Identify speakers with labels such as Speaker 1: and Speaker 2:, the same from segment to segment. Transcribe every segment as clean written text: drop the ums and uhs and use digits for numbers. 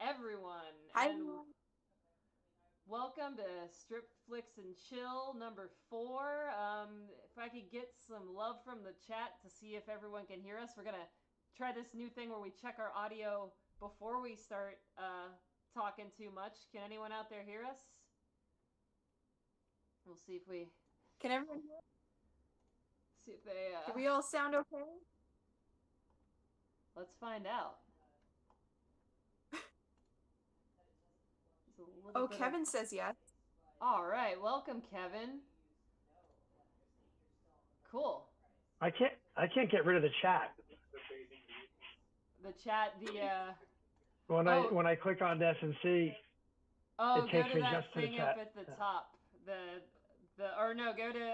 Speaker 1: everyone,
Speaker 2: Hi,
Speaker 1: and
Speaker 2: everyone.
Speaker 1: welcome to Stripflix and Chill number 4. If I could get some love from the chat to see if everyone can hear us, we're gonna try this new thing where we check our audio before we start talking too much. Can anyone out there hear us? We'll see if we
Speaker 2: Can everyone hear?
Speaker 1: see if they.
Speaker 2: Do we all sound okay?
Speaker 1: Let's find out. It's a little
Speaker 2: Oh,
Speaker 1: bit
Speaker 2: Kevin says yes.
Speaker 1: All right, welcome, Kevin. Cool.
Speaker 3: I can't get rid of the chat.
Speaker 1: The chat, the
Speaker 3: When I
Speaker 1: oh
Speaker 3: when I click on S and C,
Speaker 1: oh,
Speaker 3: it
Speaker 1: go
Speaker 3: takes
Speaker 1: to
Speaker 3: me
Speaker 1: that
Speaker 3: just to the
Speaker 1: thing up
Speaker 3: chat.
Speaker 1: at the top. The or no, go to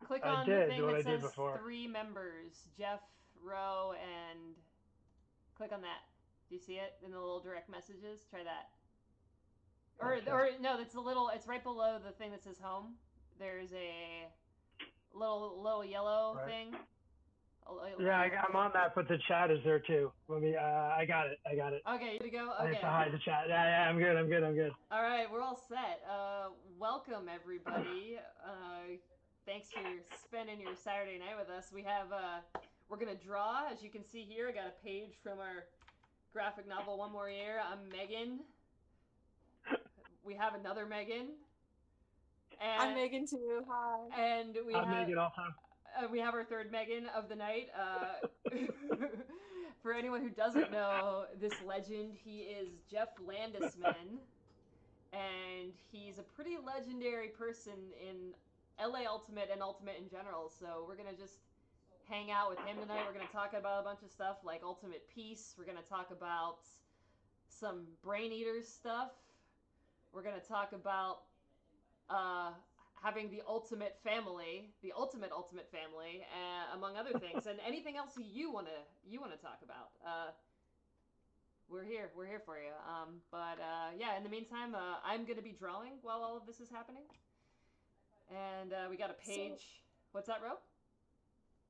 Speaker 1: click
Speaker 3: I
Speaker 1: on the
Speaker 3: did
Speaker 1: thing
Speaker 3: what
Speaker 1: that
Speaker 3: I did
Speaker 1: says
Speaker 3: before.
Speaker 1: 3 members, Jeff, Rowe, and click on that. Do you see it in the little direct messages? Try that.
Speaker 3: Okay.
Speaker 1: Or no, that's a little. It's right below the thing that says home. There's a little yellow
Speaker 3: Right.
Speaker 1: thing.
Speaker 3: Yeah, I'm on that, but the chat is there too. Let me. I got it.
Speaker 1: Okay, you good to go?
Speaker 3: I have to
Speaker 1: Okay.
Speaker 3: hide the chat. Yeah, I'm good.
Speaker 1: All right, we're all set. Welcome everybody. Thanks for spending your Saturday night with us. We're gonna draw. As you can see here, I got a page from our graphic novel One More Year. I'm Megan. We have another Megan,
Speaker 2: I'm
Speaker 1: and
Speaker 2: Megan too. Hi.
Speaker 1: and
Speaker 3: I'm Megan also.
Speaker 1: we have our third Megan of the night. For anyone who doesn't know this legend, he is Jeff Landesman, and he's a pretty legendary person in LA Ultimate and Ultimate in general. So we're gonna just hang out with him tonight. We're gonna talk about a bunch of stuff like Ultimate Peace. We're gonna talk about some Braineaters stuff. We're gonna talk about having the ultimate family, among other things, and anything else you wanna talk about. We're here for you. But yeah, in the meantime, I'm gonna be drawing while all of this is happening, and we got a
Speaker 2: So,
Speaker 1: page. What's that, Ro?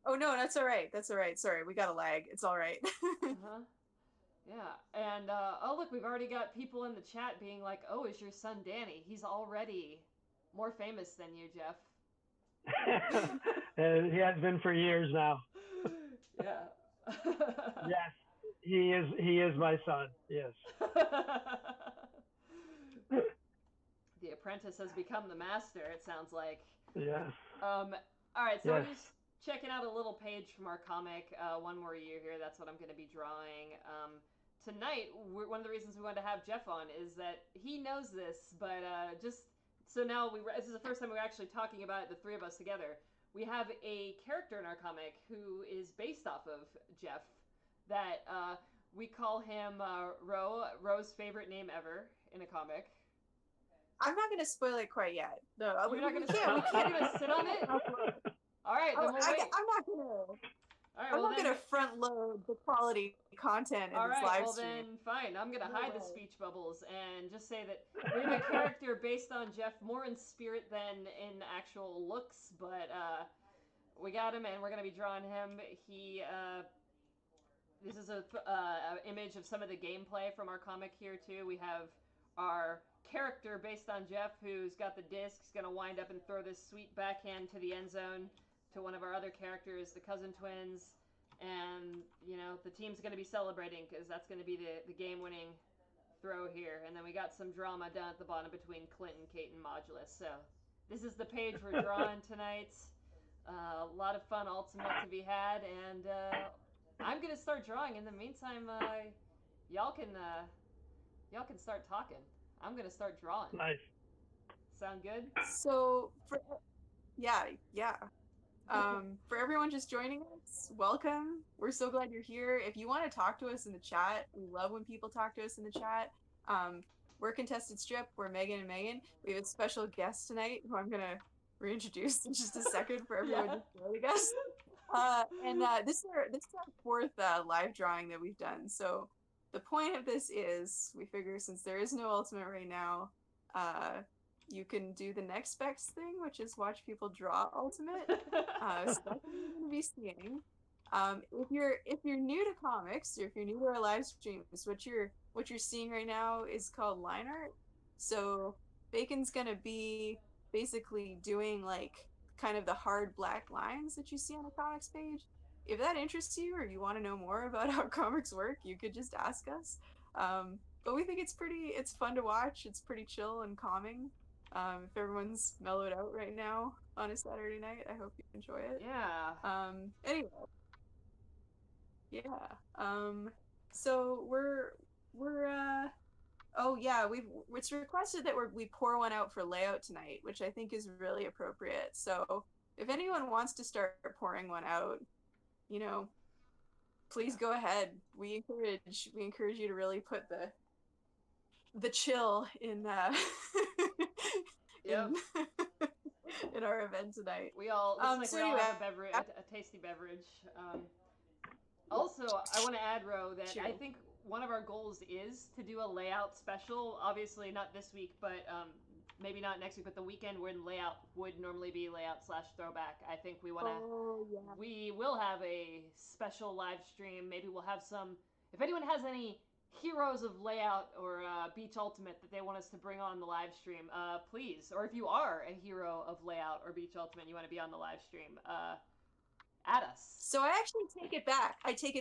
Speaker 2: oh no, that's all right. That's all right. Sorry, we got a lag. It's all right.
Speaker 1: Uh huh. Yeah, and oh look, we've already got people in the chat being like, "Oh, is your son Danny? He's already more famous than you, Jeff."
Speaker 3: And he has been for years now.
Speaker 1: Yeah.
Speaker 3: Yes, he is my son. Yes.
Speaker 1: The apprentice has become the master, it sounds like.
Speaker 3: Yes.
Speaker 1: All right, so we're
Speaker 3: Yes.
Speaker 1: just checking out a little page from our comic, One More Year here. That's what I'm going to be drawing. Tonight, one of the reasons we wanted to have Jeff on is that he knows this, but just so now this is the first time we're actually talking about it, the three of us together. We have a character in our comic who is based off of Jeff that we call him Ro's favorite name ever in a comic.
Speaker 2: I'm not gonna spoil it quite yet. No,
Speaker 1: You're not
Speaker 2: we
Speaker 1: gonna
Speaker 2: can't. We
Speaker 1: can't
Speaker 2: can't.
Speaker 1: even sit on it. All right, then
Speaker 2: Oh,
Speaker 1: we'll wait.
Speaker 2: I'm not gonna.
Speaker 1: All right,
Speaker 2: I'm
Speaker 1: well
Speaker 2: not
Speaker 1: then.
Speaker 2: gonna front load the quality content in
Speaker 1: All
Speaker 2: this
Speaker 1: right,
Speaker 2: live
Speaker 1: well
Speaker 2: stream.
Speaker 1: then, fine. I'm gonna
Speaker 2: No
Speaker 1: hide the
Speaker 2: way.
Speaker 1: speech bubbles and just say that we have a character based on Jeff more in spirit than in actual looks, but we got him and we're gonna be drawing him. This is a image of some of the gameplay from our comic here too. We have our character based on Jeff, who's got the disc. He's gonna wind up and throw this sweet backhand to the end zone to one of our other characters, the cousin twins, and the team's gonna be celebrating because that's gonna be the game-winning throw here. And then we got some drama down at the bottom between Clinton, Kate, and Modulus. So this is the page we're drawing tonight. A lot of fun ultimate to be had, and I'm gonna start drawing. In the meantime, y'all can uh, y'all can start talking. I'm gonna start drawing.
Speaker 3: Nice.
Speaker 1: Sound good?
Speaker 2: So yeah. For everyone just joining us, welcome. We're so glad you're here. If you want to talk to us in the chat, we love when people talk to us in the chat. We're Contested Strip. We're Megan and Megan. We have a special guest tonight who I'm gonna reintroduce in just a second for everyone just joining us. This is our fourth live drawing that we've done. So the point of this is we figure since there is no ultimate right now, you can do the next best thing, which is watch people draw ultimate. So that's what you're going to be seeing. If you're new to comics, or if you're new to our live streams, what you're seeing right now is called line art. So Bacon's gonna be basically doing like kind of the hard black lines that you see on a comics page. If that interests you, or you want to know more about how comics work, you could just ask us. But we think it's fun to watch. It's pretty chill and calming. If everyone's mellowed out right now on a Saturday night, I hope you enjoy it.
Speaker 1: Yeah.
Speaker 2: Anyway, yeah. So oh yeah, it's requested that we pour one out for LeiOut tonight, which I think is really appropriate. So if anyone wants to start pouring one out, you know, please go ahead. We encourage you to really put the chill in
Speaker 1: Yep.
Speaker 2: in our event tonight.
Speaker 1: We all looks like
Speaker 2: so
Speaker 1: we all
Speaker 2: anyway,
Speaker 1: have a tasty beverage. Also, I want to add, Ro, that
Speaker 2: Sure.
Speaker 1: I think one of our goals is to do a LeiOut special. Obviously, not this week, but maybe not next week, but the weekend when LeiOut would normally be LeiOut/throwback. I think we want to.
Speaker 2: Oh, yeah.
Speaker 1: We will have a special live stream. Maybe we'll have some. If anyone has any heroes of LeiOut or Beach Ultimate that they want us to bring on the live stream, please. Or if you are a hero of LeiOut or Beach Ultimate and you want to be on the live stream, add us.
Speaker 2: So I actually take it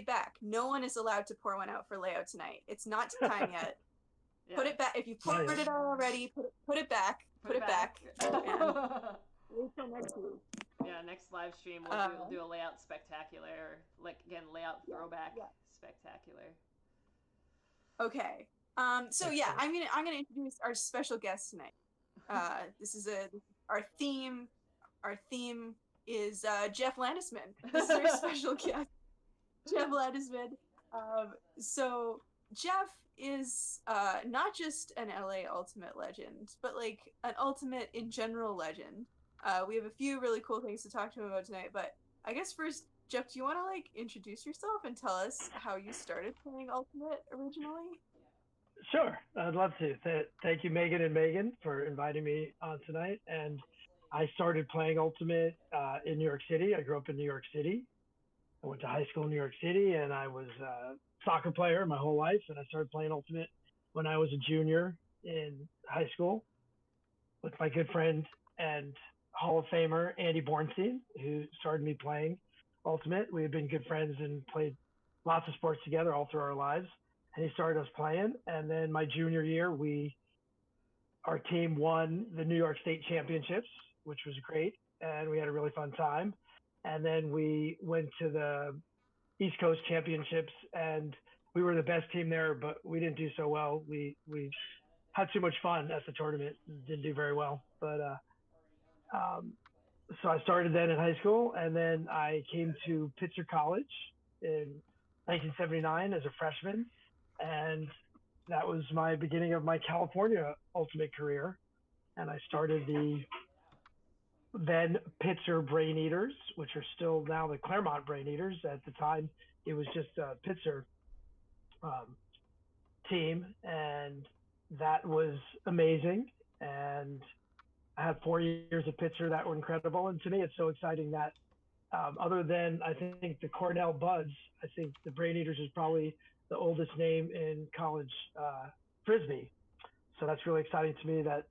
Speaker 2: back. No one is allowed to pour one out for LeiOut tonight. It's not time yet. Yeah. Put it back. If you poured it out already, put it back. Put it back. Wait till next week.
Speaker 1: Yeah, next live stream we'll do a LeiOut spectacular, like again LeiOut throwback spectacular.
Speaker 2: Okay. So yeah, I'm gonna introduce our special guest tonight. This is our theme. Our theme is Jeff Landesman. This is our special guest, Jeff Landesman. So Jeff is not just an LA Ultimate legend, but like an Ultimate in general legend. We have a few really cool things to talk to him about tonight, but I guess first, Jeff, do you want to like introduce yourself and tell us how you started playing Ultimate originally?
Speaker 3: Sure, I'd love to. Thank you, Megan and Megan, for inviting me on tonight. And I started playing Ultimate in New York City. I grew up in New York City. I went to high school in New York City, and I was a soccer player my whole life. And I started playing Ultimate when I was a junior in high school with my good friend and Hall of Famer Andy Bornstein, who started me playing Ultimate. We had been good friends and played lots of sports together all through our lives. And he started us playing. And then my junior year, our team won the New York State Championships, which was great. And we had a really fun time. And then we went to the East Coast Championships, and we were the best team there, but we didn't do so well. We had too much fun at the tournament, didn't do very well. But so I started then in high school, and then I came to Pitzer College in 1979 as a freshman, and that was my beginning of my California Ultimate career. And I started the then Pitzer Braineaters, which are still now the Claremont Braineaters. At the time, it was just a Pitzer team, and that was amazing. And I had 4 years of Pitzer that were incredible. And to me, it's so exciting that other than, I think, the Cornell Buds, I think the Braineaters is probably the oldest name in college Frisbee. So that's really exciting to me that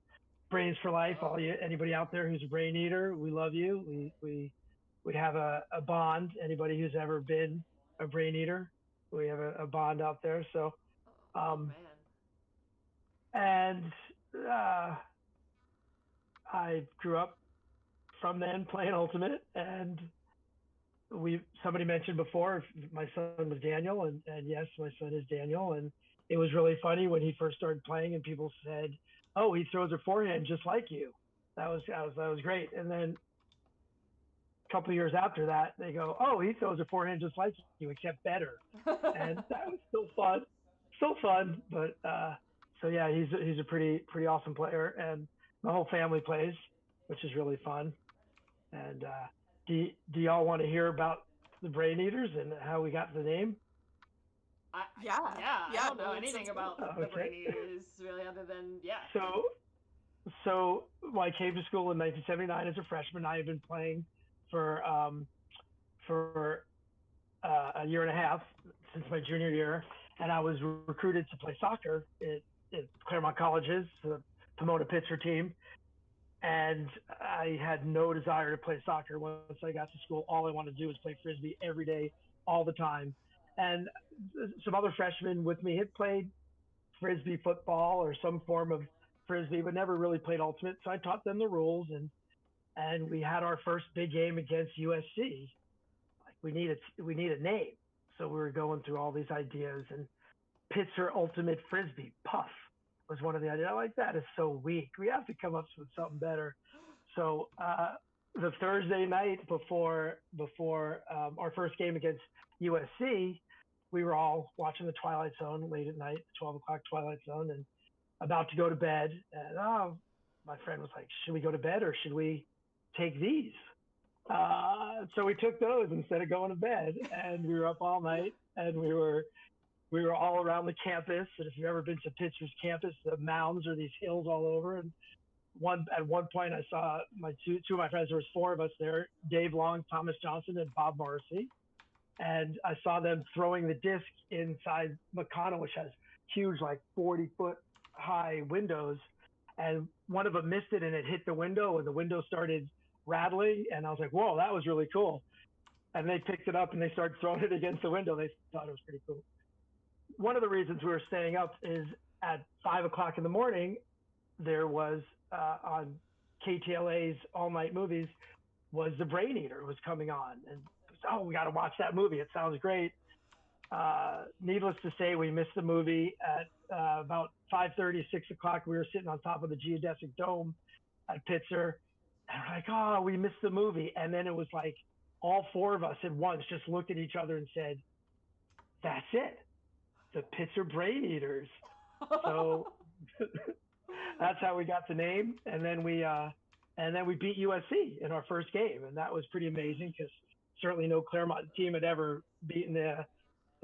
Speaker 3: Brains for life. Anybody out there who's a Braineater, we love you. We have a bond. Anybody who's ever been a Braineater, we have a bond out there. So, and I grew up from then playing Ultimate, and somebody mentioned before my son was Daniel, and yes, my son is Daniel, and it was really funny when he first started playing, and people said, "Oh, he throws a forehand just like you." That was great. And then a couple of years after that, they go, "Oh, he throws a forehand just like you, except better." And that was still fun. But so yeah, he's a pretty awesome player, and my whole family plays, which is really fun. And do y'all want to hear about the Braineaters and how we got the name?
Speaker 1: Yeah. I don't know anything about the Braineaters really, other than
Speaker 3: So when I came to school in 1979 as a freshman, I had been playing for a year and a half since my junior year, and I was recruited to play soccer at Claremont College's Pomona Pitzer team. And I had no desire to play soccer. Once I got to school, all I wanted to do was play Frisbee every day, all the time. And some other freshmen with me had played Frisbee football or some form of Frisbee, but never really played Ultimate. So I taught them the rules, and we had our first big game against USC. Like we need a name. So we were going through all these ideas, and Pitzer Ultimate Frisbee, Puff, was one of the ideas. Like, that is so weak. We have to come up with something better. So the Thursday night before our first game against USC, we were all watching the Twilight Zone late at night, 12 o'clock Twilight Zone, and about to go to bed. And my friend was like, should we go to bed or should we take these? So we took those instead of going to bed, and we were up all night, and we were all around the campus. And if you've ever been to Pitzer's campus, the mounds are these hills all over. And at one point, I saw two of my friends. There was four of us there: Dave Long, Thomas Johnson, and Bob Morrissey. And I saw them throwing the disc inside McConnell, which has huge, like 40-foot high windows. And one of them missed it, and it hit the window, and the window started rattling. And I was like, whoa, that was really cool. And they picked it up, and they started throwing it against the window. They thought it was pretty cool. One of the reasons we were staying up is at 5 o'clock in the morning, there was on KTLA's All Night Movies was The Braineater was coming on. And we got to watch that movie. It sounds great. Needless to say, we missed the movie at about 5:30, 6 o'clock. We were sitting on top of the geodesic dome at Pitzer. And we're like, oh, we missed the movie. And then it was like all four of us at once just looked at each other and said, that's it. The Pitzer Braineaters. So that's how we got the name. And then we beat USC in our first game. And that was pretty amazing because certainly no Claremont team had ever beaten the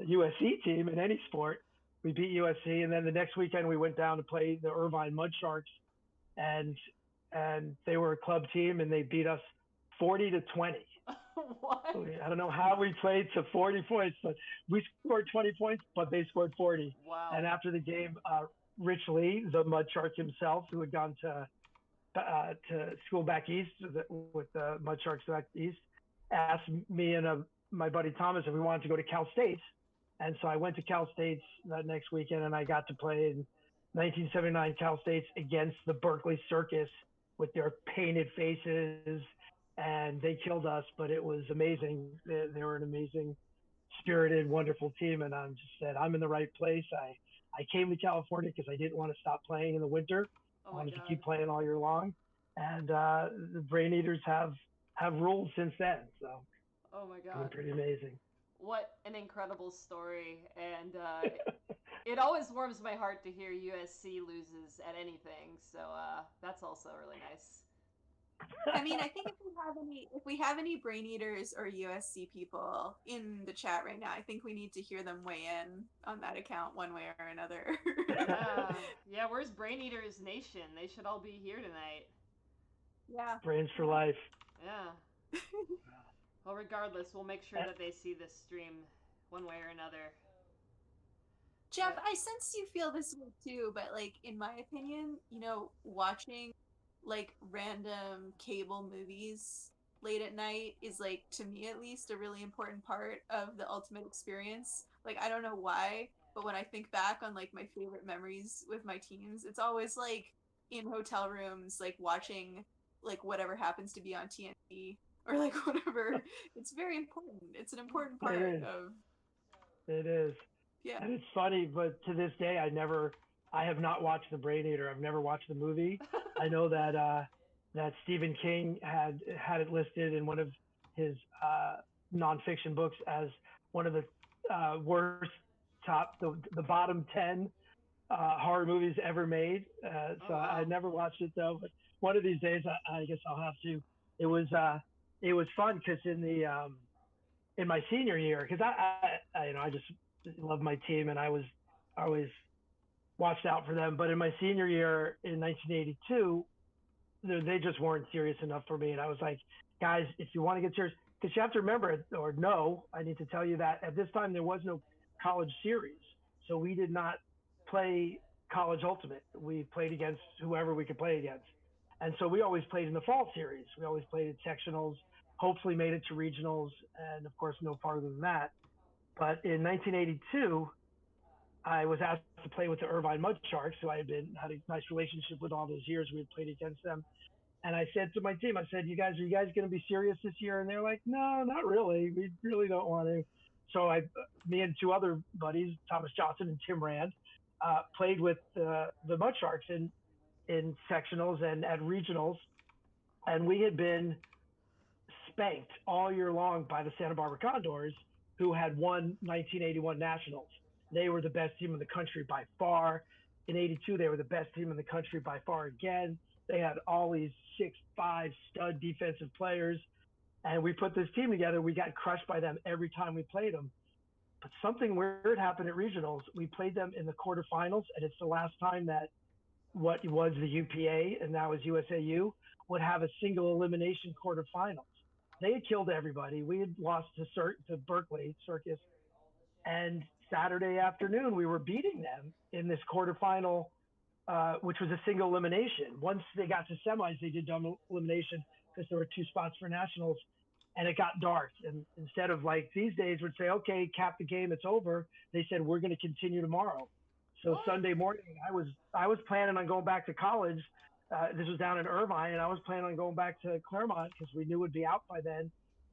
Speaker 3: USC team in any sport. We beat USC, and then the next weekend we went down to play the Irvine Mud Sharks, and they were a club team, and they beat us 40-20.
Speaker 1: What?
Speaker 3: I don't know how we played to 40 points, but we scored 20 points, but they scored 40.
Speaker 1: Wow.
Speaker 3: And after the game, Rich Lee, the Mud Shark himself, who had gone to school back east with the Mud Sharks back east, asked me and my buddy Thomas if we wanted to go to Cal State. And so I went to Cal State that next weekend, and I got to play in 1979 Cal State against the Berkeley Circus with their painted faces, and they killed us, but it was amazing. They were an amazing, spirited, wonderful team, and I just said, I'm in the right place. I came to California because I didn't want to stop playing in the winter. I wanted to keep playing all year long, and the Braineaters have ruled since then. So,
Speaker 1: oh my God,
Speaker 3: it's been pretty amazing.
Speaker 1: What an incredible story, and it always warms my heart to hear USC loses at anything. So that's also really nice.
Speaker 2: I mean, I think if we have any Braineaters or USC people in the chat right now, I think we need to hear them weigh in on that account one way or another.
Speaker 1: Yeah. Where's Braineaters Nation? They should all be here tonight.
Speaker 2: Yeah.
Speaker 3: Brains for life.
Speaker 1: Yeah. Well, regardless, we'll make sure that they see this stream one way or another.
Speaker 2: Jeff, I sense you feel this way too, but like in my opinion, watching like random cable movies late at night is like, to me at least, a really important part of the Ultimate experience. Like, I don't know why, but when I think back on like my favorite memories with my teams, it's always like in hotel rooms, like watching like whatever happens to be on TNT or like whatever. It's very important. It's an important part of. It
Speaker 3: is.
Speaker 2: Yeah.
Speaker 3: And it's funny, but to this day, I have not watched The Braineater. I've never watched the movie. I know that Stephen King had it listed in one of his nonfiction books as one of the worst the bottom 10 horror movies ever made. So I never watched it though. But one of these days, I guess I'll have to. It was fun because in my senior year, because I just love my team and I always watched out for them. But in my senior year in 1982, they just weren't serious enough for me. And I was like, guys, if you want to get serious, because you have to remember, or no, I need to tell you that at this time there was no college series, so we did not play college ultimate. We played against whoever we could play against, and so we always played in the fall series. We always played at sectionals, hopefully made it to regionals, and of course no farther than that. But in 1982, I was asked to play with the Irvine Mud Sharks, who I had a nice relationship with all those years. We had played against them. And I said to my team, I said, are you guys going to be serious this year? And they're like, no, not really. We really don't want to. So me and two other buddies, Thomas Johnson and Tim Rand, played with the Mud Sharks in sectionals and at regionals. And we had been spanked all year long by the Santa Barbara Condors, who had won 1981 Nationals. They were the best team in the country by far. In 82, they were the best team in the country by far again. They had all these 6'5" stud defensive players. And we put this team together. We got crushed by them every time we played them. But something weird happened at regionals. We played them in the quarterfinals, and it's the last time that what was the UPA, and now is USAU, would have a single elimination quarterfinals. They had killed everybody. We had lost to Berkeley Circus. And Saturday afternoon, we were beating them in this quarterfinal, which was a single elimination. Once they got to semis, they did double elimination because there were 2 spots for nationals, and it got dark. And instead of like these days would say, okay, cap the game, it's over, they said, we're going to continue tomorrow. So Sunday morning, I was planning on going back to college. This was down in Irvine, and I was planning on going back to Claremont because we knew it would be out by then.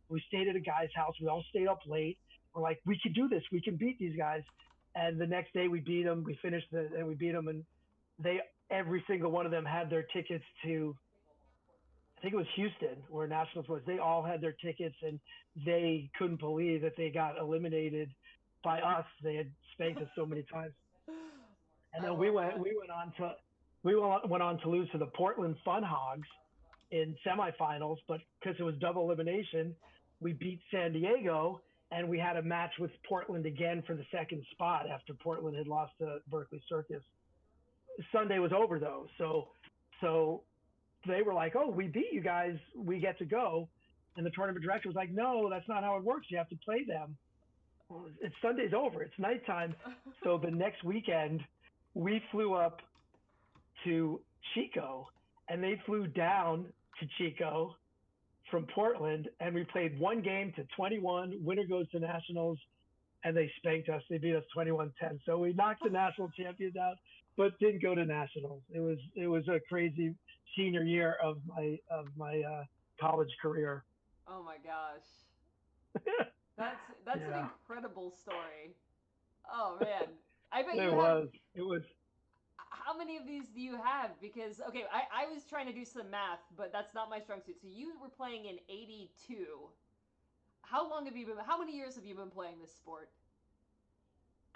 Speaker 3: We stayed at a guy's house. We all stayed up late. We're like, we can do this. We can beat these guys. And the next day we beat them. We finished and we beat them. And every single one of them had their tickets to, I think it was Houston where Nationals was. They all had their tickets, and they couldn't believe that they got eliminated by us. They had spanked us so many times. And then we went on to lose to the Portland Fun Hogs in semifinals, but because it was double elimination, we beat San Diego, and we had a match with Portland again for the second spot after Portland had lost to Berkeley Circus. Sunday was over though, so they were like, "Oh, we beat you guys, we get to go," and the tournament director was like, "No, that's not how it works. You have to play them. Well, it's Sunday's over. It's nighttime." So the next weekend, we flew up to Chico, and they flew down to Chico from Portland, and we played one game to 21. Winner goes to nationals, and they spanked us. They beat us 21-10. So we knocked the national champions out, but didn't go to nationals. It was a crazy senior year of my college career.
Speaker 1: Oh my gosh, that's an incredible story. Oh man, I bet
Speaker 3: it was.
Speaker 1: How many of these do you have? Because, okay, I was trying to do some math, but that's not my strong suit. So you were playing in 82. How many years have you been playing this sport?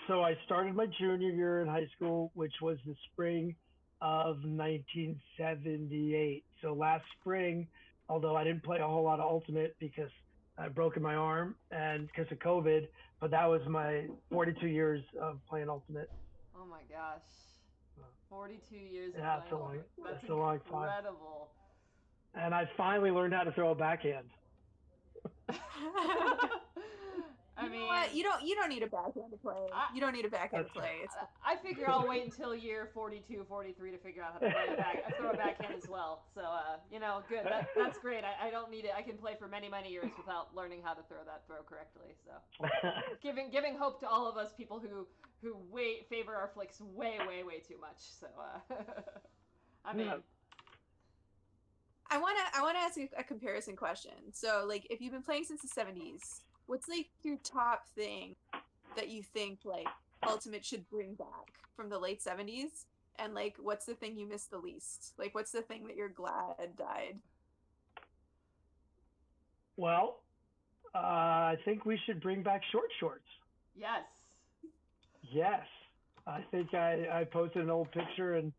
Speaker 3: So I started my junior year in high school, which was the spring of 1978. So last spring, although I didn't play a whole lot of Ultimate because I'd broken my arm and because of COVID, but that was my 42 years of playing Ultimate.
Speaker 1: Oh my gosh. 42 years
Speaker 3: yeah,
Speaker 1: of playing.
Speaker 3: That's a long time.
Speaker 1: Incredible.
Speaker 3: And I finally learned how to throw a backhand.
Speaker 2: I mean, what? You don't need a backhand to play. You don't need a backhand to play.
Speaker 1: I figure I'll wait until year 42, 43 to figure out how to throw a backhand as well. So, good. That's great. I don't need it. I can play for many, many years without learning how to throw that throw correctly. So, giving hope to all of us people who favor our flicks way, way, way too much. So, I mean.
Speaker 2: I want to ask you a comparison question. So, like, if you've been playing since the 70s, what's, like, your top thing that you think, like, Ultimate should bring back from the late 70s? And, like, what's the thing you miss the least? Like, what's the thing that you're glad died?
Speaker 3: Well, I think we should bring back short shorts.
Speaker 1: Yes.
Speaker 3: Yes. I think I posted an old picture and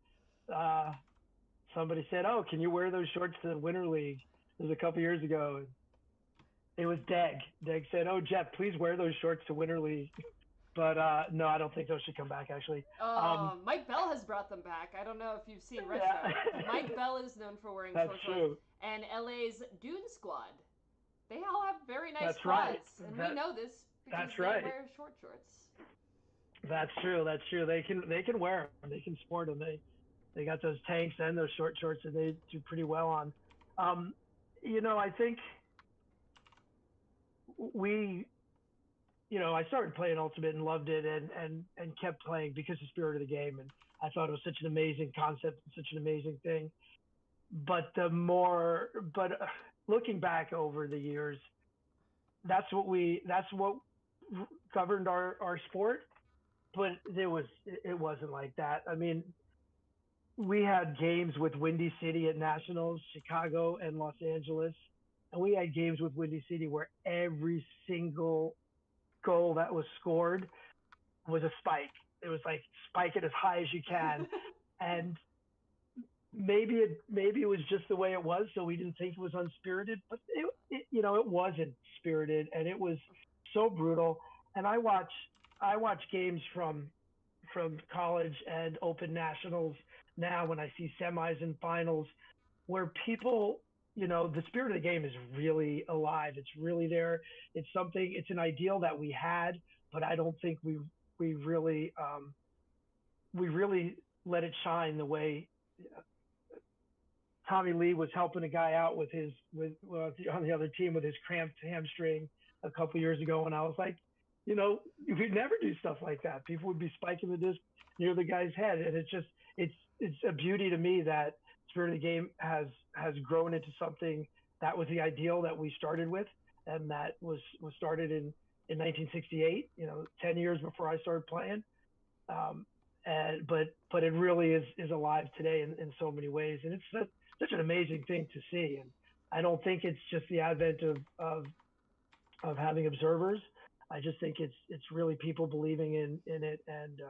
Speaker 3: somebody said, "Oh, can you wear those shorts to the Winter League?" It was a couple years ago. It was Deg. Deg said, "Oh, Jeff, please wear those shorts to Winter League." But no, I don't think those should come back, actually.
Speaker 1: Mike Bell has brought them back. I don't know if you've seen Retro.
Speaker 3: Yeah.
Speaker 1: Mike Bell is known for wearing
Speaker 3: That's
Speaker 1: short
Speaker 3: true.
Speaker 1: shorts. And LA's Dune Squad They all have very nice
Speaker 3: That's
Speaker 1: quads,
Speaker 3: right.
Speaker 1: and we know this because
Speaker 3: That's
Speaker 1: they
Speaker 3: right.
Speaker 1: wear short shorts.
Speaker 3: That's true. That's true. They can wear them. They can sport them. They got those tanks and those short shorts that they do pretty well on. I think I started playing Ultimate and loved it and kept playing because of the spirit of the game. And I thought it was such an amazing concept and such an amazing thing. But looking back over the years, that's what governed our sport. But it wasn't like that. I mean, we had games with Windy City at Nationals, Chicago, and Los Angeles. And we had games with Windy City where every single goal that was scored was a spike. It was like spike it as high as you can. And maybe it was just the way it was, so we didn't think it was unspirited, but it wasn't spirited, and it was so brutal. And I watch games from college and open nationals now when I see semis and finals where people, the spirit of the game is really alive. It's really there. It's an ideal that we had, but I don't think we really let it shine the way Tommy Lee was helping a guy out on the other team with his cramped hamstring a couple years ago. And I was like, we'd never do stuff like that. People would be spiking the disc near the guy's head. And it's a beauty to me that spirit of the game has grown into something that was the ideal that we started with. And that was started in 1968, 10 years before I started playing. But it really is alive today in so many ways. And it's such an amazing thing to see. And I don't think it's just the advent of having observers. I just think it's really people believing in it. And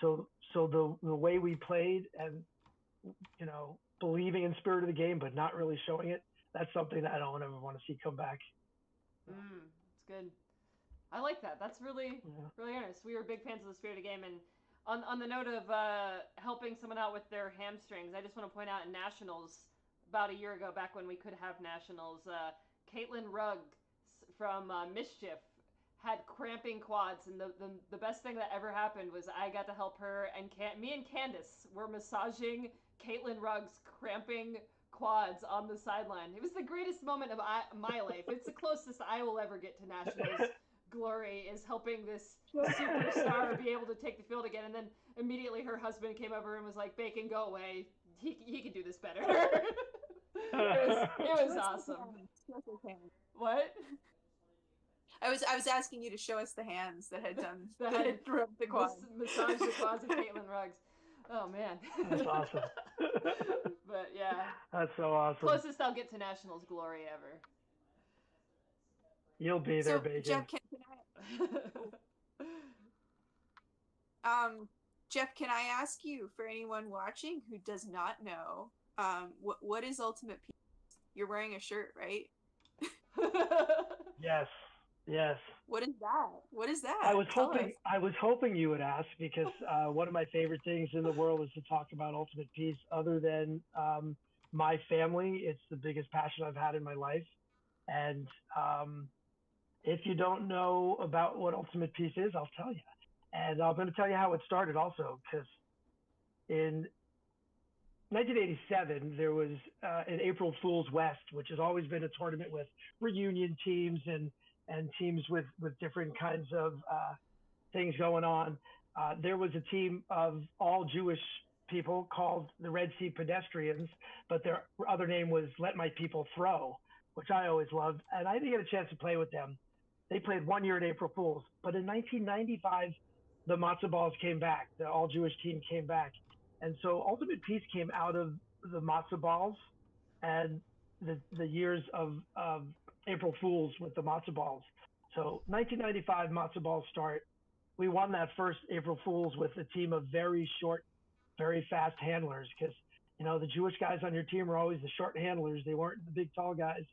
Speaker 3: so the way we played and, believing in spirit of the game, but not really showing it, that's something that I don't ever want to see come back.
Speaker 1: It's good. I like that. That's really honest. We were big fans of the spirit of the game. And on the note of helping someone out with their hamstrings, I just want to point out in Nationals about a year ago, back when we could have Nationals, Caitlin Rugg from Mischief had cramping quads, and the best thing that ever happened was I got to help her, and me and Candace were massaging Caitlin Rugg's cramping quads on the sideline. It was the greatest moment of my life. It's the closest I will ever get to Nationals glory, is helping this superstar be able to take the field again. And then immediately her husband came over and was like, "Bacon, go away. He can do this better." It was awesome. What?
Speaker 2: I was asking you to show us the hands that had rubbed the quads.
Speaker 1: Massage the quads of Caitlin Ruggs. Oh man.
Speaker 3: That's awesome.
Speaker 1: But yeah.
Speaker 3: That's so awesome.
Speaker 1: Closest I'll get to Nationals glory ever.
Speaker 3: You'll be there, Bacon.
Speaker 2: Jeff, Jeff, can I ask you, for anyone watching who does not know, what is Ultimate Peace? You're wearing a shirt, right?
Speaker 3: Yes.
Speaker 2: What is that? What is that?
Speaker 3: I was hoping you would ask, because one of my favorite things in the world is to talk about Ultimate Peace. Other than my family, it's the biggest passion I've had in my life. And if you don't know about what Ultimate Peace is, I'll tell you. And I'm going to tell you how it started also, because in 1987, there was an April Fool's West, which has always been a tournament with reunion teams and teams with different kinds of things going on. There was a team of all Jewish people called the Red Sea Pedestrians, but their other name was Let My People Throw, which I always loved. And I didn't get a chance to play with them. They played 1 year at April Fool's. But in 1995, the Matzo Balls came back. The all Jewish team came back. And so Ultimate Peace came out of the Matzo Balls and the years of April Fools with the Matzo Balls. So 1995 Matzo Balls start. We won that first April Fools with a team of very short, very fast handlers, because the Jewish guys on your team were always the short handlers. They weren't the big tall guys.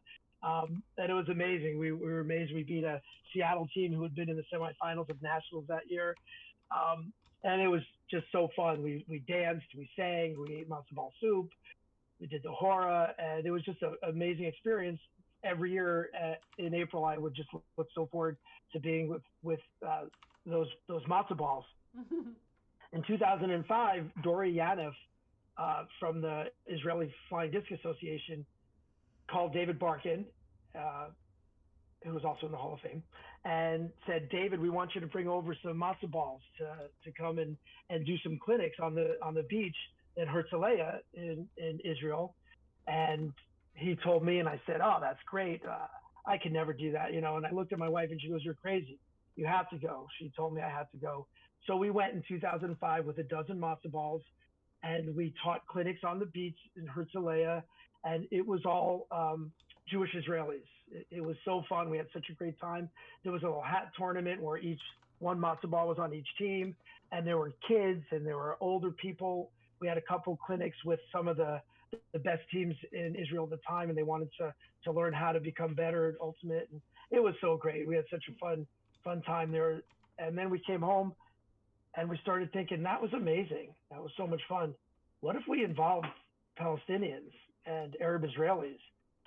Speaker 3: And it was amazing. We were amazed. We beat a Seattle team who had been in the semifinals of Nationals that year. And it was just so fun. We danced, we sang, we ate matzo ball soup, we did the hora, and it was just an amazing experience. every year in April, I would just look so forward to being with those matzo balls. In 2005, Dori Yanov from the Israeli Flying Disc Association called David Barkin, who was also in the Hall of Fame, and said, David, we want you to bring over some matzo balls to come and do some clinics on the beach in Herzog in Israel. And he told me, and I said, oh, that's great. I can never do that, you know. And I looked at my wife and she goes, you're crazy. You have to go. She told me I had to go. So we went in 2005 with a dozen matzo balls, and we taught clinics on the beach in Herzog, and it was all Jewish Israelis. It was so fun. We had such a great time. There was a little hat tournament where one matzo ball was on each team, and there were kids and there were older people. We had a couple clinics with some of the best teams in Israel at the time, and they wanted to learn how to become better at Ultimate. And it was so great. We had such a fun time there. And then we came home and we started thinking, that was amazing. That was so much fun. What if we involved Palestinians and Arab Israelis?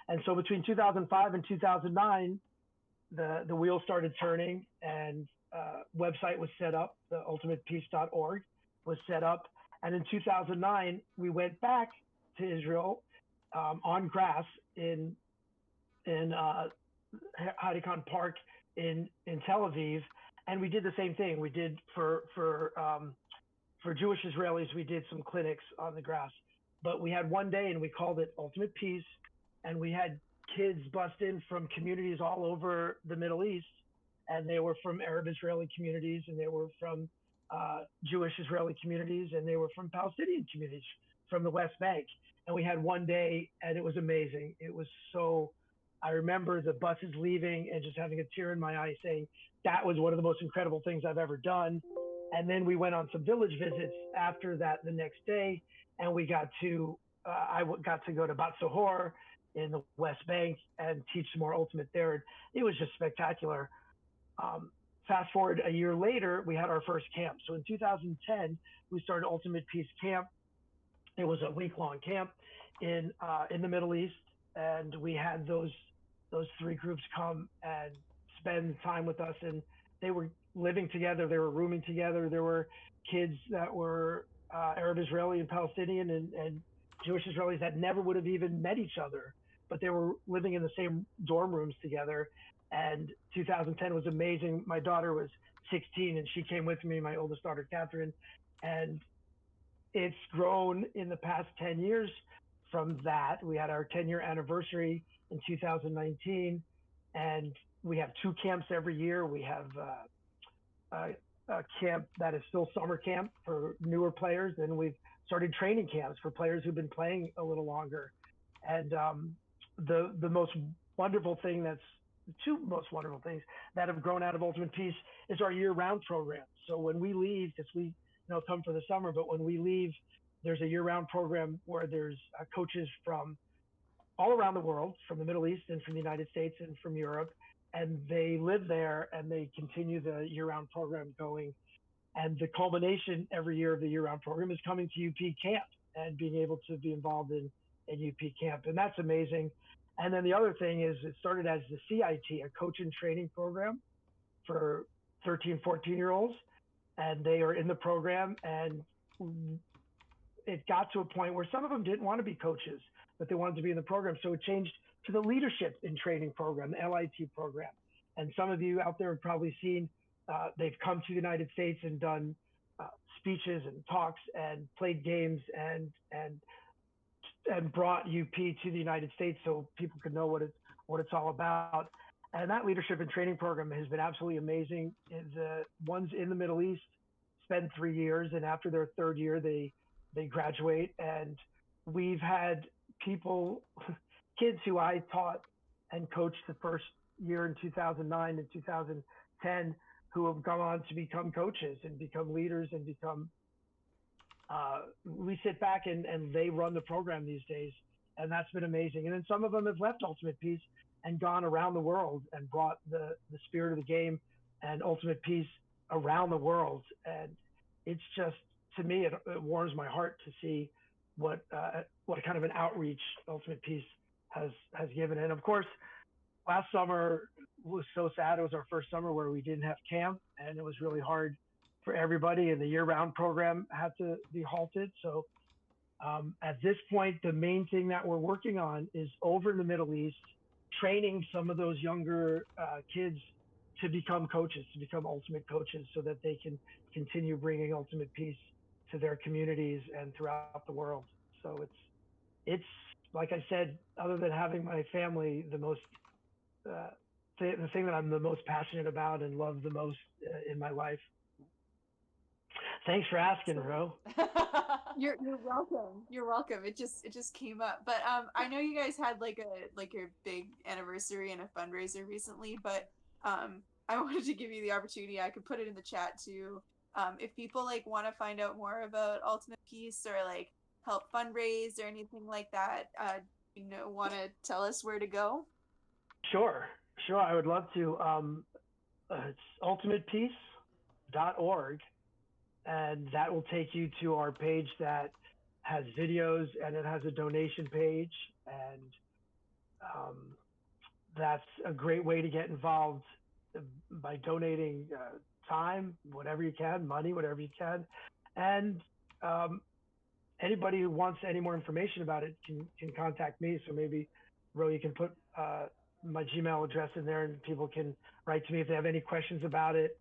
Speaker 3: And so between 2005 and 2009, the wheel started turning, and website was set up. The ultimatepeace.org was set up. And in 2009, we went back to Israel on grass in Heidekon Park in Tel Aviv, and we did the same thing. We did for Jewish Israelis, we did some clinics on the grass, but we had one day and we called it Ultimate Peace, and we had kids bust in from communities all over the Middle East, and they were from Arab Israeli communities, and they were from Jewish Israeli communities, and they were from Palestinian communities from the West Bank. And we had one day, and it was amazing. It was so, I remember the buses leaving and just having a tear in my eye saying, that was one of the most incredible things I've ever done. And then we went on some village visits after that the next day, and we got to, I got to go to Bat Sohor in the West Bank and teach some more Ultimate there. It was just spectacular. Fast forward a year later, we had our first camp. So in 2010, we started Ultimate Peace Camp. It was a week-long camp in the Middle East, and we had those three groups come and spend time with us, and they were living together, they were rooming together. There were kids that were Arab Israeli and Palestinian and Jewish Israelis that never would have even met each other, but they were living in the same dorm rooms together. And 2010 was amazing. My daughter was 16 and she came with me, my oldest daughter, Catherine, and it's grown in the past 10 years from that. We had our 10-year anniversary in 2019, and we have 2 camps every year. We have a camp that is still summer camp for newer players, and we've started training camps for players who've been playing a little longer. And the most wonderful thing the two most wonderful things that have grown out of Ultimate Peace is our year-round program. So when we leave, because we come for the summer, but when we leave, there's a year-round program where there's coaches from all around the world, from the Middle East and from the United States and from Europe, and they live there and they continue the year-round program going. And the culmination every year of the year-round program is coming to UP camp and being able to be involved in UP camp, and that's amazing. And then the other thing is, it started as the CIT, a coach and training program for 13, 14-year-olds, and they are in the program, and it got to a point where some of them didn't want to be coaches, but they wanted to be in the program. So it changed to the leadership in training program, the LIT program. And some of you out there have probably seen, they've come to the United States and done speeches and talks and played games and brought UP to the United States so people could know what it's all about. And that leadership and training program has been absolutely amazing. The ones in the Middle East spend 3 years, and after their 3rd year, they graduate. And we've had people, kids who I taught and coached the first year in 2009 and 2010, who have gone on to become coaches and become leaders and become, we sit back and they run the program these days. And that's been amazing. And then some of them have left Ultimate Peace and gone around the world and brought the spirit of the game and Ultimate Peace around the world. And it's just, to me, it warms my heart to see what kind of an outreach Ultimate Peace has given. And of course, last summer was so sad. It was our first summer where we didn't have camp, and it was really hard for everybody, and the year-round program had to be halted. So at this point, the main thing that we're working on is over in the Middle East, training some of those younger kids to become coaches, to become ultimate coaches, so that they can continue bringing ultimate peace to their communities and throughout the world. So it's like I said, other than having my family, the most the thing that I'm the most passionate about and love the most in my life. Thanks for asking, Ro.
Speaker 2: You're welcome. You're welcome. It just came up. But I know you guys had like a big anniversary and a fundraiser recently, but I wanted to give you the opportunity. I could put it in the chat too. If people like want to find out more about Ultimate Peace or like help fundraise or anything like that, want to tell us where to go?
Speaker 3: Sure. I would love to. It's ultimatepeace.org, and that will take you to our page that has videos, and it has a donation page, and that's a great way to get involved by donating time, whatever you can, money, whatever you can, and anybody who wants any more information about it can contact me. So maybe, Ro, you can put my Gmail address in there, and people can write to me if they have any questions about it.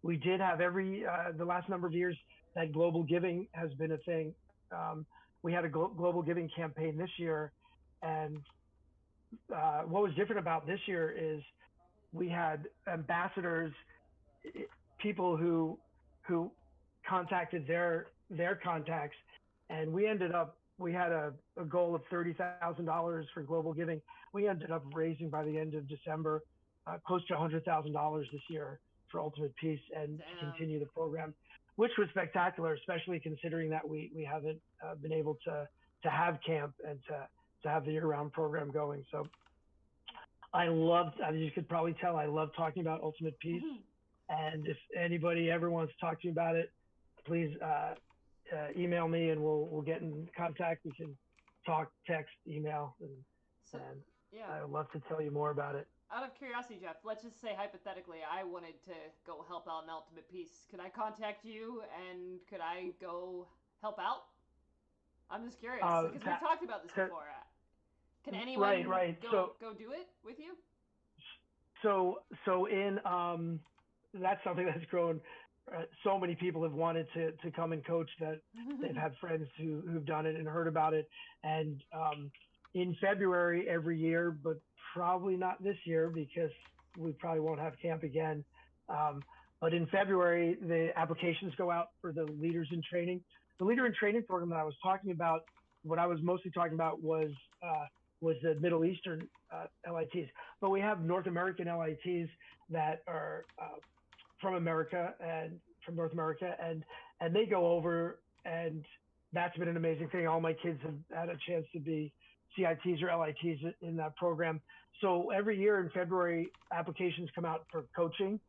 Speaker 3: We did have the last number of years that global giving has been a thing. We had a global giving campaign this year, and what was different about this year is we had ambassadors, people who contacted their contacts, and we had a goal of $30,000 for global giving. We ended up raising by the end of December close to $100,000 this year for Ultimate Peace and to continue the program, which was spectacular, especially considering that we haven't been able to have camp and to have the year-round program going. So as you could probably tell, I love talking about Ultimate Peace. Mm-hmm. And if anybody ever wants to talk to me about it, please email me and we'll get in contact. We can talk, text, email, and I would love to tell you more about it.
Speaker 1: Out of curiosity, Jeff, let's just say hypothetically I wanted to go help out in Ultimate Peace. Could I contact you and could I go help out? I'm just curious because we've talked about this before. Can anyone go do it with you?
Speaker 3: So in that's something that's grown. So many people have wanted to come and coach that they've had friends who've done it and heard about it. And in February every year, but probably not this year because we probably won't have camp again. But in February, the applications go out for the Leaders in Training. The Leader in Training program that I was talking about, what I was mostly talking about was the Middle Eastern LITs. But we have North American LITs that are from America and from North America, and they go over, and that's been an amazing thing. All my kids have had a chance to be CITs or LITs in that program. So every year in February, applications come out for coaching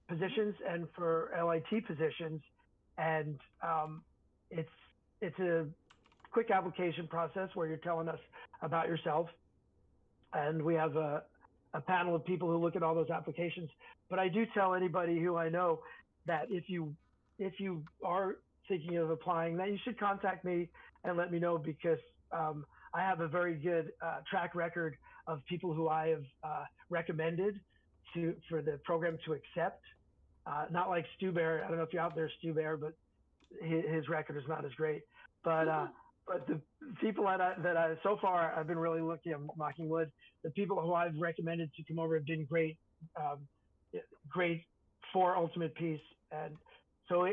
Speaker 3: positions and for LIT positions, and it's a quick application process where you're telling us about yourself, and we have a panel of people who look at all those applications. But I do tell anybody who I know that if you are thinking of applying, that you should contact me and let me know, because I have a very good track record of people who I have recommended for the program to accept. Not like Stu Bear. I don't know if you're out there, Stu Bear, but his record is not as great. But the people that I so far, I've been really lucky. I'm knocking wood. The people who I've recommended to come over have been great, great for Ultimate Peace. And so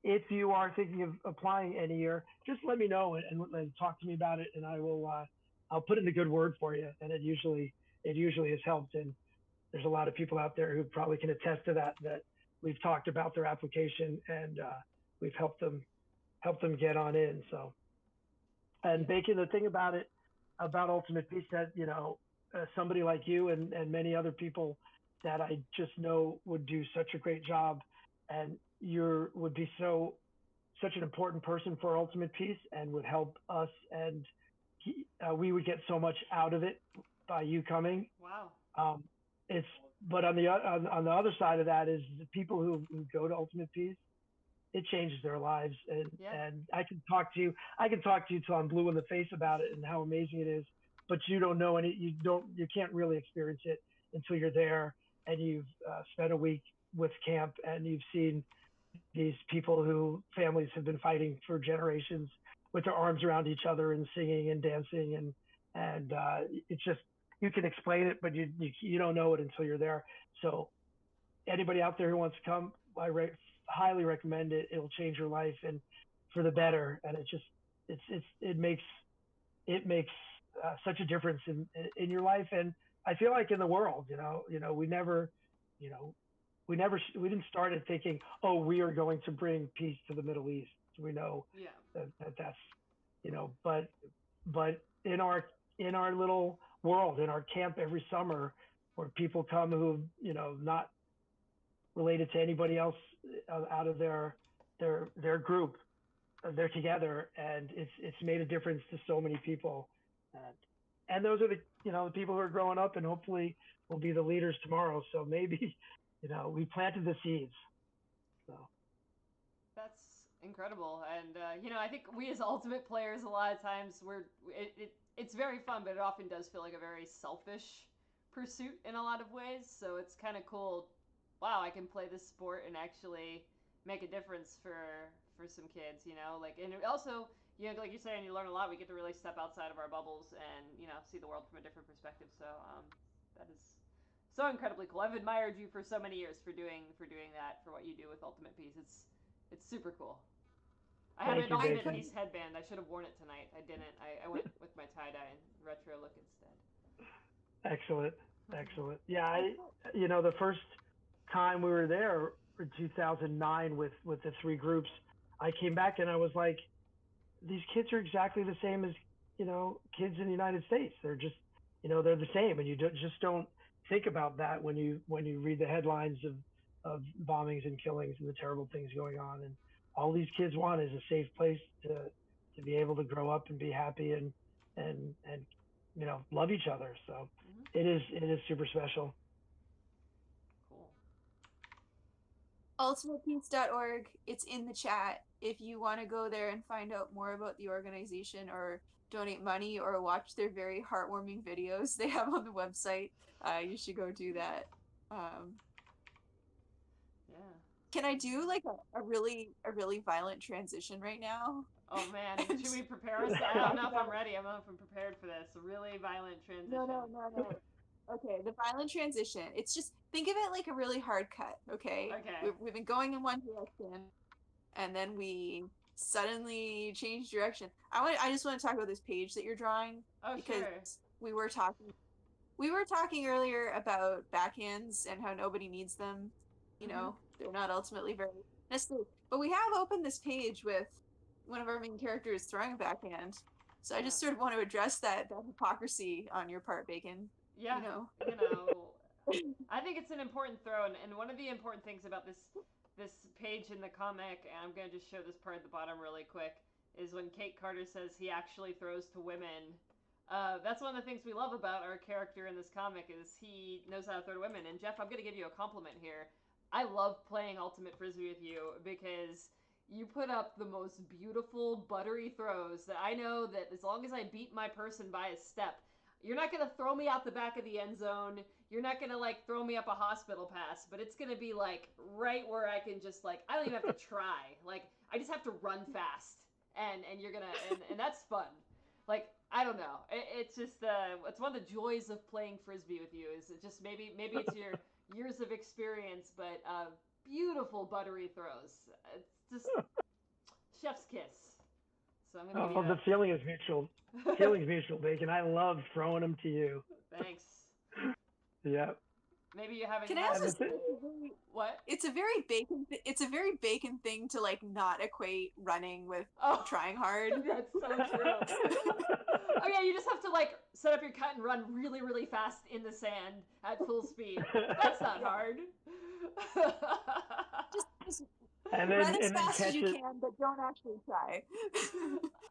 Speaker 3: if you are thinking of applying any year, just let me know and talk to me about it, and I'll put in a good word for you. And it usually has helped. And there's a lot of people out there who probably can attest to that we've talked about their application, and we've helped them get on in. So, and Bacon, the thing about Ultimate Peace, that somebody like you and many other people that I just know would do such a great job, and would be such an important person for Ultimate Peace and would help us, and we would get so much out of it by you coming.
Speaker 1: Wow.
Speaker 3: It's but on the other side of that is the people who go to Ultimate Peace. It changes their lives, and I can talk to you till I'm blue in the face about it and how amazing it is. But you don't know you can't really experience it until you're there and you've spent a week with camp and you've seen these people who families have been fighting for generations with their arms around each other and singing and dancing and it's just, you can explain it, but you don't know it until you're there. So anybody out there who wants to come, I highly recommend it. It'll change your life and for the better. And it makes such a difference in your life. And I feel like in the world, we didn't start it thinking, oh, we are going to bring peace to the Middle East. We know that's, but in our little world, in our camp every summer, where people come who, not related to anybody else out of their group, they're together, and it's made a difference to so many people. And those are the people who are growing up and hopefully will be the leaders tomorrow. So maybe, we planted the seeds. So
Speaker 1: that's incredible. And, I think we as Ultimate players, a lot of times it's very fun, but it often does feel like a very selfish pursuit in a lot of ways. So it's kind of cool. Wow, I can play this sport and actually make a difference for some kids, and also, like you're saying, you learn a lot. We get to really step outside of our bubbles and, see the world from a different perspective. So, that is so incredibly cool. I've admired you for so many years for doing that, for what you do with Ultimate Peace. It's super cool. I have an Ultimate Peace headband. I should have worn it tonight. I didn't. I went with my tie-dye and retro look instead.
Speaker 3: Excellent. Yeah, the first time we were there in 2009 with the three groups, I came back and I was like, these kids are exactly the same as, kids in the United States. They're just, they're the same. And you just don't think about that when you read the headlines of bombings and killings and the terrible things going on. And all these kids want is a safe place to be able to grow up and be happy and love each other. So it is super special.
Speaker 2: ultimatepeace.org. It's in the chat. If you want to go there and find out more about the organization or donate money or watch their very heartwarming videos they have on the website, you should go do that. Can I do like a really violent transition right now?
Speaker 1: Oh man, should we prepare ourselves? I don't know if I'm ready. I don't know if I'm prepared for this. A really violent transition.
Speaker 2: No. Okay, the violent transition. It's just, think of it like a really hard cut, okay?
Speaker 1: Okay.
Speaker 2: We've been going in one direction, and then we suddenly change direction. I just want to talk about this page that you're drawing.
Speaker 1: Oh,
Speaker 2: because
Speaker 1: sure.
Speaker 2: we were talking earlier about backhands and how nobody needs them. They're not ultimately very necessary. But we have opened this page with one of our main characters throwing a backhand. So I just sort of want to address that hypocrisy on your part, Bacon.
Speaker 1: Yeah, I think it's an important throw, and one of the important things about this page in the comic, and I'm going to just show this part at the bottom really quick, is when Kate Carter says he actually throws to women. That's one of the things we love about our character in this comic, is he knows how to throw to women. And Jeff, I'm going to give you a compliment here. I love playing Ultimate Frisbee with you because you put up the most beautiful, buttery throws that I know that as long as I beat my person by a step, you're not going to throw me out the back of the end zone. You're not going to, throw me up a hospital pass. But it's going to be, right where I can just, I don't even have to try. I just have to run fast. And you're going to... And that's fun. I don't know. It's just... it's one of the joys of playing Frisbee with you. Is it just maybe it's your years of experience, but beautiful, buttery throws. It's just... chef's kiss. So I'm going to
Speaker 3: the feeling is mutual. Feeling's mutual, Bacon. I love throwing them to you.
Speaker 1: Thanks.
Speaker 3: Yeah.
Speaker 1: Maybe you haven't.
Speaker 2: Can I also say
Speaker 1: what?
Speaker 2: It's a very Bacon thing to not equate running with trying hard.
Speaker 1: That's so true. Oh yeah, you just have to set up your cut and run really, really fast in the sand at full speed. That's not hard.
Speaker 2: just
Speaker 3: run
Speaker 2: as fast as you can, but don't actually try.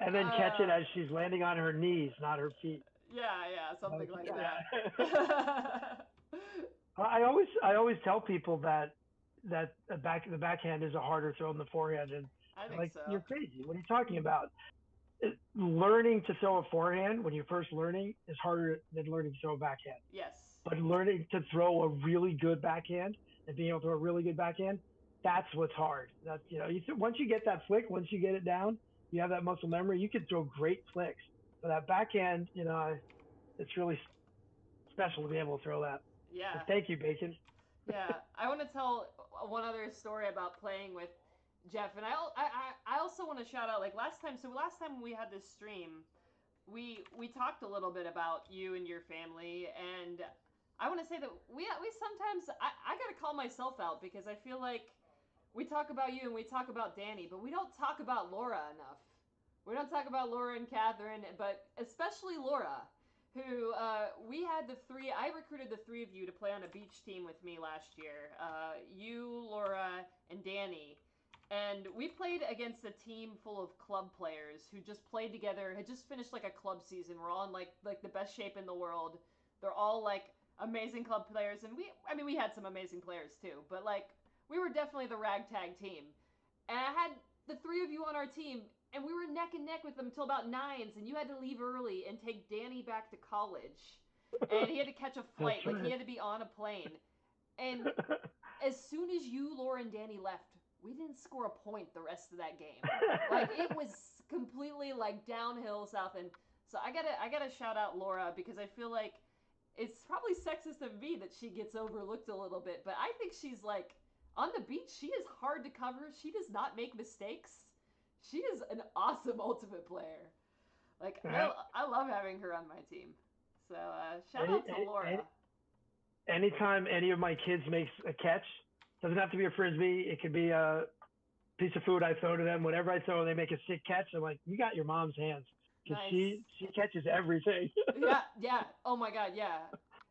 Speaker 3: And then catch it as she's landing on her knees, not her feet.
Speaker 1: Yeah, something like that.
Speaker 3: I always tell people that the backhand is a harder throw than the forehand, and
Speaker 1: I think
Speaker 3: like
Speaker 1: so.
Speaker 3: you're crazy. What are you talking about? Learning to throw a forehand when you're first learning is harder than learning to throw a backhand.
Speaker 1: Yes.
Speaker 3: But learning to throw a really good backhand and being able to throw a really good backhand, that's what's hard. That's once you get that flick, once you get it down, you have that muscle memory. You can throw great flicks. But that backhand, it's really special to be able to throw that.
Speaker 1: Yeah.
Speaker 3: But thank you, Bacon.
Speaker 1: Yeah. I want to tell one other story about playing with Jeff, and I also want to shout out, like, last time we had this stream, we talked a little bit about you and your family, and I want to say that we sometimes I gotta call myself out, because I feel like we talk about you and we talk about Danny, but we don't talk about Laura enough. We don't talk about Laura and Catherine, but especially Laura, who I recruited the three of you to play on a beach team with me last year. You, Laura, and Danny. And we played against a team full of club players who just played together, had just finished like a club season. We're all in like the best shape in the world. They're all like amazing club players, and we had some amazing players too, but like we were definitely the ragtag team. And I had the three of you on our team, and we were neck and neck with them until about nines, and you had to leave early and take Danny back to college. And he had to catch a flight, like he had to be on a plane. And as soon as you, Laura, and Danny left, we didn't score a point the rest of that game. Like, it was completely like downhill south. And so I gotta shout out Laura, because I feel like it's probably sexist of me that she gets overlooked a little bit, but I think she's like, on the beach, she is hard to cover. She does not make mistakes. She is an awesome ultimate player. Like, I love having her on my team. So shout out to Laura.
Speaker 3: Anytime any of my kids makes a catch, doesn't have to be a frisbee. It could be a piece of food I throw to them. Whenever I throw, they make a sick catch. I'm like, you got your mom's hands, because
Speaker 1: Nice.
Speaker 3: she catches everything.
Speaker 1: Yeah. Oh my God, yeah.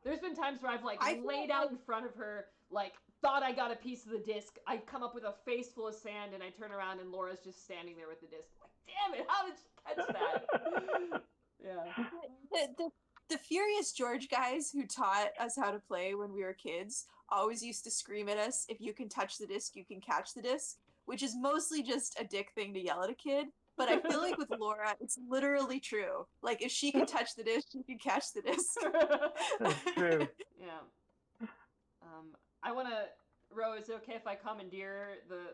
Speaker 1: There's been times where I've like laid out in front of her, like thought I got a piece of the disc. I come up with a face full of sand, and I turn around and Laura's just standing there with the disc. I'm like, damn it, how did she catch that? Yeah.
Speaker 2: The Furious George guys who taught us how to play when we were kids always used to scream at us, if you can touch the disc, you can catch the disc, which is mostly just a dick thing to yell at a kid. But I feel like with Laura, it's literally true. Like, if she can touch the disc, she can catch the disc.
Speaker 3: That's true.
Speaker 1: Yeah. I want to, Ro, is it okay if I commandeer the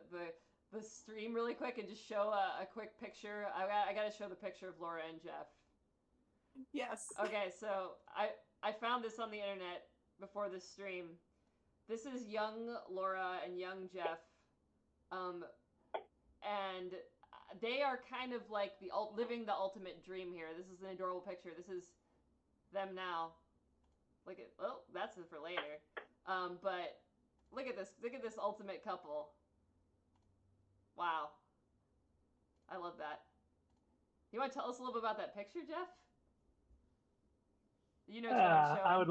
Speaker 1: stream really quick and just show a quick picture? I got to show the picture of Laura and Jeff.
Speaker 2: Yes.
Speaker 1: Okay, so I found this on the internet before this stream. This is young Laura and young Jeff. And they are kind of like living the ultimate dream here. This is an adorable picture. This is them now. That's it for later. But look at this ultimate couple. Wow. I love that. You want to tell us a little bit about that picture, Jeff? You know what I'm showing.
Speaker 3: I would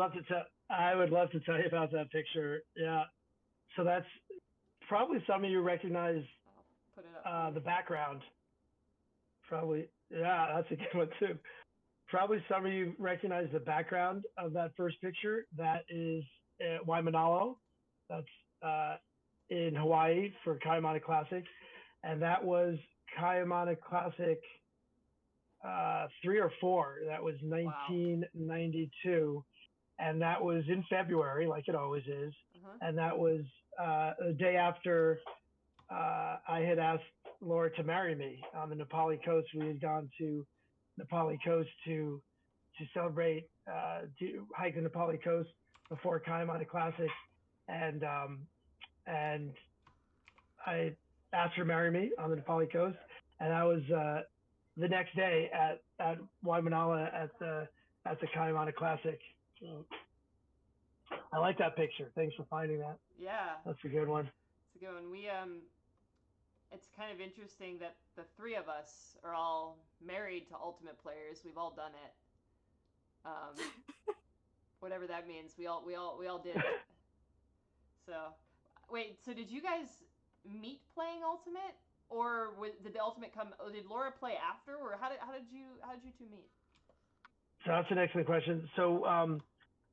Speaker 3: love to tell you about that picture. Yeah. So that's probably some of you recognize
Speaker 1: put it up.
Speaker 3: the background. Probably. Yeah, that's a good one too. Probably some of you recognize the background of that first picture. That is Waimanalo. That's in Hawaii for Kaimana Classic. And that was Kaimana Classic 3 or 4. That was 1992. And that was in February, like it always is. And that was the day after I had asked Laura to marry me on the Nepali coast. We had gone to Nepali coast to celebrate, to hike the Nepali coast before Kaimana Classic. And I asked her to marry me on the Nepali coast. And that was the next day at Waimanalo at the Kaimana Classic. So I like that picture. Thanks for finding that.
Speaker 1: Yeah.
Speaker 3: That's a good one.
Speaker 1: It's a good one. It's kind of interesting that the three of us are all married to ultimate players. We've all done it. Whatever that means. We all did it. So, wait. So did you guys meet playing ultimate, or did the ultimate come? Did Laura play after, or how did you two meet?
Speaker 3: So that's an excellent question. So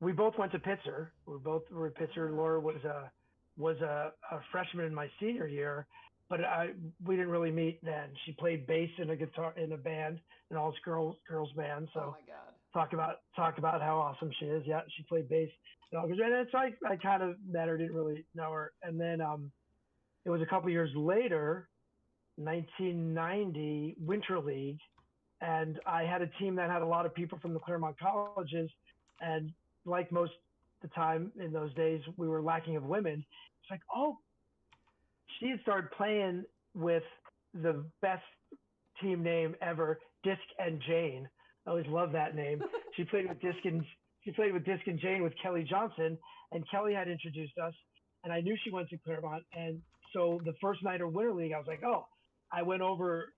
Speaker 3: we both went to Pitzer. We both were at Pitzer. Laura was a freshman in my senior year, but we didn't really meet then. She played bass in a guitar in a band, an all girls band. So
Speaker 1: Oh my God.
Speaker 3: talk about how awesome she is. Yeah, she played bass. And so I kind of met her, didn't really know her. And then it was a couple years later, 1990 Winter League, and I had a team that had a lot of people from the Claremont colleges, and like most of the time in those days, we were lacking of women. It's like, oh, she had started playing with the best team name ever, Disc and Jane. I always loved that name. She played with Disc and Jane with Kelly Johnson, and Kelly had introduced us, and I knew she went to Claremont. And so the first night of Winter League, I was like, oh, I went over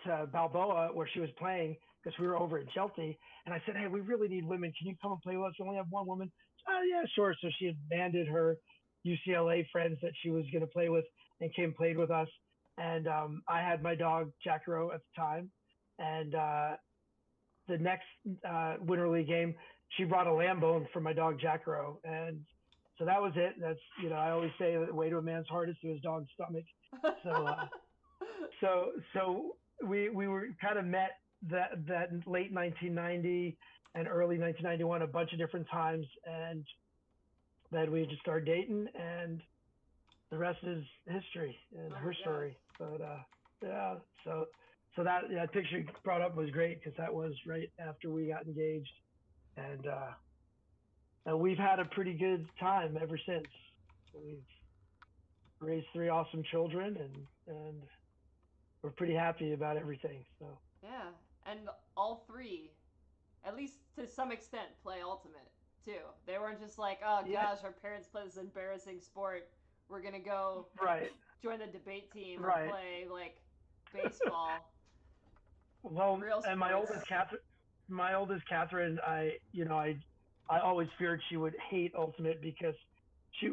Speaker 3: to Balboa where she was playing because we were over at Chelsea, and I said, hey, we really need women. Can you come and play with us? We only have one woman. Oh, yeah, sure. So she had banded her UCLA friends that she was going to play with and came and played with us. And I had my dog, Jackero, at the time. And the next Winter League game, she brought a lamb bone for my dog, Jackero. And so that was it. That's, I always say the way to a man's heart is to his dog's stomach. So we were kind of met that late 1990 and early 1991 a bunch of different times, and then we just started dating, and the rest is history and her story. But yeah, so that picture you brought up was great because that was right after we got engaged, and we've had a pretty good time ever since. We've raised 3 awesome children, and we're pretty happy about everything. So
Speaker 1: yeah, and all 3, at least to some extent, play Ultimate too. They weren't just like, oh gosh, our parents play this embarrassing sport, we're gonna go join the debate team or play like baseball.
Speaker 3: Well, and my oldest Catherine, I always feared she would hate Ultimate because she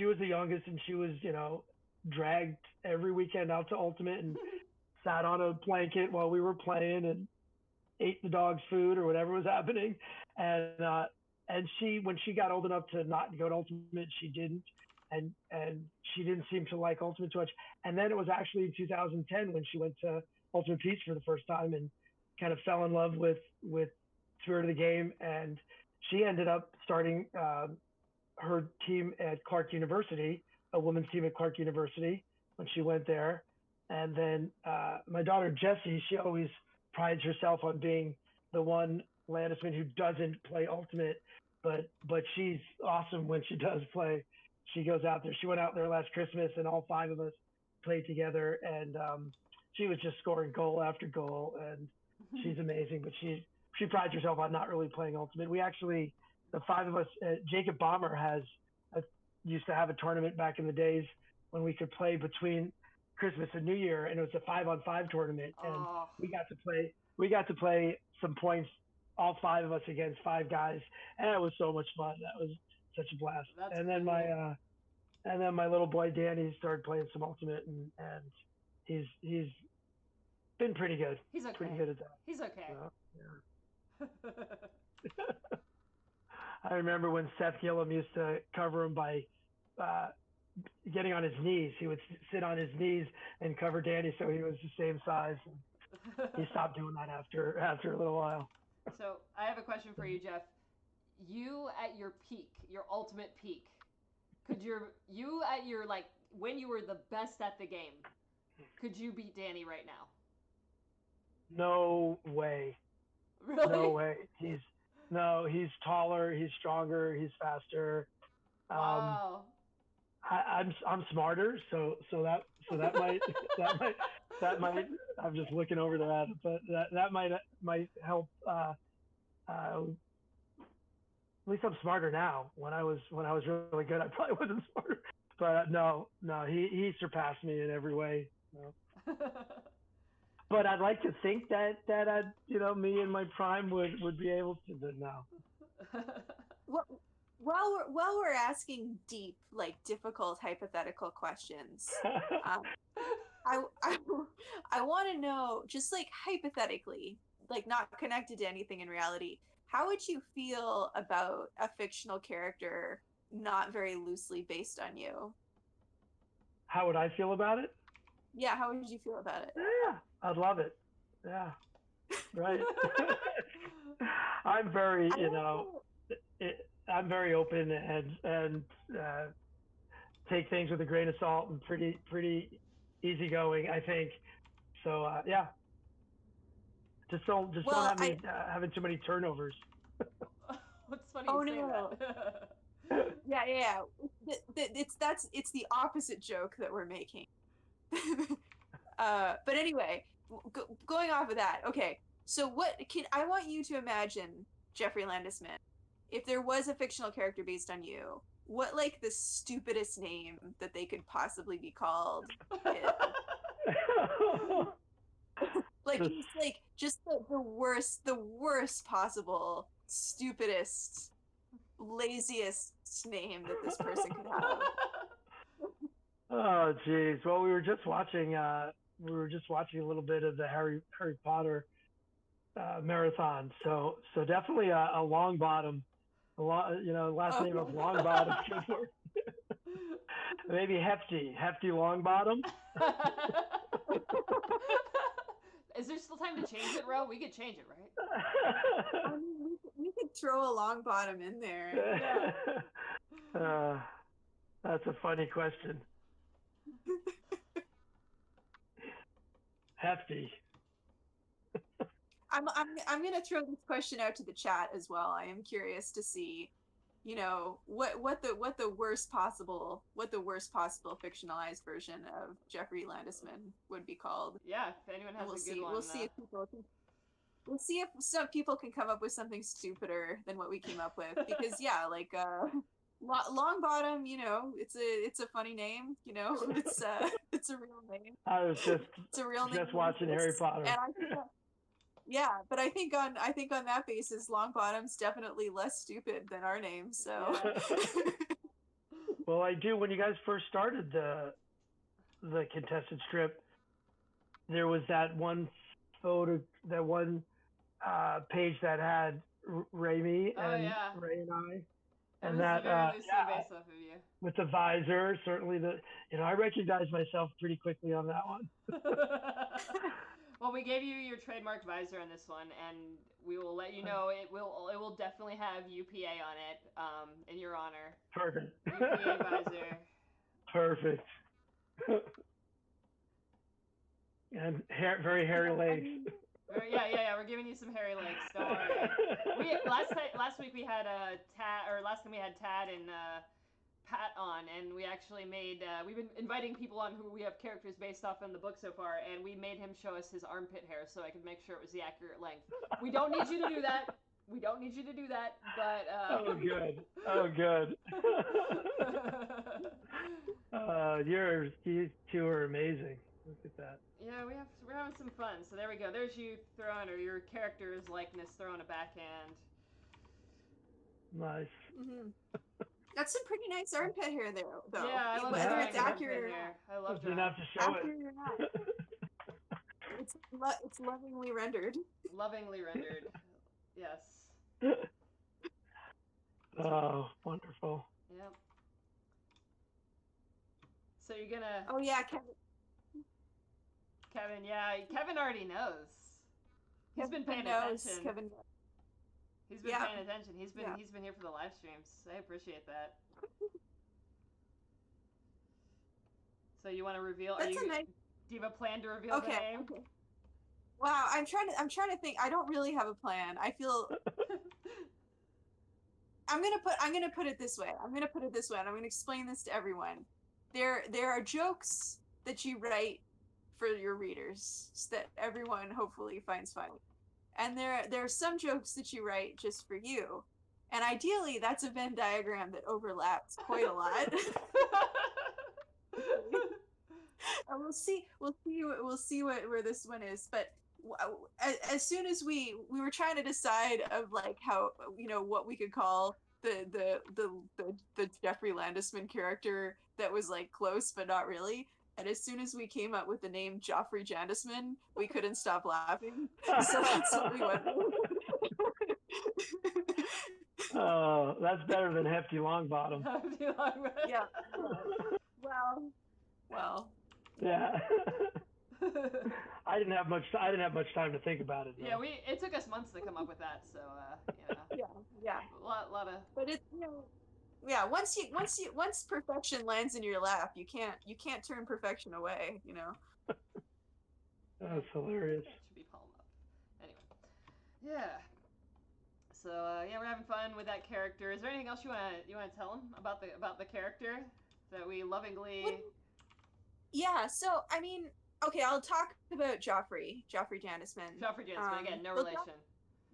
Speaker 3: was the youngest, and she was dragged every weekend out to Ultimate and sat on a blanket while we were playing and ate the dog's food or whatever was happening. And she, when she got old enough to not go to Ultimate, she didn't. And she didn't seem to like Ultimate too much. And then it was actually in 2010 when she went to Ultimate Peace for the first time and kind of fell in love with Spirit of the Game. And she ended up starting her team at Clark University, a women's team at Clark University, when she went there. And then my daughter Jessie, she always prides herself on being the one Landesman who doesn't play Ultimate, but she's awesome when she does play. She goes out there. She went out there last Christmas, and all 5 of us played together, and she was just scoring goal after goal, and she's amazing. But she prides herself on not really playing Ultimate. We actually, the 5 of us, Jacob Bomber used to have a tournament back in the days when we could play between Christmas and New Year, and it was a 5-on-5 tournament, and we got to play some points, all 5 of us against 5 guys, and it was so much fun. That was such a blast. And then my little boy Danny started playing some Ultimate, and he's been pretty good.
Speaker 1: He's okay.
Speaker 3: Pretty good at that.
Speaker 1: He's okay.
Speaker 3: So, yeah. I remember when Seth Gillum used to cover him by getting on his knees. He would sit on his knees and cover Danny so he was the same size. He stopped doing that after a little while.
Speaker 1: So I have a question for you, Jeff. You at your peak, your ultimate peak, you at your, like, when you were the best at the game, could you beat Danny right now?
Speaker 3: No way.
Speaker 1: Really?
Speaker 3: No way. He's taller, he's stronger, he's faster.
Speaker 1: Wow.
Speaker 3: I'm smarter, so that might I'm just looking over to that, but that might help. At least I'm smarter now. When I was really good, I probably wasn't smarter. But no, he surpassed me in every way. No. But I'd like to think that I'd, me in my prime would be able to, but no.
Speaker 2: While we're asking deep, like, difficult hypothetical questions, I want to know, just like hypothetically, like not connected to anything in reality, how would you feel about a fictional character not very loosely based on you?
Speaker 3: How would I feel about it?
Speaker 2: Yeah, how would you feel about it?
Speaker 3: Yeah, I'd love it. Yeah, right. I'm very, I'm very open and take things with a grain of salt and pretty easygoing, I think. So yeah, just don't have me having too many turnovers.
Speaker 1: What's funny you say that?
Speaker 2: Yeah. It's the opposite joke that we're making. But anyway, going off of that, okay. So I want you to imagine, Jeffrey Landesman, if there was a fictional character based on you, what like the stupidest name that they could possibly be called is? just the worst possible, stupidest, laziest name that this person could have.
Speaker 3: Oh geez. Well, we were just watching a little bit of the Harry Potter marathon. So definitely a long bottom. Last name of long bottom. Maybe hefty long bottom.
Speaker 1: Is there still time to change it, Ro? We could change it, right?
Speaker 2: I mean, we could throw a long bottom in there.
Speaker 3: Yeah. That's a funny question. Hefty.
Speaker 2: I'm gonna throw this question out to the chat as well. I am curious to see, what the worst possible fictionalized version of Jeffrey Landesman would be called.
Speaker 1: Yeah, if anyone has a good one.
Speaker 2: We'll see if some people can come up with something stupider than what we came up with, because long bottom, it's a funny name, it's a real name.
Speaker 3: I was
Speaker 2: it's a real name.
Speaker 3: Just watching Harry Potter.
Speaker 2: And but I think on that basis, long bottom's definitely less stupid than our name. So.
Speaker 1: Yeah.
Speaker 3: Well, I do. When you guys first started the contested strip, there was that one photo, page that had Ray and Ray and I. And that
Speaker 1: based off of you.
Speaker 3: With the visor, certainly I recognized myself pretty quickly on that one.
Speaker 1: Well, we gave you your trademark visor on this one, and we will let you know it will definitely have UPA on it, in your honor.
Speaker 3: Perfect.
Speaker 1: UPA visor.
Speaker 3: Perfect. And very hairy legs.
Speaker 1: Yeah. We're giving you some hairy legs. Don't worry. Last week we had last time we had Tad and Pat on, and we actually we've been inviting people on who we have characters based off in the book so far, and we made him show us his armpit hair so I could make sure it was the accurate length. We don't need you to do that. But
Speaker 3: Oh good. You two are amazing. Look at that.
Speaker 1: Yeah, we're having some fun. So there we go. There's you throwing, or your character's likeness throwing a backhand.
Speaker 3: Nice.
Speaker 2: Mm-hmm. That's some pretty nice armpit hair there, though.
Speaker 1: Yeah, I love
Speaker 2: whether it's accurate or not.
Speaker 1: I love
Speaker 3: that. You have to show
Speaker 2: accurate it. Or not. It's lovingly rendered.
Speaker 1: Lovingly rendered. Yes.
Speaker 3: Oh, wonderful.
Speaker 1: Yep. So you're gonna.
Speaker 2: Oh yeah, Kevin.
Speaker 1: Kevin already knows. He's been paying attention.
Speaker 2: Kevin.
Speaker 1: He's been paying attention. He's been here for the live streams. I appreciate that. So you want to reveal? Do you have a plan to reveal the name?
Speaker 2: Okay. Wow, I'm trying to think. I don't really have a plan. I feel I'm gonna put it this way. And I'm gonna explain this to everyone. There are jokes that you write for your readers that everyone hopefully finds funny. And there are some jokes that you write just for you. And ideally that's a Venn diagram that overlaps quite a lot. And we'll see where this one is. But as soon as we were trying to decide of like how, what we could call the Jeffrey Landesman character that was like close but not really. And as soon as we came up with the name Joffrey Jandisman, we couldn't stop laughing. So that's what we went with.
Speaker 3: Oh, that's better than Hefty Longbottom.
Speaker 2: Yeah. Well.
Speaker 3: Yeah. I didn't have much time to think about it. Though.
Speaker 1: Yeah, it took us months to come up with that, so
Speaker 2: Yeah.
Speaker 1: a lot of.
Speaker 2: But it's yeah. Once perfection lands in your lap, you can't turn perfection away.
Speaker 3: That's hilarious.
Speaker 1: It should be palm up. Anyway, yeah. So we're having fun with that character. Is there anything else you want to tell them about the character that we lovingly?
Speaker 2: Yeah. So I mean, okay, I'll talk about Joffrey Landesman.
Speaker 1: Again, no relation.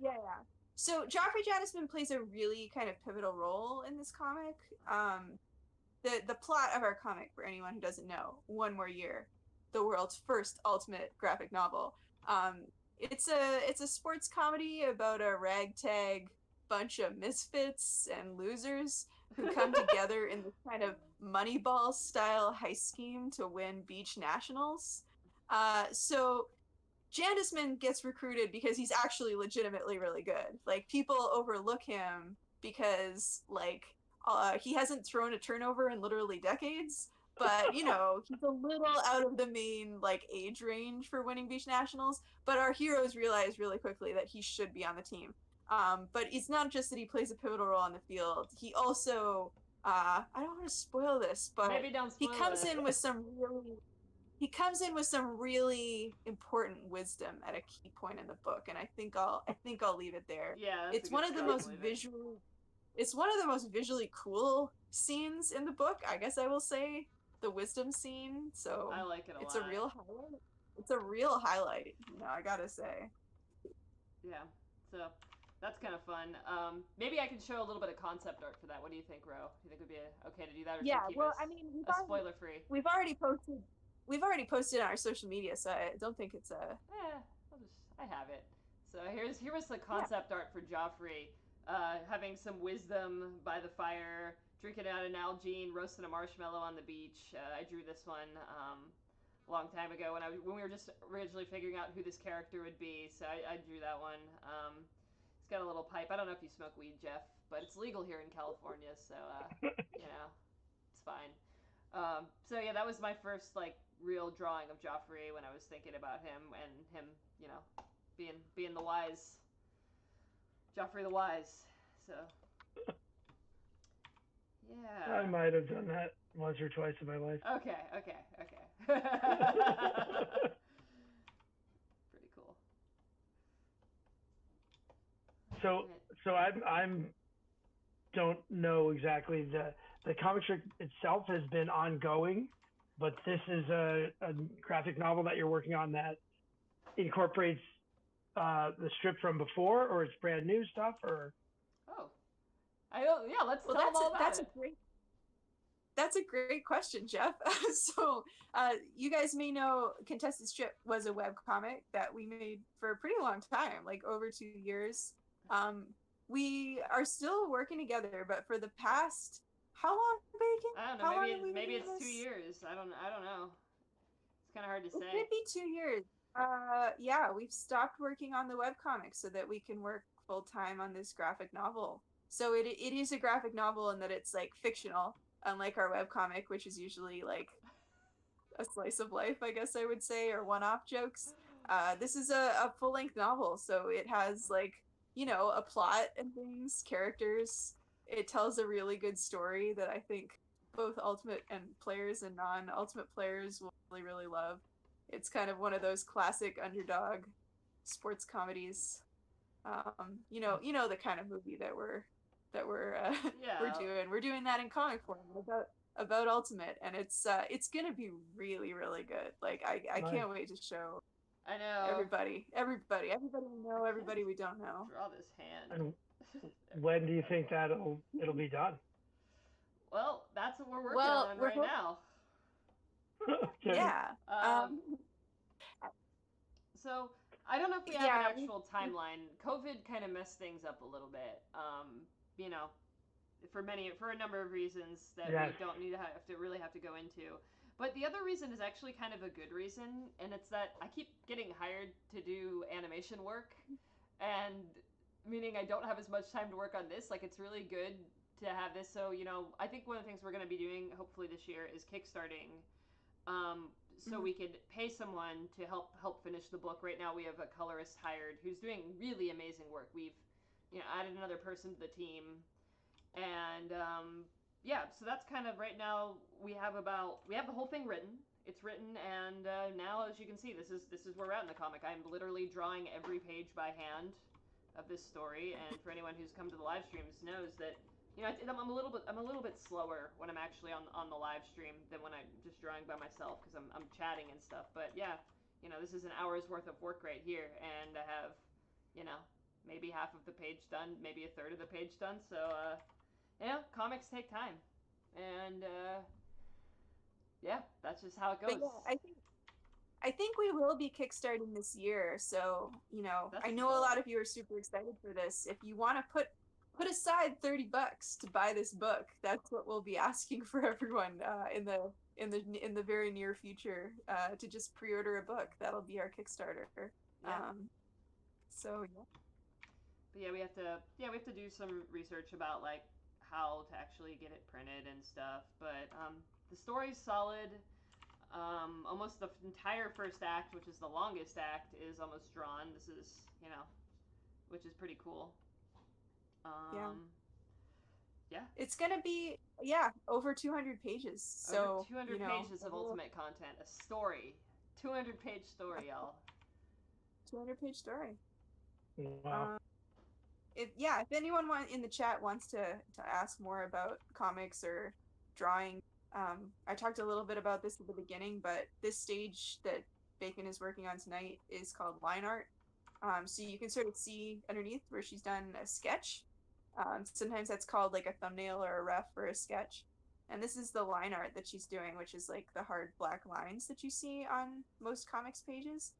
Speaker 2: Yeah. So Joffrey Landesman plays a really kind of pivotal role in this comic. The plot of our comic, for anyone who doesn't know, One More Year, the world's first ultimate graphic novel. It's a sports comedy about a ragtag bunch of misfits and losers who come together in this kind of Moneyball style heist scheme to win beach nationals. So Landesman gets recruited because he's actually legitimately really good. Like, people overlook him because he hasn't thrown a turnover in literally decades. But, he's a little out of the main, age range for winning beach nationals. But our heroes realize really quickly that he should be on the team. But it's not just that he plays a pivotal role on the field. He also, I don't want to spoil this, but
Speaker 1: Maybe don't spoil
Speaker 2: he comes
Speaker 1: it.
Speaker 2: in with some really important wisdom at a key point in the book, and I think I'll leave it there.
Speaker 1: Yeah,
Speaker 2: it's one of the most visually cool scenes in the book, I guess I will say, the wisdom scene. So
Speaker 1: I like it a lot.
Speaker 2: It's a real highlight. It's a real highlight, I gotta say.
Speaker 1: Yeah, so that's kind of fun. Maybe I can show a little bit of concept art for that. What do you think, Ro? Do you think it would be okay to do that, or should we keep it spoiler free?
Speaker 2: We've already posted on our social media, so I don't think it's a.
Speaker 1: I have it. So here was the concept art for Joffrey, having some wisdom by the fire, drinking out an Nalgene, roasting a marshmallow on the beach. I drew this one a long time ago when we were just originally figuring out who this character would be. So I drew that one. It's got a little pipe. I don't know if you smoke weed, Jeff, but it's legal here in California, so it's fine. So yeah, that was my first real drawing of Joffrey when I was thinking about him and him, being the wise, Joffrey the Wise. So yeah.
Speaker 3: I might have done that once or twice in my life.
Speaker 1: Okay. Pretty cool.
Speaker 3: So I'm don't know exactly the comic strip itself has been ongoing, but this is a graphic novel that you're working on that incorporates the strip from before, or it's brand new stuff, or.
Speaker 1: Let's tell them all about it.
Speaker 2: That's a great question, Jeff. So you guys may know Contested Strip was a webcomic that we made for a pretty long time, over 2 years. We are still working together, but for the past, how long, Bacon?
Speaker 1: I don't know. Maybe it's 2 years. I don't know. It's kind of hard to say.
Speaker 2: It could be 2 years. We've stopped working on the webcomic so that we can work full time on this graphic novel. So it is a graphic novel in that it's fictional, unlike our webcomic, which is usually a slice of life, I guess I would say, or one-off jokes. This is a full-length novel, so it has a plot and things, characters. It tells a really good story that I think both Ultimate and players and non-Ultimate players will really, really love. It's kind of one of those classic underdog sports comedies. The kind of movie that we're doing. We're doing that in comic form about Ultimate, and it's gonna be really, really good. I can't wait to show.
Speaker 1: I know.
Speaker 2: Everybody we know, everybody we don't know.
Speaker 1: Draw this hand.
Speaker 3: And when do you think it'll be done?
Speaker 1: Well, that's what we're working on right now.
Speaker 3: Okay.
Speaker 2: Yeah.
Speaker 1: So I don't know if we have an actual timeline. COVID kind of messed things up a little bit. For a number of reasons that we don't need to have to go into. But the other reason is actually kind of a good reason, and it's that I keep getting hired to do animation work, and meaning I don't have as much time to work on this. Like, it's really good to have this. So, I think one of the things we're going to be doing, hopefully this year, is kickstarting, so we could pay someone to help finish the book. Right now, we have a colorist hired who's doing really amazing work. We've, added another person to the team, and yeah. So that's kind of right now. We have the whole thing written. It's written, and now, as you can see, this is where we're at in the comic. I'm literally drawing every page by hand of this story, and for anyone who's come to the live streams knows that I'm a little bit slower when I'm actually on the live stream than when I'm just drawing by myself, because I'm chatting and stuff. But yeah, this is an hour's worth of work right here, and I have maybe half of the page done, maybe a third of the page done. So comics take time, and yeah, that's just how it goes.
Speaker 2: But yeah, I think we will be kickstarting this year. So,
Speaker 1: That's
Speaker 2: I know
Speaker 1: cool.
Speaker 2: a lot of you are super excited for this. If you want to put aside $30 to buy this book, that's what we'll be asking for everyone in the very near future, to just pre-order a book. That'll be our Kickstarter.
Speaker 1: Yeah.
Speaker 2: So yeah.
Speaker 1: But yeah, we have to do some research about like how to actually get it printed and stuff. But the story's solid. Almost the entire first act, which is the longest act, is almost drawn. This is, which is pretty cool. Yeah.
Speaker 2: It's gonna be over 200 pages. So
Speaker 1: over 200 pages of ultimate content, a story, 200-page story, y'all.
Speaker 2: 200-page story.
Speaker 3: Wow.
Speaker 2: If anyone in the chat wants to ask more about comics or drawing, I talked a little bit about this at the beginning, but this stage that Bacon is working on tonight is called line art. So you can sort of see underneath where she's done a sketch. Sometimes that's called like a thumbnail or a ref or a sketch. And this is the line art that she's doing, which is like the hard black lines that you see on most comics pages.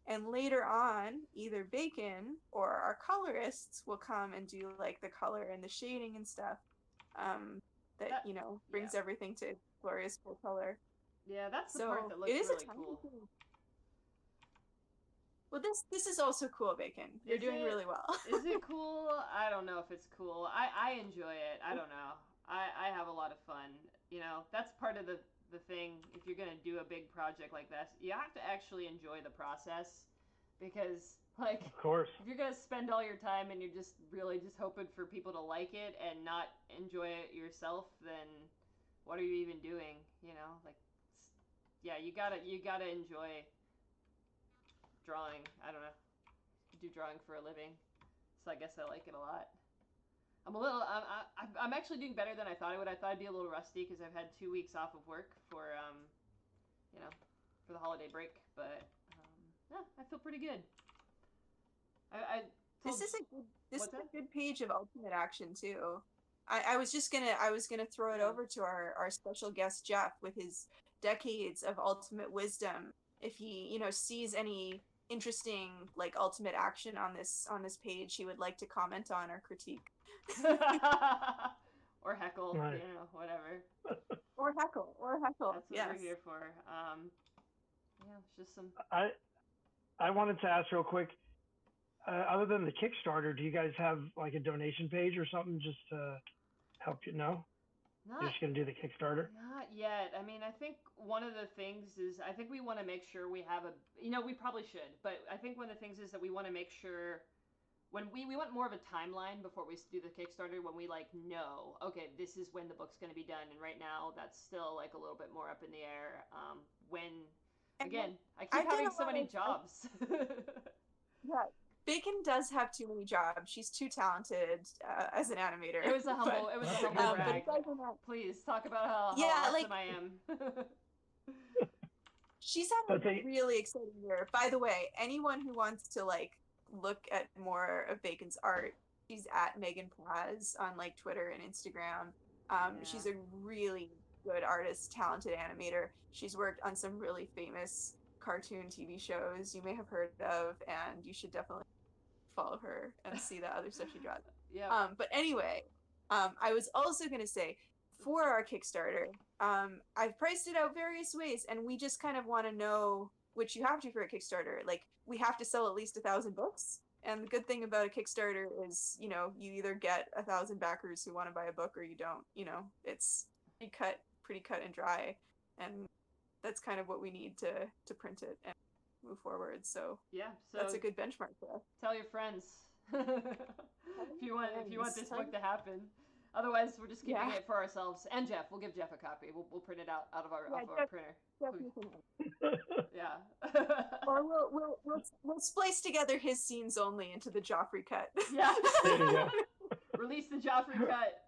Speaker 2: And later on, either Bacon or our colorists will come and do like the color and the shading and stuff. That brings everything to glorious full color.
Speaker 1: Yeah, that's the part that looks really cool.
Speaker 2: Well, this is also cool, Bacon. You're doing really well.
Speaker 1: Is it cool? I don't know if it's cool. I enjoy it. I don't know. I have a lot of fun. That's part of the thing. If you're gonna do a big project like this, you have to actually enjoy the process, because like,
Speaker 3: of course,
Speaker 1: if you're gonna spend all your time and you're just really just hoping for people to like it and not enjoy it yourself, then what are you even doing? Like, yeah, you gotta enjoy drawing. I don't know. I do drawing for a living, so I guess I like it a lot. I'm actually doing better than I thought I would. I thought I'd be a little rusty because I've had 2 weeks off of work for for the holiday break, but I feel pretty good.
Speaker 2: This is a good page of ultimate action too. I was gonna throw it over to our special guest Jeff with his decades of ultimate wisdom. If he sees any interesting like ultimate action on this page, he would like to comment on or critique.
Speaker 1: Or heckle,
Speaker 3: nice.
Speaker 1: Whatever.
Speaker 2: Or heckle. That's
Speaker 1: what we're here for. It's just some.
Speaker 3: I wanted to ask real quick. Other than the Kickstarter, do you guys have like a donation page or something just to help you know? You're just gonna do the Kickstarter?
Speaker 1: Not yet. I mean, I think one of the things is I think we want to make sure we have we probably should, but I think one of the things is that we want to make sure when we want more of a timeline before we do the Kickstarter, when we like know, okay, this is when the book's going to be done, and right now that's still like a little bit more up in the air. I keep having so many jobs.
Speaker 2: Yeah. Bacon does have too many jobs. She's too talented as an animator.
Speaker 1: It was a humble brag. Please talk about how awesome I am.
Speaker 2: She's having a really exciting year. By the way, anyone who wants to like look at more of Bacon's art, she's at Megan Plaz on like Twitter and Instagram. She's a really good artist, talented animator. She's worked on some really famous cartoon TV shows you may have heard of, and you should definitely follow her and see the other stuff she draws.
Speaker 1: Yeah.
Speaker 2: But anyway, I was also going to say, for our Kickstarter, I've priced it out various ways, and we just kind of want to know, which you have to for a Kickstarter, like we have to sell at least 1,000 books. And the good thing about a Kickstarter is, you know, you either get 1,000 backers who want to buy a book or you don't. You know, it's pretty cut and dry, and that's kind of what we need to print it and move forward. So
Speaker 1: yeah, so
Speaker 2: that's a good benchmark for us.
Speaker 1: Tell your friends if you want this book to happen. Otherwise, we're just keeping it for ourselves. And Jeff, we'll give Jeff a copy. We'll print it out of our printer. Yeah.
Speaker 2: Or we'll splice together his scenes only into the Joffrey cut.
Speaker 1: Yeah.
Speaker 3: There you go.
Speaker 1: Release the Joffrey cut.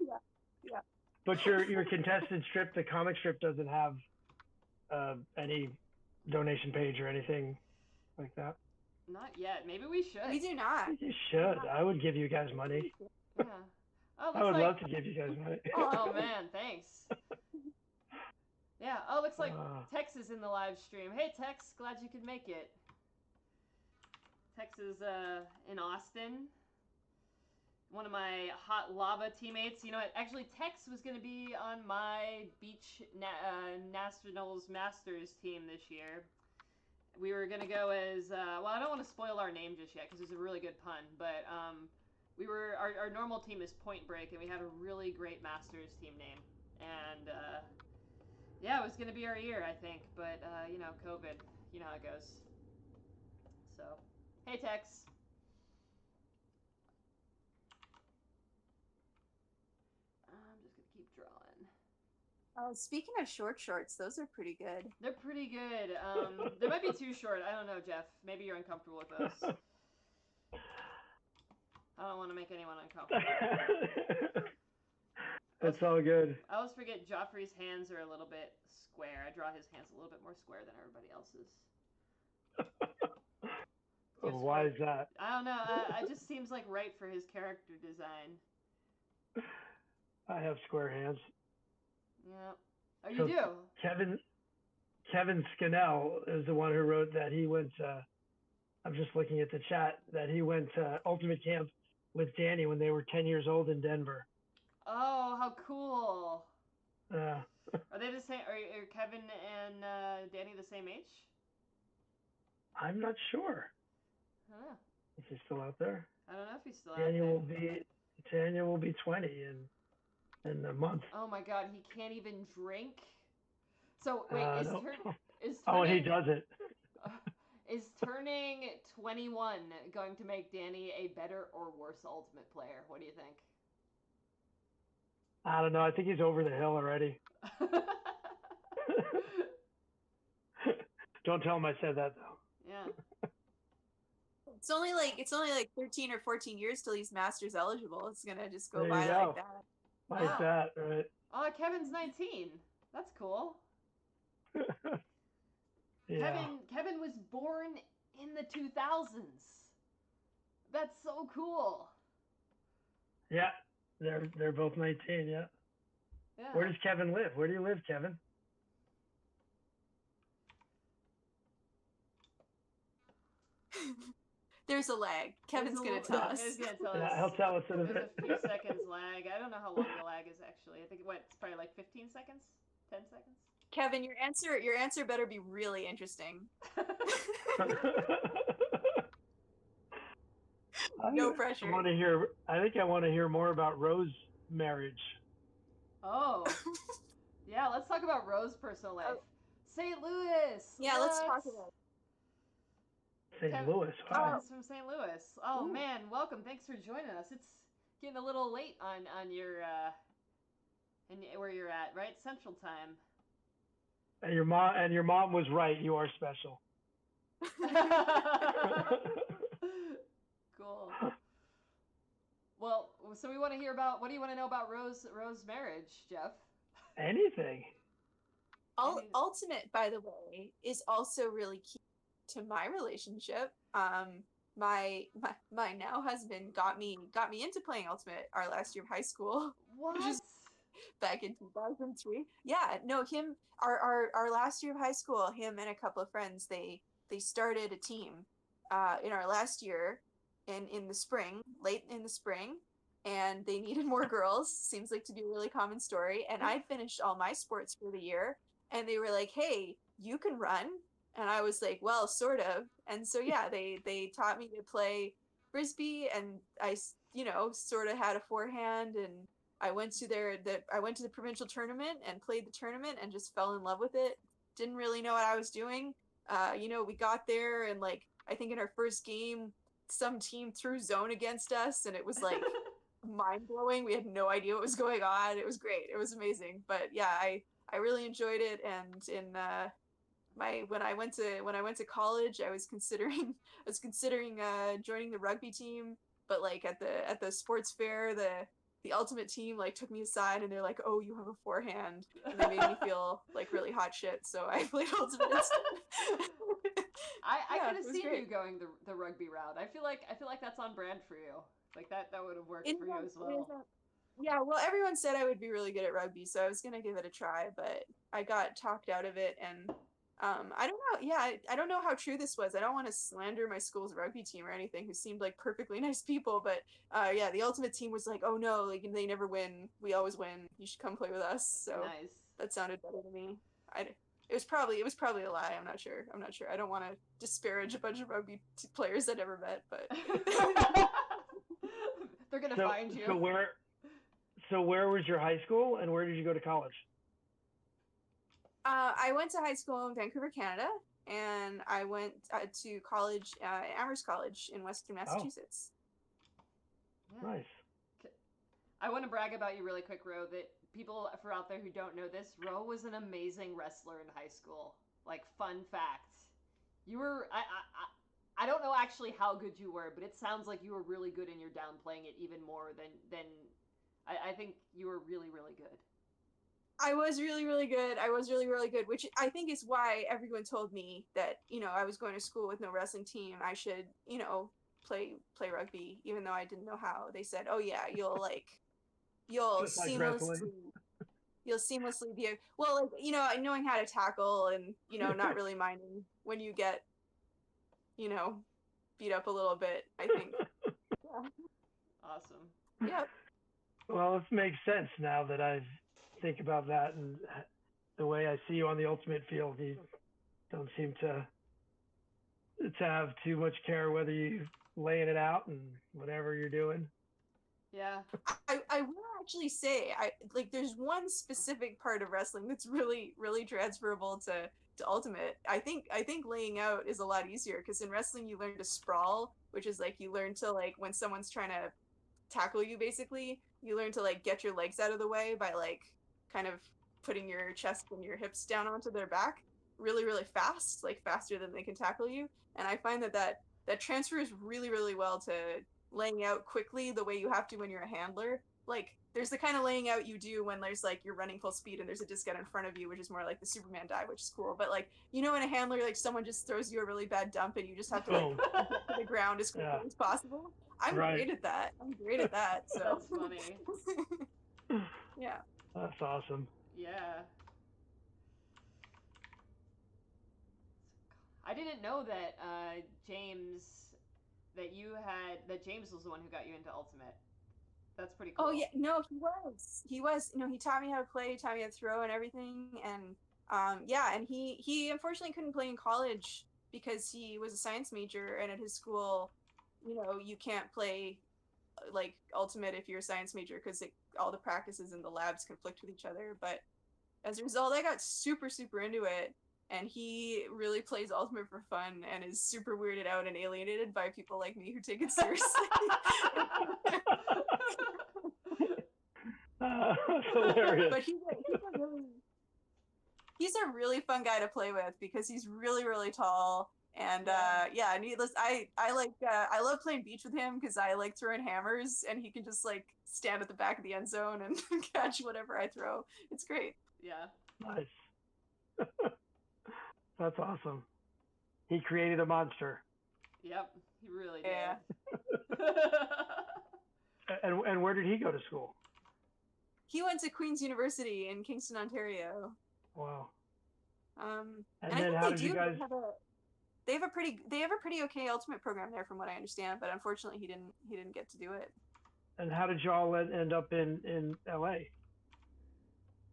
Speaker 2: Yeah.
Speaker 3: But your contested strip, the comic strip, doesn't have any donation page or anything like that.
Speaker 1: Not yet. Maybe we should.
Speaker 2: We do not.
Speaker 3: You should. I would give you guys money.
Speaker 1: Yeah. Oh,
Speaker 3: I would love to give you guys money.
Speaker 1: Oh man, thanks. Yeah. Oh, looks like Tex is in the live stream. Hey Tex, glad you could make it. Tex is in Austin. One of my hot lava teammates. You know what? Actually, Tex was going to be on my Beach Nationals Masters team this year. We were going to go as, well, I don't want to spoil our name just yet because it's a really good pun, but our normal team is Point Break, and we had a really great Masters team name. And, yeah, it was going to be our year, I think, but, you know, COVID, you know how it goes. So, hey, Tex. Keep drawing.
Speaker 2: Speaking of shorts, those are pretty good.
Speaker 1: They're pretty good. They might be too short. I don't know, Jeff. Maybe you're uncomfortable with those. I don't want to make anyone uncomfortable.
Speaker 3: That's all good.
Speaker 1: I always forget Joffrey's hands are a little bit square. I draw his hands a little bit more square than everybody else's.
Speaker 3: Why is that?
Speaker 1: I don't know. It just seems like right for his character design.
Speaker 3: I have square hands.
Speaker 1: Yeah. Oh, you do?
Speaker 3: Kevin Scannell is the one who wrote that he went I'm just looking at the chat, that he went to Ultimate Camp with Danny when they were 10 years old in Denver.
Speaker 1: Oh, how cool.
Speaker 3: Are
Speaker 1: they the same? Are Kevin and Danny the same age?
Speaker 3: I'm not sure.
Speaker 1: I don't know.
Speaker 3: Is he still out there?
Speaker 1: I don't know if he's still out there.
Speaker 3: Daniel will be 20 in a month.
Speaker 1: Oh my god, he can't even drink? So, wait, is
Speaker 3: oh, he doesn't.
Speaker 1: Is turning 21 going to make Danny a better or worse Ultimate player? What do you think?
Speaker 3: I don't know. I think he's over the hill already. Don't tell him I said that, though.
Speaker 1: Yeah.
Speaker 2: It's only like 13 or 14 years till he's Masters eligible. It's gonna just go
Speaker 3: There
Speaker 2: by
Speaker 3: you go.
Speaker 2: like that.
Speaker 3: Like that, right?
Speaker 1: Oh, Kevin's 19. That's cool.
Speaker 3: Yeah.
Speaker 1: Kevin was born in the 2000s. That's so cool.
Speaker 3: Yeah, they're both 19. Yeah. Where does Kevin live? Where do you live, Kevin?
Speaker 2: There's a lag. Kevin's gonna tell us.
Speaker 1: He's gonna tell us.
Speaker 3: Yeah, he'll tell us in a
Speaker 1: There's
Speaker 3: bit.
Speaker 1: a few seconds lag. I don't know how long the lag is actually. I think it's probably like 15 seconds, 10 seconds.
Speaker 2: Kevin, your answer better be really interesting. No pressure.
Speaker 3: I think I want to hear more about Rose's marriage.
Speaker 1: Oh. Yeah, let's talk about Rose's personal life. St. Louis.
Speaker 2: Yeah, let's talk about it.
Speaker 3: St. Louis. Wow.
Speaker 1: Kevin's from St. Louis. Oh man, welcome. Thanks for joining us. It's getting a little late on your where you're at, right? Central Time.
Speaker 3: And your mom was right. You are special.
Speaker 1: Cool. Well, so we want to hear about, what do you want to know about Rose's marriage, Jeff?
Speaker 3: Anything.
Speaker 2: Ultimate, by the way, is also really key to my relationship. My now husband got me into playing Ultimate our last year of high school.
Speaker 1: What?
Speaker 2: Back in 2003. Yeah, no, our last year of high school, him and a couple of friends, they started a team in our last year in the spring, late in the spring, and they needed more girls. Seems like to be a really common story. And I finished all my sports for the year, and they were like, "Hey, you can run." And I was like, well, sort of. And so yeah, they taught me to play frisbee, and I, you know, sort of had a forehand, and I went to the provincial tournament and played the tournament and just fell in love with it. Didn't really know what I was doing. You know, we got there, and like I think in our first game, some team threw zone against us, and it was like mind blowing. We had no idea what was going on. It was great. It was amazing. But yeah, I really enjoyed it. And in when I went to college, I was considering joining the rugby team, but like at the sports fair, the ultimate team like took me aside, and they're like, "Oh, you have a forehand," and they made me feel like really hot shit. So I played ultimate instead.
Speaker 1: I could have seen you going the rugby route. I feel like that's on brand for you. Like that would have worked for you as well.
Speaker 2: Yeah, well, everyone said I would be really good at rugby, so I was gonna give it a try, but I got talked out of it, and I don't know. Yeah, I don't know how true this was. I don't want to slander my school's rugby team or anything, who seemed like perfectly nice people, but yeah, the ultimate team was like, "Oh no, like they never win. We always win. You should come play with us." So
Speaker 1: nice. That
Speaker 2: sounded better to me. It was probably a lie. I'm not sure. I don't want to disparage a bunch of rugby players I never met, but
Speaker 1: they're gonna find you.
Speaker 3: So where was your high school, and where did you go to college?
Speaker 2: I went to high school in Vancouver, Canada, and I went to college at Amherst College in Western Massachusetts.
Speaker 1: Yeah.
Speaker 3: Nice.
Speaker 1: I want to brag about you really quick, Ro, that people for out there who don't know this, Ro was an amazing wrestler in high school. Like, fun fact. You were, I don't know actually how good you were, but it sounds like you were really good, and you're downplaying it even more than I think you were really, really good.
Speaker 2: I was really, really good. Which I think is why everyone told me that, you know, I was going to school with no wrestling team. I should, you know, play rugby, even though I didn't know how. They said, "Oh yeah, you'll seamlessly be well, like, you know, knowing how to tackle, and, you know, not really minding when you get, you know, beat up a little bit." I think. Yeah.
Speaker 1: Awesome.
Speaker 2: Yeah.
Speaker 3: Well, this makes sense now that I think about that, and the way I see you on the ultimate field. You don't seem to have too much care whether you laying it out and whatever you're doing.
Speaker 2: Yeah. I will actually say, there's one specific part of wrestling that's really, really transferable to ultimate. I think laying out is a lot easier, because in wrestling you learn to sprawl, which is like you learn to, like, when someone's trying to tackle you, basically you learn to like get your legs out of the way by like kind of putting your chest and your hips down onto their back really, really fast, like faster than they can tackle you. And I find that transfers really, really well to laying out quickly the way you have to when you're a handler. Like, there's the kind of laying out you do when there's like you're running full speed and there's a disc out in front of you, which is more like the Superman dive, which is cool. But like, you know, in a handler, like someone just throws you a really bad dump and you just have to like get to the ground as quickly as possible. I'm great at that. So
Speaker 1: that's funny.
Speaker 2: Yeah.
Speaker 3: That's awesome.
Speaker 1: Yeah. I didn't know that James was the one who got you into Ultimate. That's pretty cool.
Speaker 2: Oh yeah, no, he was. You know, he taught me how to play, taught me how to throw and everything, and yeah, and he unfortunately couldn't play in college because he was a science major, and at his school, you know, you can't play like Ultimate if you're a science major, because all the practices and the labs conflict with each other. But as a result, I got super, super into it, and he really plays Ultimate for fun and is super weirded out and alienated by people like me who take it seriously.
Speaker 3: Hilarious.
Speaker 2: But he's a really fun guy to play with, because he's really, really tall. And yeah, needless, I love playing beach with him, because I like throwing hammers, and he can just like stand at the back of the end zone and catch whatever I throw. It's great.
Speaker 1: Yeah.
Speaker 3: Nice. That's awesome. He created a monster.
Speaker 1: Yep, he really did.
Speaker 2: Yeah.
Speaker 3: And where did he go to school?
Speaker 2: He went to Queen's University in Kingston, Ontario.
Speaker 3: Wow.
Speaker 2: And
Speaker 3: then how did you guys?
Speaker 2: They have a pretty okay Ultimate program there, from what I understand. But unfortunately, he didn't get to do it.
Speaker 3: And how did y'all end up in LA?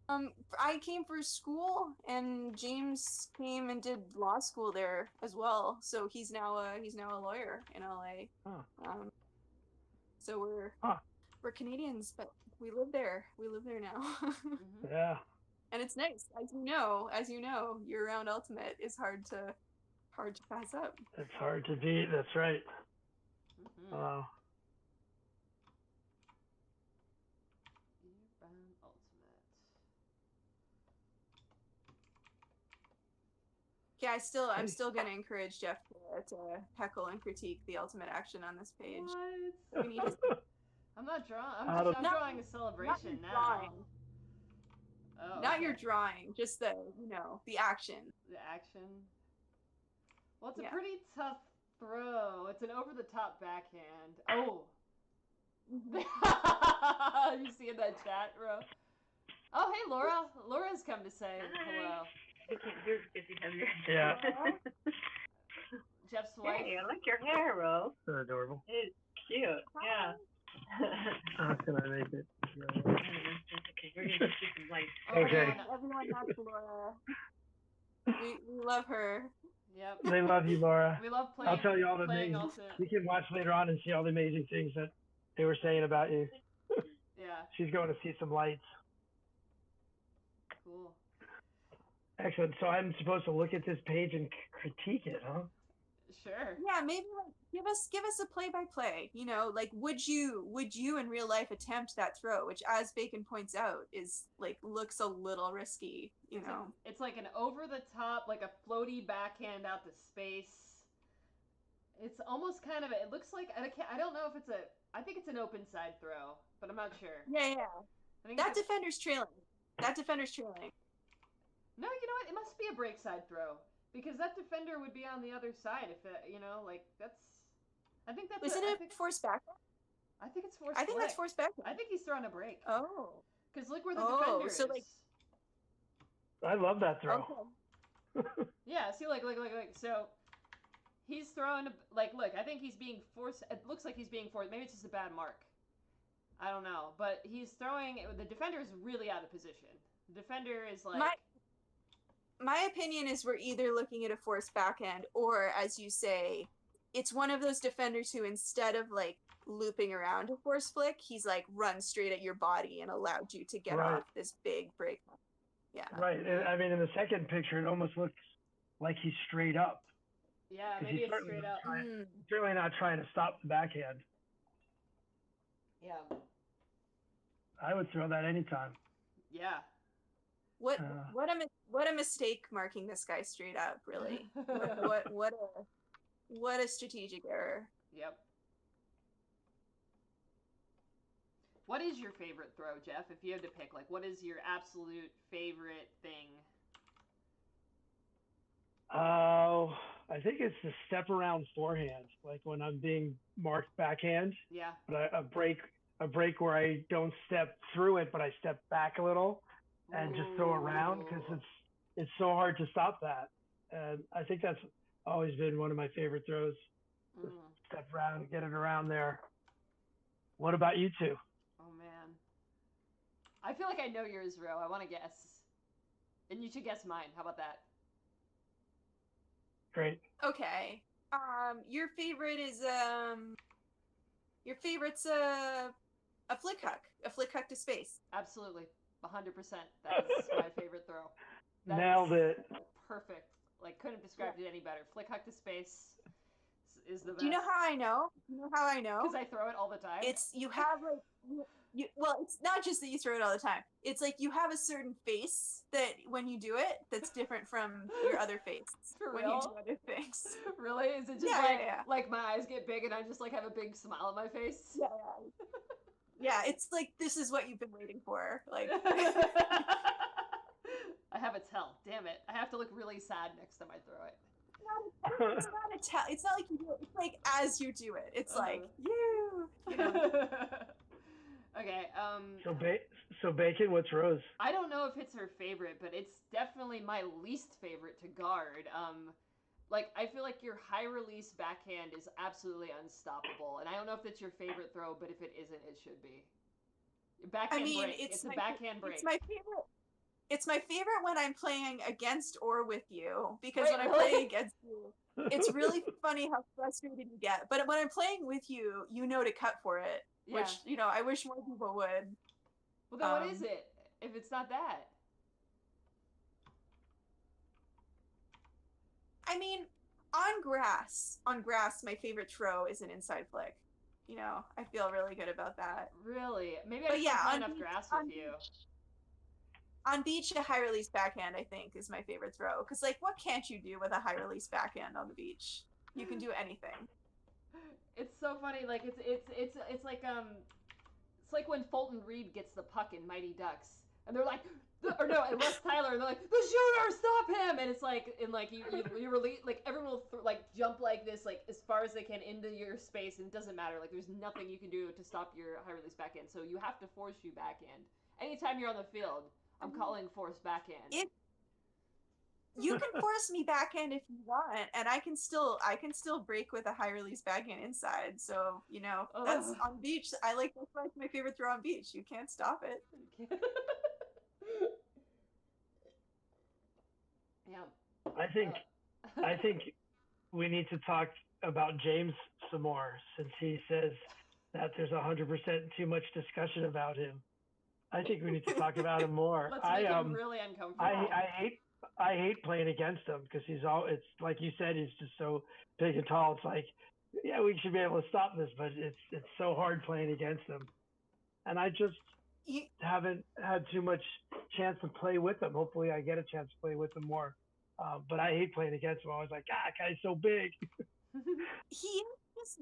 Speaker 2: I came for school, and James came and did law school there as well. So he's now a lawyer in LA.
Speaker 3: Huh.
Speaker 2: So
Speaker 3: Huh.
Speaker 2: we're Canadians, but we live there. We live there now.
Speaker 1: Mm-hmm.
Speaker 3: Yeah.
Speaker 2: And it's nice, as you know, year-round Ultimate is hard to pass up.
Speaker 3: It's hard to beat. That's right.
Speaker 1: Mm-hmm.
Speaker 3: Wow.
Speaker 1: Year-round Ultimate.
Speaker 2: Yeah, I'm still gonna encourage Jeff to heckle and critique the Ultimate action on this page.
Speaker 1: What?
Speaker 2: We need to
Speaker 1: I'm not drawing.
Speaker 3: Out of-
Speaker 1: I'm drawing a celebration now.
Speaker 2: drawing.
Speaker 1: Oh,
Speaker 2: Not
Speaker 1: okay.
Speaker 2: your drawing, just the the action.
Speaker 1: The action. Well, it's
Speaker 2: Yeah.
Speaker 1: a pretty tough throw. It's an over-the-top backhand. Oh. You see in that chat, bro? Oh, hey, Laura. Laura's come to say hello.
Speaker 4: You're busy having your
Speaker 3: Yeah.
Speaker 1: Jeff's wife.
Speaker 4: Hey, I like your hair, Ro.
Speaker 3: So adorable.
Speaker 4: It's cute. Yeah.
Speaker 3: How can I make it?
Speaker 4: Okay, we're gonna do some lights.
Speaker 1: Oh,
Speaker 3: Okay.
Speaker 1: no.
Speaker 2: Everyone loves Laura. We love her.
Speaker 1: Yep.
Speaker 3: They love you, Laura.
Speaker 1: We love playing.
Speaker 3: I'll tell you all the
Speaker 1: playing
Speaker 3: amazing.
Speaker 1: Ultimate.
Speaker 3: You can watch later on and see all the amazing things that they were saying about you.
Speaker 1: Yeah.
Speaker 3: She's going to see some lights.
Speaker 1: Cool.
Speaker 3: Excellent. So I'm supposed to look at this page and critique it, huh?
Speaker 1: Sure.
Speaker 2: Yeah, maybe like give us a play-by-play. You know, like would you in real life attempt that throw, which, as Bacon points out, is like looks a little risky. You know,
Speaker 1: It's like an over-the-top, like a floaty backhand out to space. It's almost kind of. It looks like I don't know if it's a. I think it's an open side throw, but I'm not sure.
Speaker 2: yeah.
Speaker 1: I think
Speaker 2: That
Speaker 1: it's a-
Speaker 2: defender's trailing. That defender's trailing.
Speaker 1: No, you know what? It must be a break side throw because that defender would be on the other side. If it, like that's. I think that's.
Speaker 2: Isn't it forced back?
Speaker 1: I think it's forced.
Speaker 2: I think that's
Speaker 1: flick.
Speaker 2: forced back.
Speaker 1: I think he's throwing a break.
Speaker 2: Oh.
Speaker 1: Because look where the
Speaker 2: Oh,
Speaker 1: defender
Speaker 2: so,
Speaker 1: is.
Speaker 2: like-
Speaker 3: I love that throw.
Speaker 2: Okay.
Speaker 1: Yeah, see, like, so he's throwing, look, I think he's being forced, it looks like he's being forced, maybe it's just a bad mark. I don't know, but he's throwing, the defender is really out of position. The defender is like...
Speaker 2: My opinion is we're either looking at a forced backhand, or, as you say, it's one of those defenders who, instead of, like, looping around a force flick, he's, like, run straight at your body and allowed you to get
Speaker 3: Right.
Speaker 2: off this big break. Yeah.
Speaker 3: Right. I mean, in the second picture, it almost looks like he's straight up.
Speaker 1: Yeah,
Speaker 3: 'Cause
Speaker 1: maybe
Speaker 3: he's
Speaker 1: it's
Speaker 3: certainly
Speaker 1: straight up.
Speaker 3: not trying- Certainly not trying to stop the backhand.
Speaker 1: Yeah.
Speaker 3: I would throw that anytime.
Speaker 1: Yeah.
Speaker 2: What a mistake marking this guy straight up, really. what a strategic error.
Speaker 1: Yep. What is your favorite throw, Jeff? If you had to pick, like, what is your absolute favorite thing?
Speaker 3: Oh, I think it's the step around forehand, like when I'm being marked backhand,
Speaker 1: Yeah.
Speaker 3: but a break where I don't step through it, but I step back a little and just throw around because it's so hard to stop that. And I think that's always been one of my favorite throws. Just step around, get it around there. What about you two?
Speaker 1: Oh, man. I feel like I know yours, Ro. I want to guess. And you should guess mine. How about that?
Speaker 3: Great.
Speaker 2: Okay. Your favorite is your favorite's a flick huck to space.
Speaker 1: Absolutely. 100%. That's my favorite throw. That's
Speaker 3: Nailed it.
Speaker 1: Perfect. Like, couldn't have described it any better. Flick huck to space is the best.
Speaker 2: Do you know how I know?
Speaker 1: Because I throw it all the time.
Speaker 2: It's you have like well, it's not just that you throw it all the time. It's like you have a certain face that when you do it, that's different from your other face
Speaker 1: For
Speaker 2: when
Speaker 1: real?
Speaker 2: you do other things.
Speaker 1: Really? Is it just like my eyes get big and I just like have a big smile on my face?
Speaker 2: Yeah. Yeah, it's like this is what you've been waiting for. Like
Speaker 1: I have a tell. Damn it. I have to look really sad next time I throw it.
Speaker 2: it's not a tell. It's not like you do it. It's like as you do it. It's like you know.
Speaker 1: Okay.
Speaker 3: So Bacon, what's Rose?
Speaker 1: I don't know if it's her favorite, but it's definitely my least favorite to guard. Like I feel like your high release backhand is absolutely unstoppable, and I don't know if it's your favorite throw, but if it isn't, it should be. Backhand break. It's a backhand break.
Speaker 2: It's my favorite. It's my favorite when I'm playing against or with you, because
Speaker 1: Wait,
Speaker 2: when I
Speaker 1: really?
Speaker 2: play against you, it's really funny how frustrated you get. But when I'm playing with you, you know to cut for it,
Speaker 1: Yeah.
Speaker 2: which, you know, I wish more people would.
Speaker 1: Well, then what is it? If it's not that?
Speaker 2: I mean, on grass, my favorite throw is an inside flick. You know, I feel really good about that.
Speaker 1: Really? Maybe I
Speaker 2: But
Speaker 1: just
Speaker 2: yeah,
Speaker 1: don't play
Speaker 2: on
Speaker 1: enough
Speaker 2: beach-
Speaker 1: grass
Speaker 2: on
Speaker 1: with you.
Speaker 2: On beach, a high release backhand, I think, is my favorite throw. Because, like, what can't you do with a high release backhand on the beach? You can do anything.
Speaker 1: It's so funny. Like it's like when Fulton Reed gets the puck in Mighty Ducks, and they're like, or no, and Les Tyler, and they're like, the shooter, stop him! And it's like, and like you release, like everyone will like jump like this, like as far as they can into your space, and it doesn't matter. Like there's nothing you can do to stop your high release backhand, so you have to force you backhand. Anytime you're on the field, I'm calling force backhand.
Speaker 2: You can force me backhand if you want, and I can still break with a high release backhand inside. So, you know, that's on beach. That's my favorite throw on beach. You can't stop it.
Speaker 1: Yeah.
Speaker 3: I think we need to talk about James some more, since he says that there's 100% too much discussion about him. I think we need to talk about him more.
Speaker 1: Let's make him really uncomfortable.
Speaker 3: I hate playing against him because it's like you said, he's just so big and tall. It's like, yeah, we should be able to stop this, but it's so hard playing against him. And I just haven't had too much chance to play with him. Hopefully I get a chance to play with him more. But I hate playing against him. I was like, that guy's so big.
Speaker 2: He is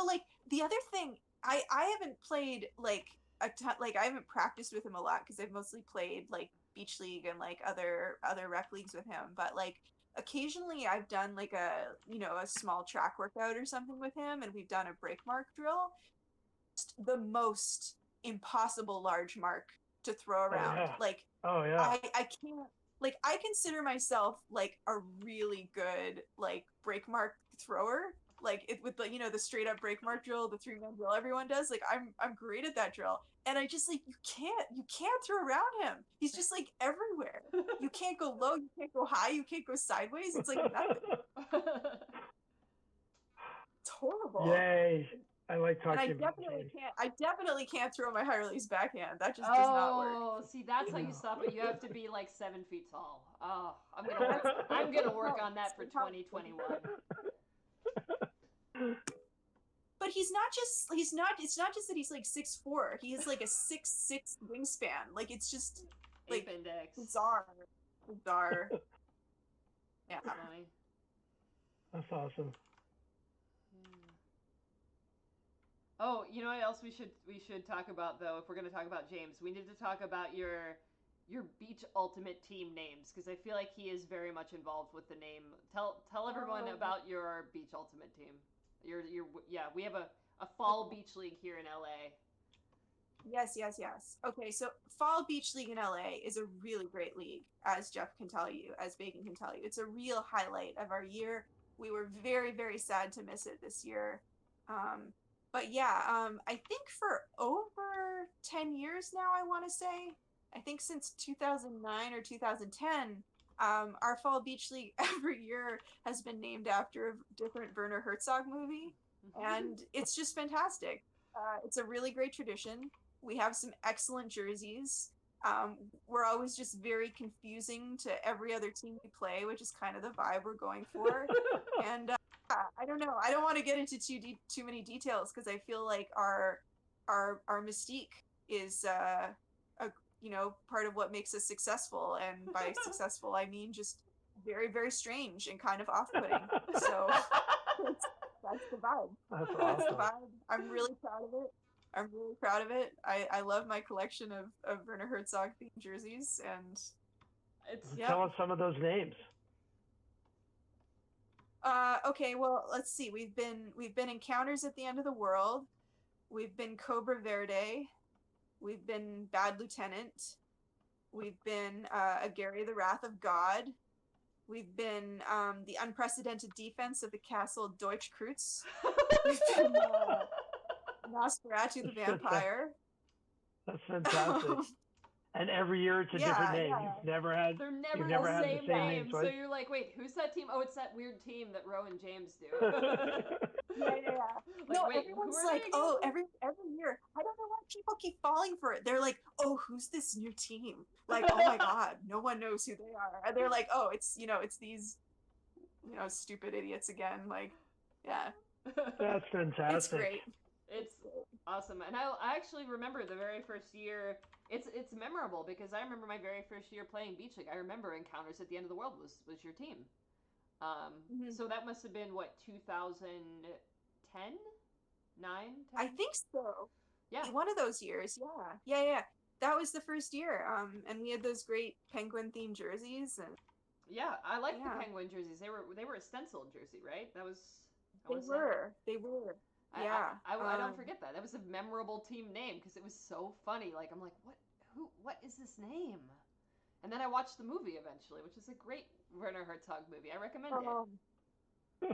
Speaker 2: like the other thing, I haven't played like a ton, like I haven't practiced with him a lot because I've mostly played like beach league and like other rec leagues with him, but like occasionally I've done like a small track workout or something with him, and we've done a break mark drill. Just the most impossible large mark to throw around. I can't, like, I consider myself like a really good like break mark thrower, like it with the the straight up break mark drill, the 3-man drill everyone does. Like I'm great at that drill, and I just like you can't throw around him. He's just like everywhere. You can't go low, you can't go high, you can't go sideways. It's like nothing. It's horrible.
Speaker 3: Yay! I like talking.
Speaker 2: And I definitely can't throw my high release backhand. That just does not work.
Speaker 1: Oh, see, that's how you stop it. You have to be like 7 feet tall. Oh, I'm gonna work on that for 2021.
Speaker 2: But it's not just that he's like 6'4". He has like a 6'6" wingspan. Like it's just like
Speaker 1: Ape index.
Speaker 2: bizarre. Yeah.
Speaker 1: That's funny.
Speaker 3: That's awesome.
Speaker 1: Oh, you know what else we should talk about though? If we're going to talk about James, we need to talk about your Beach Ultimate team names, because I feel like he is very much involved with the name. Tell everyone about your Beach Ultimate team. We have a fall beach league here in LA.
Speaker 2: Yes. Okay, so Fall Beach League in LA is a really great league, as Jeff can tell you, as Megan can tell you. It's a real highlight of our year. We were very, very sad to miss it this year. But yeah, I think for over 10 years now, I want to say, I think since 2009 or 2010, our Fall Beach League every year has been named after a different Werner Herzog movie. And it's just fantastic. It's a really great tradition. We have some excellent jerseys. We're always just very confusing to every other team we play, which is kind of the vibe we're going for. And I don't know. I don't want to get into too many details because I feel like our mystique is part of what makes us successful. And by successful, I mean just very, very strange and kind of off-putting. So that's the vibe.
Speaker 3: That's awesome.
Speaker 2: That's the vibe. I'm really proud of it. I love my collection of Werner Herzog themed jerseys, and
Speaker 3: tell us some of those names.
Speaker 2: Okay, well, let's see. We've been Encounters at the End of the World. We've been Cobra Verde. We've been Bad Lieutenant. We've been Gary the Wrath of God. We've been the Unprecedented Defense of the Castle Deutschkreuz. We've been Nosferatu the Vampire.
Speaker 3: That's fantastic. And every year it's a
Speaker 2: Yeah,
Speaker 3: different name.
Speaker 2: yeah.
Speaker 3: You've never had
Speaker 1: They're never,
Speaker 3: You've never
Speaker 1: the
Speaker 3: had the
Speaker 1: same
Speaker 3: same
Speaker 1: name.
Speaker 3: name
Speaker 1: So
Speaker 3: twice?
Speaker 1: you're like, wait, who's that team? Oh, it's that weird team that Roe and James do.
Speaker 2: Yeah.
Speaker 1: Like,
Speaker 2: No,
Speaker 1: wait,
Speaker 2: everyone's
Speaker 1: who are
Speaker 2: like,
Speaker 1: they
Speaker 2: oh,
Speaker 1: again?
Speaker 2: every year. I don't know why people keep falling for it. They're like, oh, who's this new team? Like, oh my god, no one knows who they are. And they're like, oh, it's it's these stupid idiots again. Like, yeah,
Speaker 3: That's fantastic.
Speaker 2: it's great.
Speaker 1: It's awesome, and I actually remember the very first year. It's memorable because I remember my very first year playing Beach League. I remember Encounters at the End of the World was your team. So that must have been what, 2010, 9, 10?
Speaker 2: I think so.
Speaker 1: Yeah,
Speaker 2: One of those years. Yeah. That was the first year. And we had those great penguin themed jerseys, and
Speaker 1: yeah. I like
Speaker 2: Yeah.
Speaker 1: the Penguin jerseys. They were a stenciled jersey, right? That was.
Speaker 2: they were.
Speaker 1: I
Speaker 2: Yeah.
Speaker 1: don't forget that. That was a memorable team name because it was so funny. Like, I'm like, what is this name? And then I watched the movie eventually, which is a great Werner Herzog movie. I recommend it.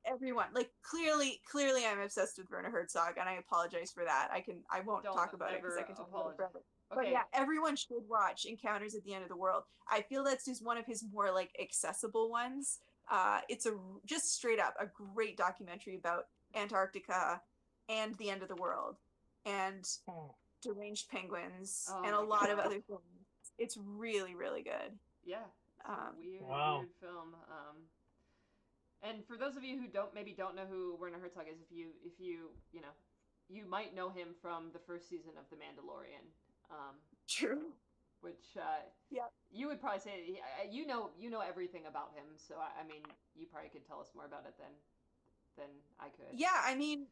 Speaker 2: Everyone. Like, clearly I'm obsessed with Werner Herzog, and I apologize for that. I won't
Speaker 1: Don't
Speaker 2: talk about it because I
Speaker 1: ever
Speaker 2: can talk about it forever.
Speaker 1: Okay.
Speaker 2: But yeah, everyone should watch Encounters at the End of the World. I feel that's just one of his more like accessible ones. It's just straight up a great documentary about Antarctica and the end of the world and deranged penguins and a lot of other things. It's really, really good.
Speaker 1: Yeah. Weird film. And for those of you who don't know who Werner Herzog is, if you you might know him from the first season of The Mandalorian.
Speaker 2: True.
Speaker 1: Which
Speaker 2: yeah,
Speaker 1: you would probably say you know everything about him. So I mean, you probably could tell us more about it than I could.
Speaker 2: Yeah, I mean,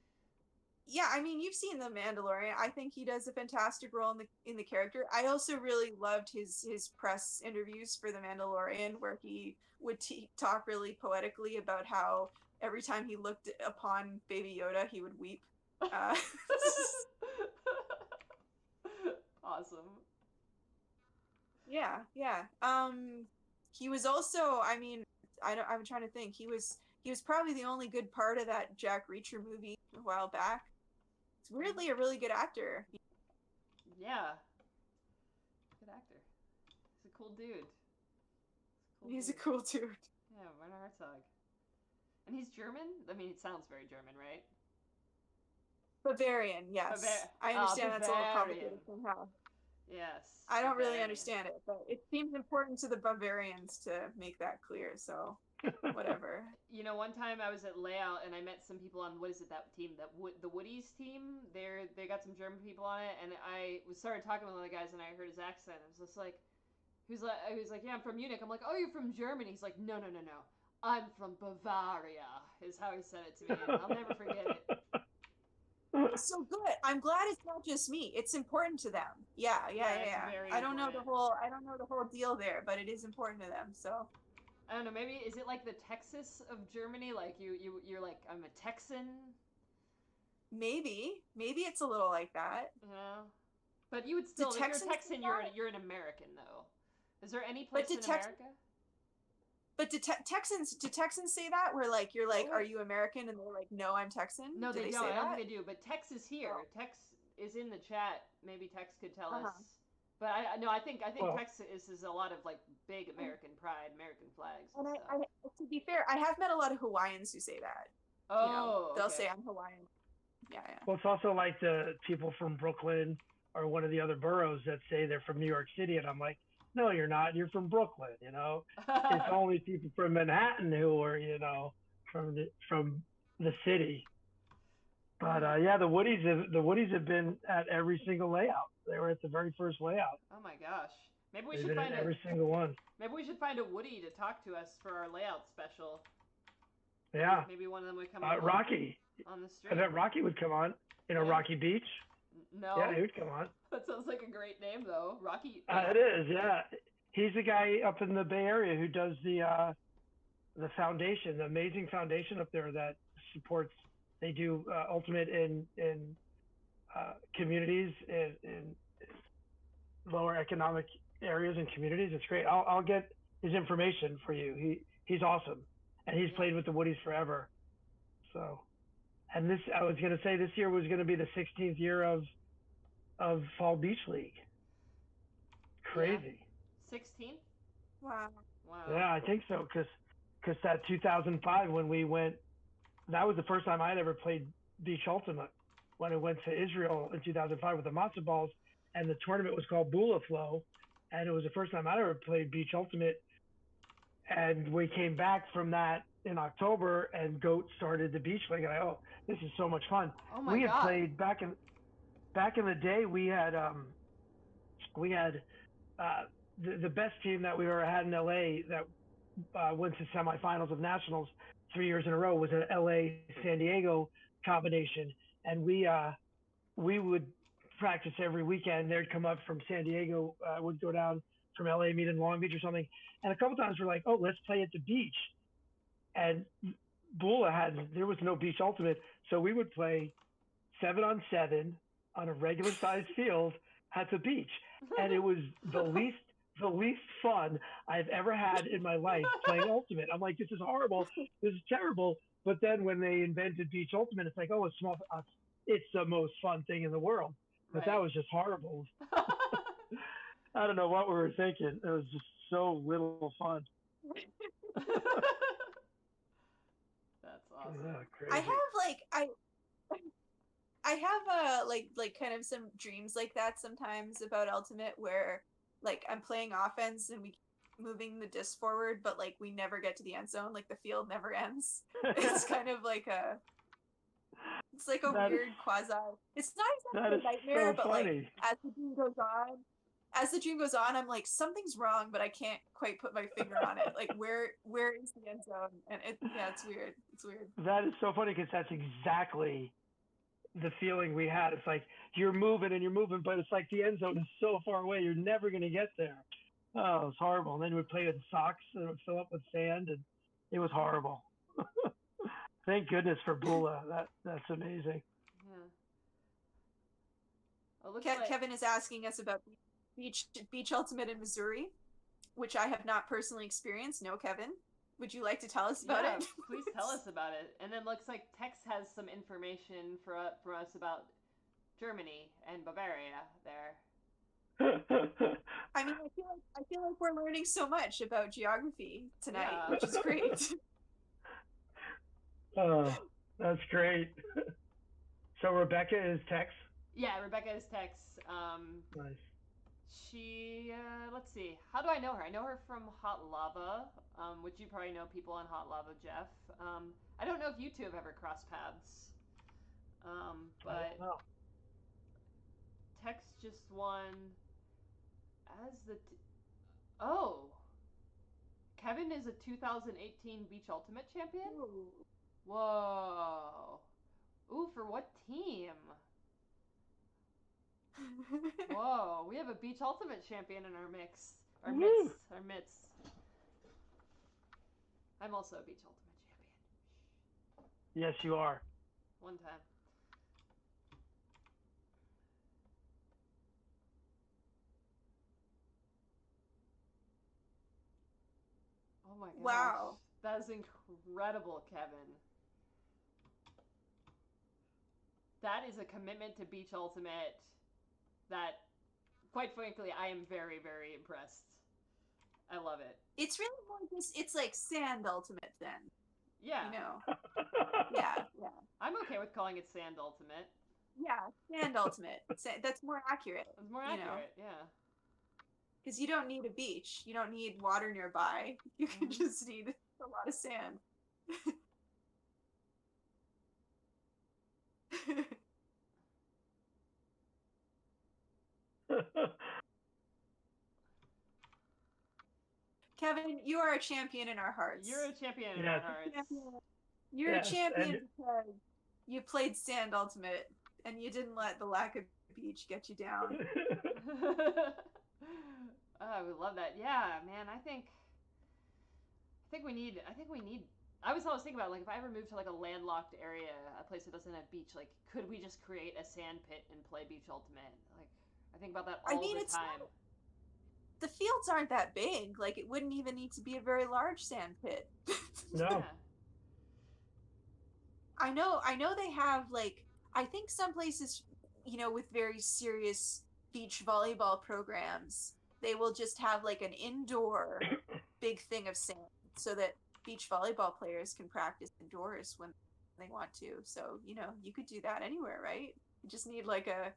Speaker 2: you've seen The Mandalorian. I think he does a fantastic role in the character. I also really loved his press interviews for The Mandalorian, where he would talk really poetically about how every time he looked upon Baby Yoda, he would weep.
Speaker 1: Awesome.
Speaker 2: Yeah. He was also, I mean, I'm trying to think. He was probably the only good part of that Jack Reacher movie a while back. He's weirdly a really good actor.
Speaker 1: Yeah. Good actor. He's a cool dude.
Speaker 2: He's a cool dude.
Speaker 1: Yeah, Werner Herzog. And he's German? I mean, it sounds very German, right?
Speaker 2: Bavarian, yes. I understand that's a little complicated somehow.
Speaker 1: Yes.
Speaker 2: I don't really understand it, but it seems important to the Bavarians to make that clear, so whatever.
Speaker 1: You know, one time I was at LeiOut and I met some people on, that team? The Woodies team? They got some German people on it, and I started talking with one of the guys and I heard his accent. I was just like, he was like, yeah, I'm from Munich. I'm like, oh, you're from Germany? He's like, no. I'm from Bavaria, is how he said it to me, and I'll never forget it.
Speaker 2: So good. I'm glad it's not just me. It's important to them. Yeah. I don't know the whole deal there, but it is important to them. So
Speaker 1: I don't know. Maybe is it like the Texas of Germany? Like you're like, I'm a Texan.
Speaker 2: Maybe it's a little like that.
Speaker 1: Yeah, but you would still, if you're a Texan, you're an American though. Is there any place in America?
Speaker 2: But do Texans say that? Where like you're like, are you American? And they're like, no, I'm Texan.
Speaker 1: No, they don't.
Speaker 2: Say
Speaker 1: I don't
Speaker 2: that?
Speaker 1: think they do. But Tex is here. Oh. Tex is in the chat. Maybe Tex could tell us. But I think Tex is a lot of like big American pride, American flags. And
Speaker 2: to be fair, I have met a lot of Hawaiians who say that.
Speaker 1: Oh,
Speaker 2: they'll say I'm Hawaiian. Yeah.
Speaker 3: Well, it's also like the people from Brooklyn or one of the other boroughs that say they're from New York City, and I'm like, no, you're not. You're from Brooklyn. It's only people from Manhattan who are, from the city. But yeah, the Woodies have been at every single LeiOut. They were at the very first LeiOut.
Speaker 1: Oh my gosh! Maybe we
Speaker 3: They've
Speaker 1: should find
Speaker 3: every single one.
Speaker 1: Maybe we should find a Woody to talk to us for our LeiOut special.
Speaker 3: Yeah.
Speaker 1: Maybe one of them would come
Speaker 3: Rocky.
Speaker 1: On the street.
Speaker 3: I bet Rocky would come on. Rocky Beach.
Speaker 1: No.
Speaker 3: Yeah, he would come on.
Speaker 1: That sounds like a great name, though. Rocky.
Speaker 3: It is, yeah. He's the guy up in the Bay Area who does the foundation, the amazing foundation up there that supports. They do Ultimate in communities in lower economic areas and communities. It's great. I'll get his information for you. He's awesome, and he's played with the Woodies forever. So, and I was going to say this year was going to be the 16th year of Fall Beach League. crazy.
Speaker 1: 16th?
Speaker 2: Wow.
Speaker 1: Wow.
Speaker 3: Yeah, I think so, because that 2005 when we went, that was the first time I'd ever played Beach Ultimate, when I went to Israel in 2005 with the matzo balls, and the tournament was called Bula Flow, and it was the first time I'd ever played Beach Ultimate, and we came back from that in October, and Goat started the Beach League, and this is so much fun.
Speaker 1: Oh my
Speaker 3: We had
Speaker 1: God.
Speaker 3: played back in the day. We had the best team that we ever had in LA that went to semifinals of nationals 3 years in a row was an LA San Diego combination, and we would practice every weekend. They'd come up from San Diego, would go down from LA, meet in Long Beach or something, and a couple times we're like, oh, let's play at the beach. And there was no Beach Ultimate, so we would play 7-on-7 on a regular sized field at the beach, and it was the least fun I've ever had in my life playing Ultimate. I'm like, this is horrible, this is terrible. But then when they invented Beach Ultimate, it's like, oh, it's the most fun thing in the world. But that was just horrible. I don't know what we were thinking. It was just so little fun.
Speaker 1: That's awesome.
Speaker 3: Crazy.
Speaker 2: I have like kind of some dreams like that sometimes about Ultimate, where like I'm playing offense and we keep moving the disc forward, but like we never get to the end zone. Like the field never ends. It's kind of like a weird quasi. It's not exactly a nightmare, but
Speaker 3: funny.
Speaker 2: like as the dream goes on, I'm like, something's wrong, but I can't quite put my finger on it. Like where is the end zone? And it's weird. It's weird.
Speaker 3: That is so funny, because that's exactly the feeling we had. It's like you're moving, but it's like the end zone is so far away, you're never going to get there. Oh, it was horrible. And then we'd play with socks and it would fill up with sand, and it was horrible. Thank goodness for Bula. That's amazing.
Speaker 1: Yeah. Oh,
Speaker 2: Kevin is asking us about Beach Ultimate in Missouri, which I have not personally experienced. No, Kevin, would you like to tell us about it?
Speaker 1: Please tell us about it. And then looks like Tex has some information for us about Germany and Bavaria there.
Speaker 2: I mean, I feel like we're learning so much about geography tonight, which is great.
Speaker 3: Oh, that's great. So Rebecca is Tex?
Speaker 1: Yeah, Rebecca is Tex.
Speaker 3: Nice.
Speaker 1: She, let's see. How do I know her? I know her from Hot Lava, which you probably know people on Hot Lava, Jeff. I don't know if you two have ever crossed paths. But Tex just won as the... Oh! Kevin is a 2018 Beach Ultimate champion?
Speaker 2: Ooh.
Speaker 1: Whoa. Ooh, for what team? Whoa, we have a Beach Ultimate champion in our mix. Our midst. I'm also a Beach Ultimate champion.
Speaker 3: Yes, you are.
Speaker 1: One time. Oh my gosh.
Speaker 2: Wow.
Speaker 1: That is incredible, Kevin. That is a commitment to Beach Ultimate that, quite frankly, I am very, very impressed. I love it.
Speaker 2: It's really more just, it's like Sand Ultimate then.
Speaker 1: Yeah.
Speaker 2: You know? Yeah.
Speaker 1: I'm okay with calling it Sand Ultimate.
Speaker 2: Yeah, Sand Ultimate. That's more accurate.
Speaker 1: It's more accurate, yeah.
Speaker 2: Because you don't need a beach. You don't need water nearby. You can just need a lot of sand. Kevin, you are a champion in our hearts.
Speaker 1: You're a champion in our hearts.
Speaker 2: You're a champion because you played Sand Ultimate and you didn't let the lack of beach get you down.
Speaker 1: Oh, I would love that. Yeah, man. I think we need. I was always thinking about, like, if I ever moved to like a landlocked area, a place that doesn't have beach, like, could we just create a sand pit and play Beach Ultimate? Like, I think about that all the time.
Speaker 2: The fields aren't that big. Like, it wouldn't even need to be a very large sand pit.
Speaker 3: No.
Speaker 1: Yeah.
Speaker 2: I know they have, like, I think some places, you know, with very serious beach volleyball programs, they will just have like an indoor big thing of sand so that beach volleyball players can practice indoors when they want to. So, you know, you could do that anywhere, right? You just need like a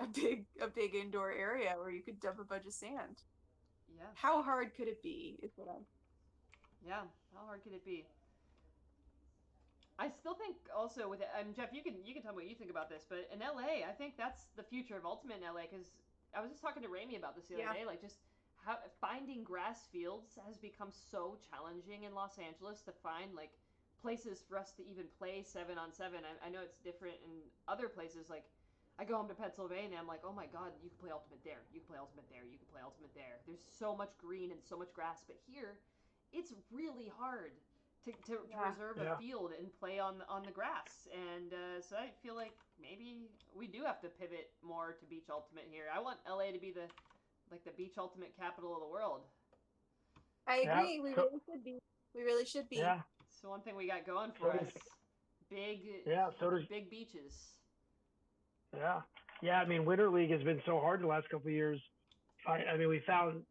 Speaker 2: big indoor area where you could dump a bunch of sand.
Speaker 1: Yeah.
Speaker 2: How hard could it be? Is what I'm...
Speaker 1: Yeah. How hard could it be? I still think also with Jeff, you can tell me what you think about this, but in LA, I think that's the future of Ultimate in LA, because I was just talking to Rami about this the other day, like just how finding grass fields has become so challenging in Los Angeles to find like places for us to even play 7-on-7. I know it's different in other places. Like I go home to Pennsylvania, I'm like, oh my god, you can play Ultimate there, you can play Ultimate there, you can play Ultimate there. There's so much green and so much grass, but here it's really hard to reserve a field and play on the grass, and so I feel like maybe we do have to pivot more to beach ultimate here. I want LA to be the beach ultimate capital of the world.
Speaker 2: I agree. We really should be. We really should be.
Speaker 3: Yeah.
Speaker 1: It's the one thing we got going for us. Big beaches.
Speaker 3: Yeah. Yeah, I mean, Winter League has been so hard the last couple of years. I mean, we found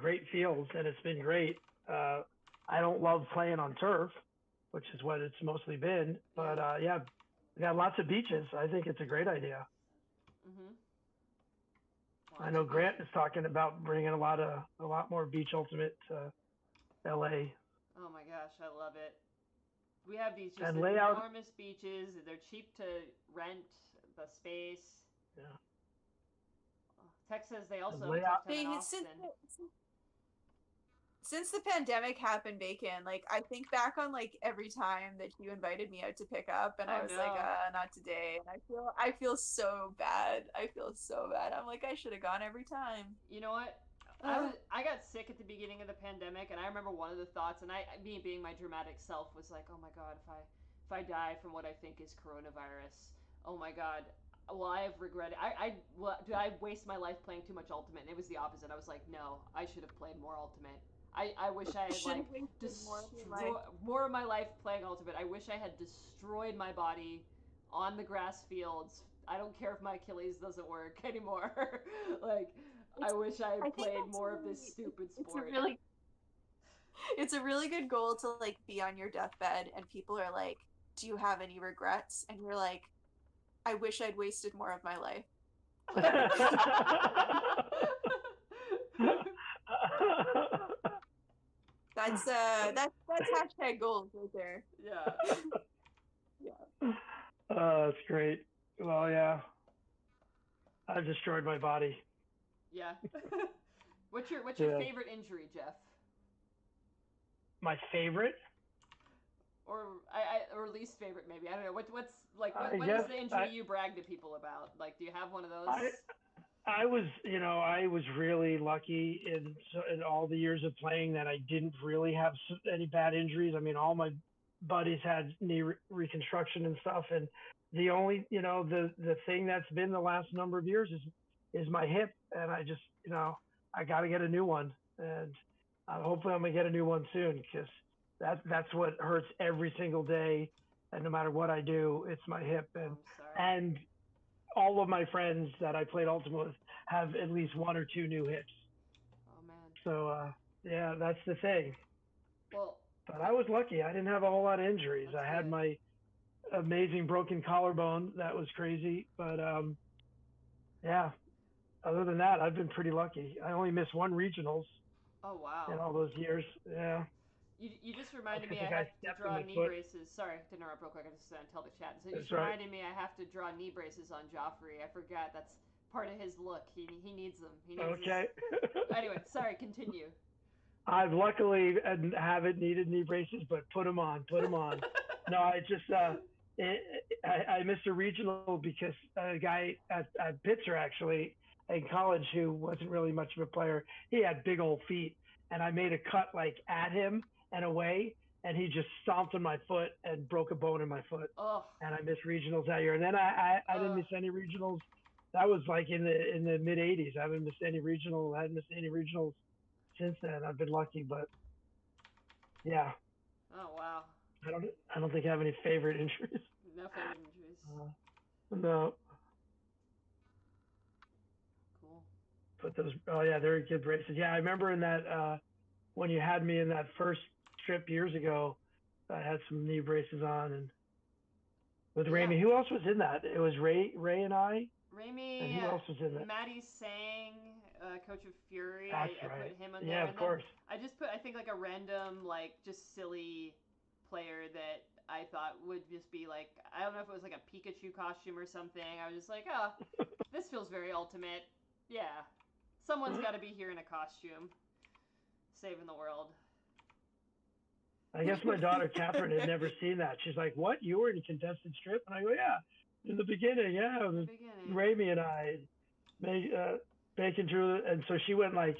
Speaker 3: great fields, and it's been great. I don't love playing on turf, which is what it's mostly been. But yeah, we got lots of beaches. I think it's a great idea. I know Grant is talking about bringing a lot more beach ultimate to LA.
Speaker 1: Oh my gosh, I love it. We have these just
Speaker 3: LeiOut,
Speaker 1: enormous beaches. They're cheap to rent the space.
Speaker 3: Yeah.
Speaker 1: Tech says they also
Speaker 2: since the pandemic happened, Bacon, like I think back on like every time that you invited me out to pick up, and I was like, not today. And I feel so bad. I feel so bad. I'm like, I should have gone every time.
Speaker 1: You know what? I got sick at the beginning of the pandemic, and I remember one of the thoughts, and me being my dramatic self, was like, oh my god, if I die from what I think is coronavirus, oh my god, will I have regretted? Did I waste my life playing too much Ultimate? And it was the opposite. I was like, no, I should have played more Ultimate. I wish I had like more of my life playing Ultimate. I wish I had destroyed my body on the grass fields. I don't care if my Achilles doesn't work anymore. Like, I wish I had played more of this stupid sport.
Speaker 2: It's a really good goal to like be on your deathbed and people are like, do you have any regrets? And you're like, I wish I'd wasted more of my life. That's hashtag goals right there.
Speaker 1: Yeah.
Speaker 2: Yeah.
Speaker 3: That's great. Well, yeah. I destroyed my body.
Speaker 1: Yeah. What's your favorite injury, Jeff?
Speaker 3: My favorite?
Speaker 1: Or least favorite, maybe. I don't know. What is the injury you brag to people about? Like, do you have one of those?
Speaker 3: I was really lucky in all the years of playing that I didn't really have any bad injuries. I mean, all my buddies had knee reconstruction and stuff, and the only, the thing that's been the last number of years is my hip, and I just, I got to get a new one, and hopefully I'm gonna get a new one soon, because that's what hurts every single day, and no matter what I do, it's my hip, and all of my friends that I played Ultimate with have at least one or two new hips.
Speaker 1: Oh man.
Speaker 3: So yeah, that's the thing.
Speaker 1: Well,
Speaker 3: but I was lucky. I didn't have a whole lot of injuries. I had my amazing broken collarbone. That was crazy. But yeah, other than that, I've been pretty lucky. I only missed one regionals.
Speaker 1: Oh wow.
Speaker 3: In all those years. Yeah.
Speaker 1: You just reminded me I have to draw knee braces. Sorry to interrupt real quick. I just tell the chat. So you just reminded me I have to draw knee braces on Joffrey. I forgot. That's part of his look. He needs them. Anyway, sorry. Continue.
Speaker 3: I've luckily haven't needed knee braces, but put them on. No, I just I missed a regional because a guy at Pitzer actually in college who wasn't really much of a player. He had big old feet, and I made a cut like at him and away, and he just stomped on my foot and broke a bone in my foot.
Speaker 1: Oh.
Speaker 3: And I missed regionals that year. And then I didn't miss any regionals. That was like in the mid '80s. I haven't missed any regionals. I haven't missed any regionals since then. I've been lucky, but yeah.
Speaker 1: Oh wow.
Speaker 3: I don't think I have any favorite injuries.
Speaker 1: No favorite injuries.
Speaker 3: No.
Speaker 1: Cool.
Speaker 3: put those. Oh yeah, they're good braces. Yeah, I remember in that when you had me in that first trip years ago, I had some knee braces on and with Rami. Who else was in that? It was Ray and I.
Speaker 1: Rami,
Speaker 3: and who else was in that?
Speaker 1: Maddie Sang, coach of Fury.
Speaker 3: That's
Speaker 1: I
Speaker 3: right.
Speaker 1: put him on there.
Speaker 3: Yeah, of course.
Speaker 1: I just put, I think, like a random, like, just silly player that I thought would just be like, I don't know if it was like a Pikachu costume or something. I was just like, oh, this feels very ultimate. Yeah. Someone's got to be here in a costume. Saving the world.
Speaker 3: I guess my daughter Catherine had never seen that. She's like, "What? You were in a contested strip?" And I go, "Yeah, in the beginning, yeah, it was Rami and I, Bacon Drew." And so she went like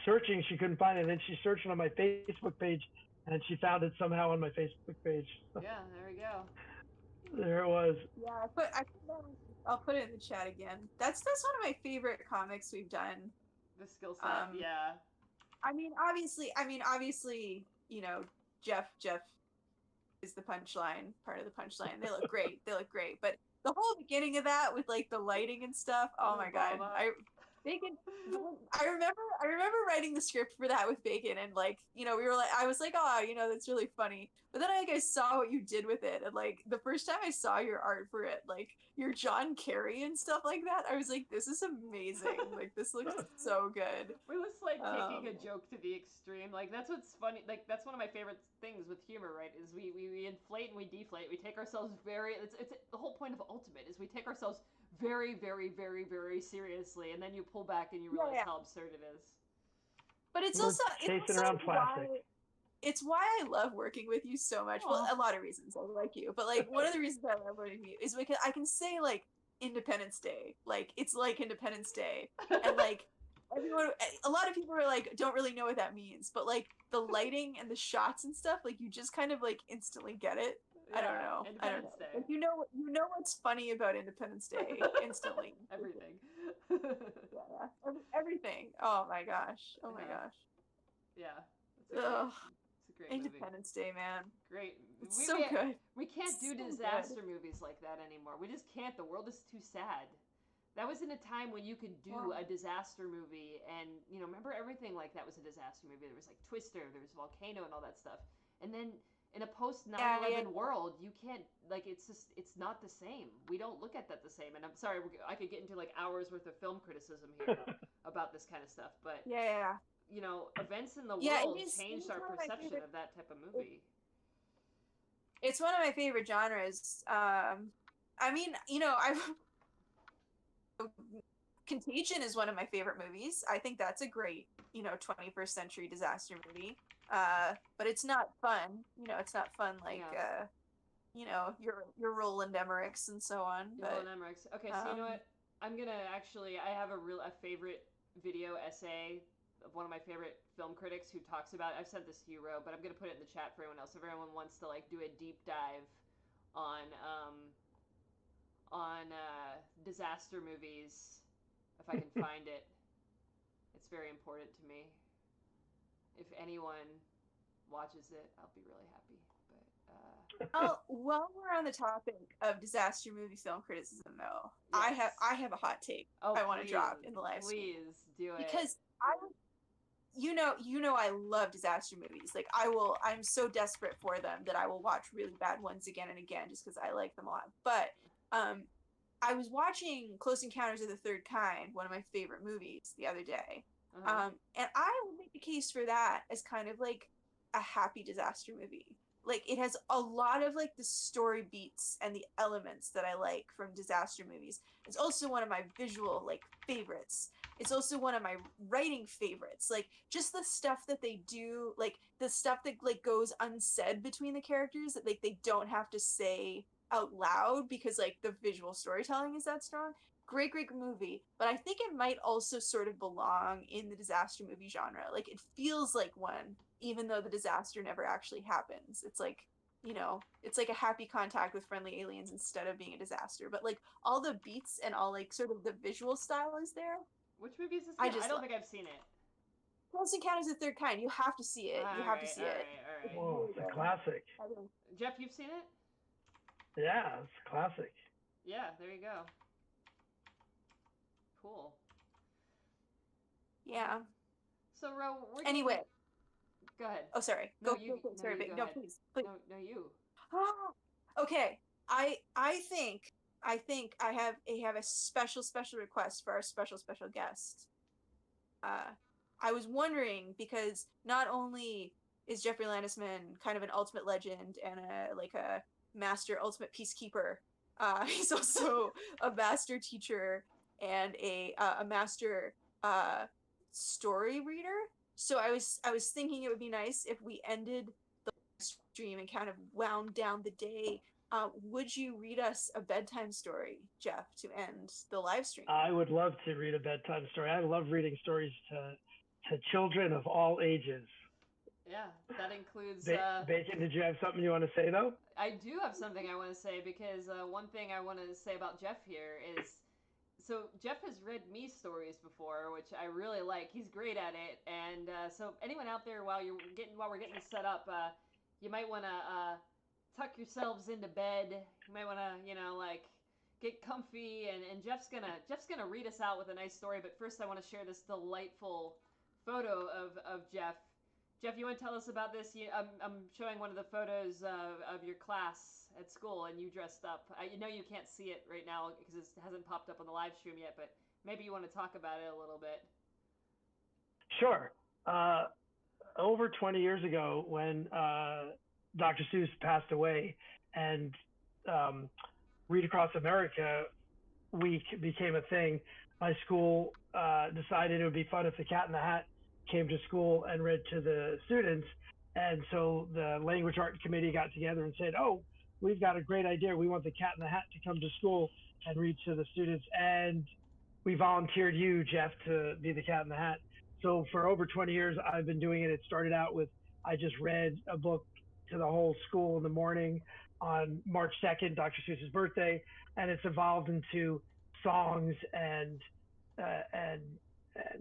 Speaker 3: searching. She couldn't find it. And then she searched on my Facebook page, and she found it somehow on my Facebook page.
Speaker 1: Yeah, there we go.
Speaker 3: There it was.
Speaker 2: Yeah, I'll put it in the chat again. That's one of my favorite comics we've done.
Speaker 1: The skill set, yeah.
Speaker 2: I mean, obviously, you know, Jeff is the punchline, part of the punchline. They look great. But the whole beginning of that with like the lighting and stuff, oh my god. I remember writing the script for that with Bacon, and like, you know, I was like, oh, you know, that's really funny. But then I saw what you did with it, and like the first time I saw your art for it, like your John Kerry and stuff like that, I was like, this is amazing. Like this looks so good.
Speaker 1: We was like taking a joke to the extreme. Like that's what's funny. Like that's one of my favorite things with humor, right? Is we inflate and we deflate. We take ourselves it's the whole point of Ultimate is we take ourselves very, very, very, very seriously, and then you pull back and you realize how absurd it is.
Speaker 2: But it's
Speaker 3: We're
Speaker 2: also
Speaker 3: chasing around plastic.
Speaker 2: It's why I love working with you so much. Aww. Well, a lot of reasons I like you, but like one of the reasons I love working with you is because I can say like Independence Day, like it's like Independence Day, and like everyone, a lot of people are like don't really know what that means, but like the lighting and the shots and stuff, like you just kind of like instantly get it. Yeah, I don't know. Like, you know what's funny about Independence Day instantly.
Speaker 1: Everything.
Speaker 2: Yeah, everything. Oh my gosh. Oh my gosh.
Speaker 1: Yeah.
Speaker 2: It's a
Speaker 1: great
Speaker 2: Independence Day, man.
Speaker 1: Great.
Speaker 2: It's so good.
Speaker 1: We can't do disaster movies like that anymore. We just can't. The world is too sad. That was in a time when you could do a disaster movie, and you know, remember everything like that was a disaster movie. There was like Twister, there was Volcano, and all that stuff. And then in a post 9/11 world, you can't, like, it's not the same. We don't look at that the same. And I'm sorry, I could get into like hours worth of film criticism here about this kind of stuff, but you know, events in the world changed our perception of that type of movie.
Speaker 2: It's one of my favorite genres. I mean, you know, Contagion is one of my favorite movies. I think that's a great, you know, 21st century disaster movie. But it's not fun. You know, it's not fun like you know, your Roland Emmerichs and so on.
Speaker 1: Roland Emmerichs. Okay, so you know what? I'm gonna actually, I have a favorite video essay of one of my favorite film critics who talks about, I've sent this to you, Ro, but I'm gonna put it in the chat for everyone else. If everyone wants to like do a deep dive on disaster movies, if I can find it, it's very important to me. If anyone watches it, I'll be really happy. But
Speaker 2: while we're on the topic of disaster movie film criticism, though, yes. I have a hot take I want to drop in the live stream.
Speaker 1: Please do it.
Speaker 2: Because you know I love disaster movies. Like I'm so desperate for them that I will watch really bad ones again and again just because I like them a lot. But I was watching Close Encounters of the Third Kind, one of my favorite movies, the other day. And I would make a case for that as kind of like a happy disaster movie. Like it has a lot of like the story beats and the elements that I like from disaster movies. It's also one of my visual like favorites. It's also one of my writing favorites. Like just the stuff that they do, like the stuff that like goes unsaid between the characters that like they don't have to say out loud because like the visual storytelling is that strong. Great movie, but I think it might also sort of belong in the disaster movie genre. Like it feels like one, even though the disaster never actually happens. It's like, you know, it's like a happy contact with friendly aliens instead of being a disaster. But like all the beats and all like sort of the visual style is there.
Speaker 1: Which movie is this? I don't think I've seen it.
Speaker 2: Close Encounters of the Third Kind. You have to see it. You have to see it.
Speaker 1: All right.
Speaker 3: Whoa, it's a classic.
Speaker 1: Jeff, you've seen it?
Speaker 3: Yeah, it's a classic.
Speaker 1: Yeah, there you go. Cool.
Speaker 2: Yeah.
Speaker 1: So, Ro,
Speaker 2: Anyway.
Speaker 1: Go ahead.
Speaker 2: Oh, sorry.
Speaker 1: No,
Speaker 2: Go.
Speaker 1: you.
Speaker 2: Go,
Speaker 1: No,
Speaker 2: sorry,
Speaker 1: you
Speaker 2: babe.
Speaker 1: go
Speaker 2: No,
Speaker 1: ahead.
Speaker 2: please.
Speaker 1: No, you.
Speaker 2: Okay. I think I have a special request for our special guest. I was wondering because not only is Jeffrey Landesman kind of an ultimate legend and a master ultimate peacekeeper, he's also a master teacher and a master story reader. So I was thinking it would be nice if we ended the stream and kind of wound down the day. Would you read us a bedtime story, Jeff, to end the live stream?
Speaker 3: I would love to read a bedtime story. I love reading stories to children of all ages.
Speaker 1: Yeah, that includes...
Speaker 3: Bacon, did you have something you want to say, though?
Speaker 1: I do have something I want to say, because one thing I want to say about Jeff here is... So, Jeff has read me stories before, which I really like. He's great at it. And so, anyone out there, while we're getting this set up, you might want to tuck yourselves into bed. You might want to, get comfy. And Jeff's gonna read us out with a nice story. But first, I want to share this delightful photo of Jeff. Jeff, you want to tell us about this? I'm showing one of the photos of your class at school, and you dressed up. I know you can't see it right now because it hasn't popped up on the live stream yet, but maybe you want to talk about it a little bit.
Speaker 3: Sure. Over 20 years ago, when Dr. Seuss passed away, and Read Across America Week became a thing, my school decided it would be fun if the Cat in the Hat came to school and read to the students. And so the language art committee got together and said, oh, we've got a great idea. We want the Cat in the Hat to come to school and read to the students. And we volunteered you, Jeff, to be the Cat in the Hat. So for over 20 years, I've been doing it. It started out with, I just read a book to the whole school in the morning on March 2nd, Dr. Seuss's birthday. And it's evolved into songs and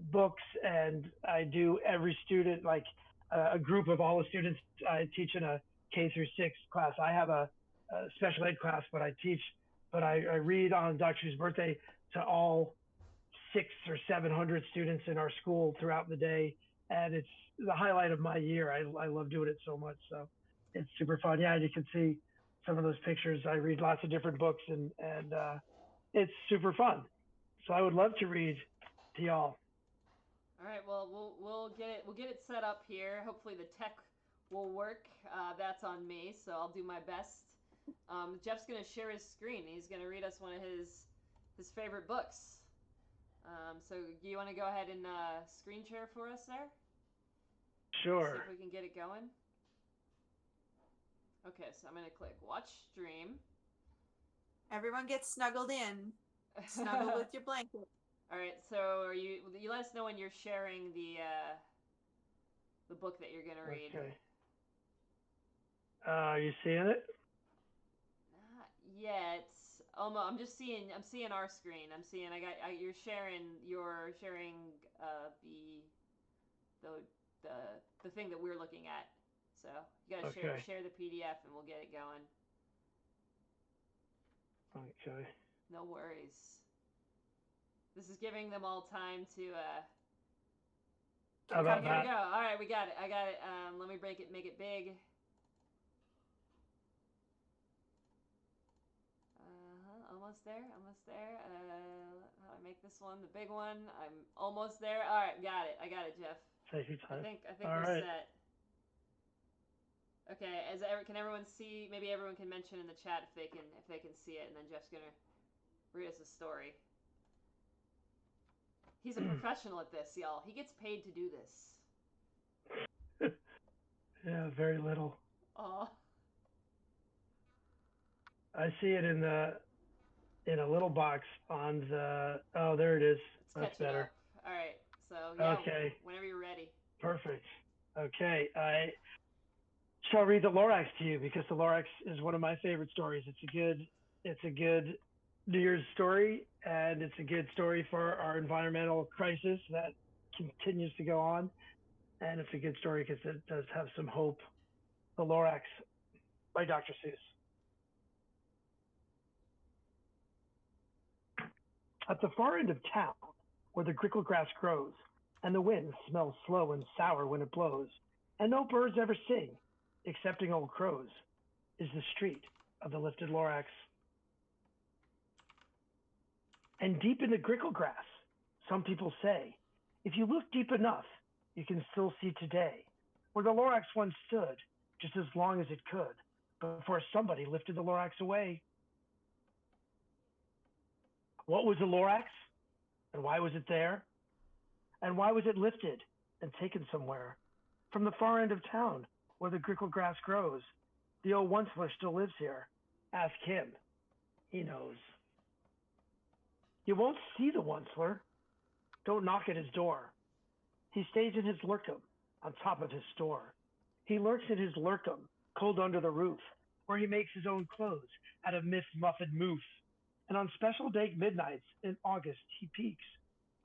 Speaker 3: books, and I do every student, like a group of all the students. I teach in a K through 6 class. I have a special ed class, but I read on Dr. Seuss's birthday to all 600 or 700 students in our school throughout the day, and it's the highlight of my year. I love doing it so much, so it's super fun. Yeah, and you can see some of those pictures. I read lots of different books, and it's super fun. So I would love to read to y'all.
Speaker 1: All right, well, we'll get it set up here. Hopefully the tech will work. That's on me, so I'll do my best. Jeff's gonna share his screen. He's gonna read us one of his favorite books. So do you want to go ahead and screen share for us there?
Speaker 3: Sure.
Speaker 1: See if we can get it going. Okay, so I'm gonna click watch stream.
Speaker 2: Everyone gets snuggled in. Snuggle with your blanket.
Speaker 1: All right, so you let us know when you're sharing the book that you're gonna read.
Speaker 3: Okay. Are you seeing it?
Speaker 1: Not yet. Almost. I'm seeing our screen. You're sharing the thing that we're looking at. So you gotta share the PDF and we'll get it going.
Speaker 3: Okay.
Speaker 1: No worries. This is giving them all time to
Speaker 3: How about
Speaker 1: here
Speaker 3: that?
Speaker 1: we go. All right, we got it. I got it. Let me make it big. Almost there. How do I make this one the big one? I'm almost there. All right, got it. I got it, Jeff.
Speaker 3: Take your time.
Speaker 1: I think
Speaker 3: all
Speaker 1: we're
Speaker 3: right.
Speaker 1: set. Okay, can everyone see? Maybe everyone can mention in the chat if they can see it, and then Jeff's gonna read us a story. He's a professional at this, y'all. He gets paid to do this.
Speaker 3: Yeah, very little.
Speaker 1: Aw.
Speaker 3: I see it in a little box on the. Oh, there it is. That's
Speaker 1: catching
Speaker 3: better.
Speaker 1: up. All right. So yeah.
Speaker 3: Okay.
Speaker 1: Whenever you're ready.
Speaker 3: Perfect. Okay. I shall read the Lorax to you because the Lorax is one of my favorite stories. It's a good New Year's story, and it's a good story for our environmental crisis that continues to go on. And it's a good story because it does have some hope. The Lorax by Dr. Seuss. At the far end of town, where the grickle grass grows and the wind smells slow and sour when it blows, and no birds ever sing, excepting old crows, is the street of the lifted Lorax. And deep in the grickle grass, some people say, if you look deep enough, you can still see today, where the Lorax once stood, just as long as it could, before somebody lifted the Lorax away. What was the Lorax? And why was it there? And why was it lifted and taken somewhere? From the far end of town, where the grickle grass grows, the old Onceler still lives here. Ask him. He knows. You won't see the Onceler. Don't knock at his door. He stays in his lurkum on top of his store. He lurks in his lurkum, cold under the roof, where he makes his own clothes out of muffin moose. And on special day midnights in August, he peeks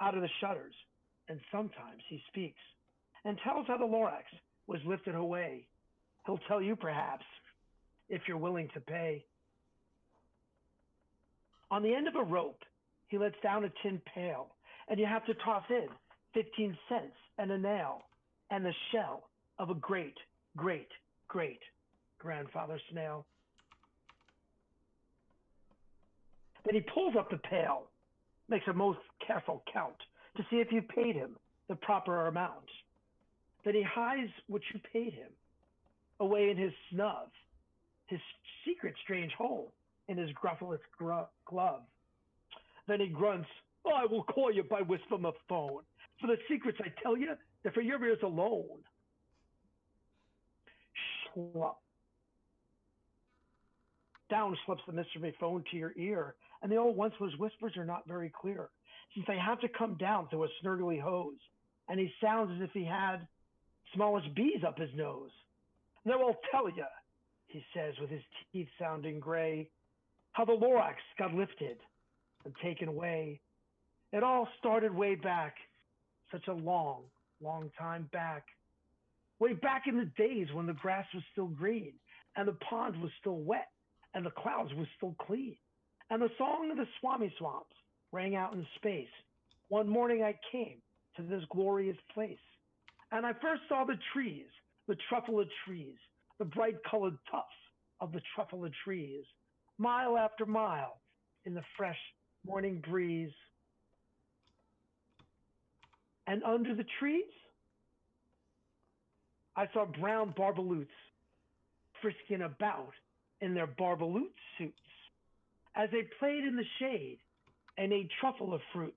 Speaker 3: out of the shutters, and sometimes he speaks and tells how the Lorax was lifted away. He'll tell you perhaps, if you're willing to pay. On the end of a rope, he lets down a tin pail, and you have to toss in 15 cents and a nail and the shell of a great, great, great grandfather snail. Then he pulls up the pail, makes a most careful count to see if you paid him the proper amount. Then he hides what you paid him away in his snub, his secret strange hole in his gruffless glove. Then he grunts, oh, I will call you by whisper of phone. For the secrets I tell you, they're for your ears alone. Schlup. Down slips the mystery phone to your ear, and the old Onceler's whispers are not very clear, since they have to come down through a snurgly hose, and he sounds as if he had smallest bees up his nose. Now I'll tell you, he says with his teeth sounding gray, how the Lorax got lifted and taken away. It all started way back, such a long, long time back. Way back in the days when the grass was still green, and the pond was still wet, and the clouds were still clean, and the song of the Swami Swamps rang out in space. One morning I came to this glorious place, and I first saw the trees, the truffle of trees, the bright-colored tufts of the truffle of trees, mile after mile in the fresh morning breeze. And under the trees, I saw brown barbaloots frisking about in their barbaloot suits as they played in the shade and ate truffle of fruits.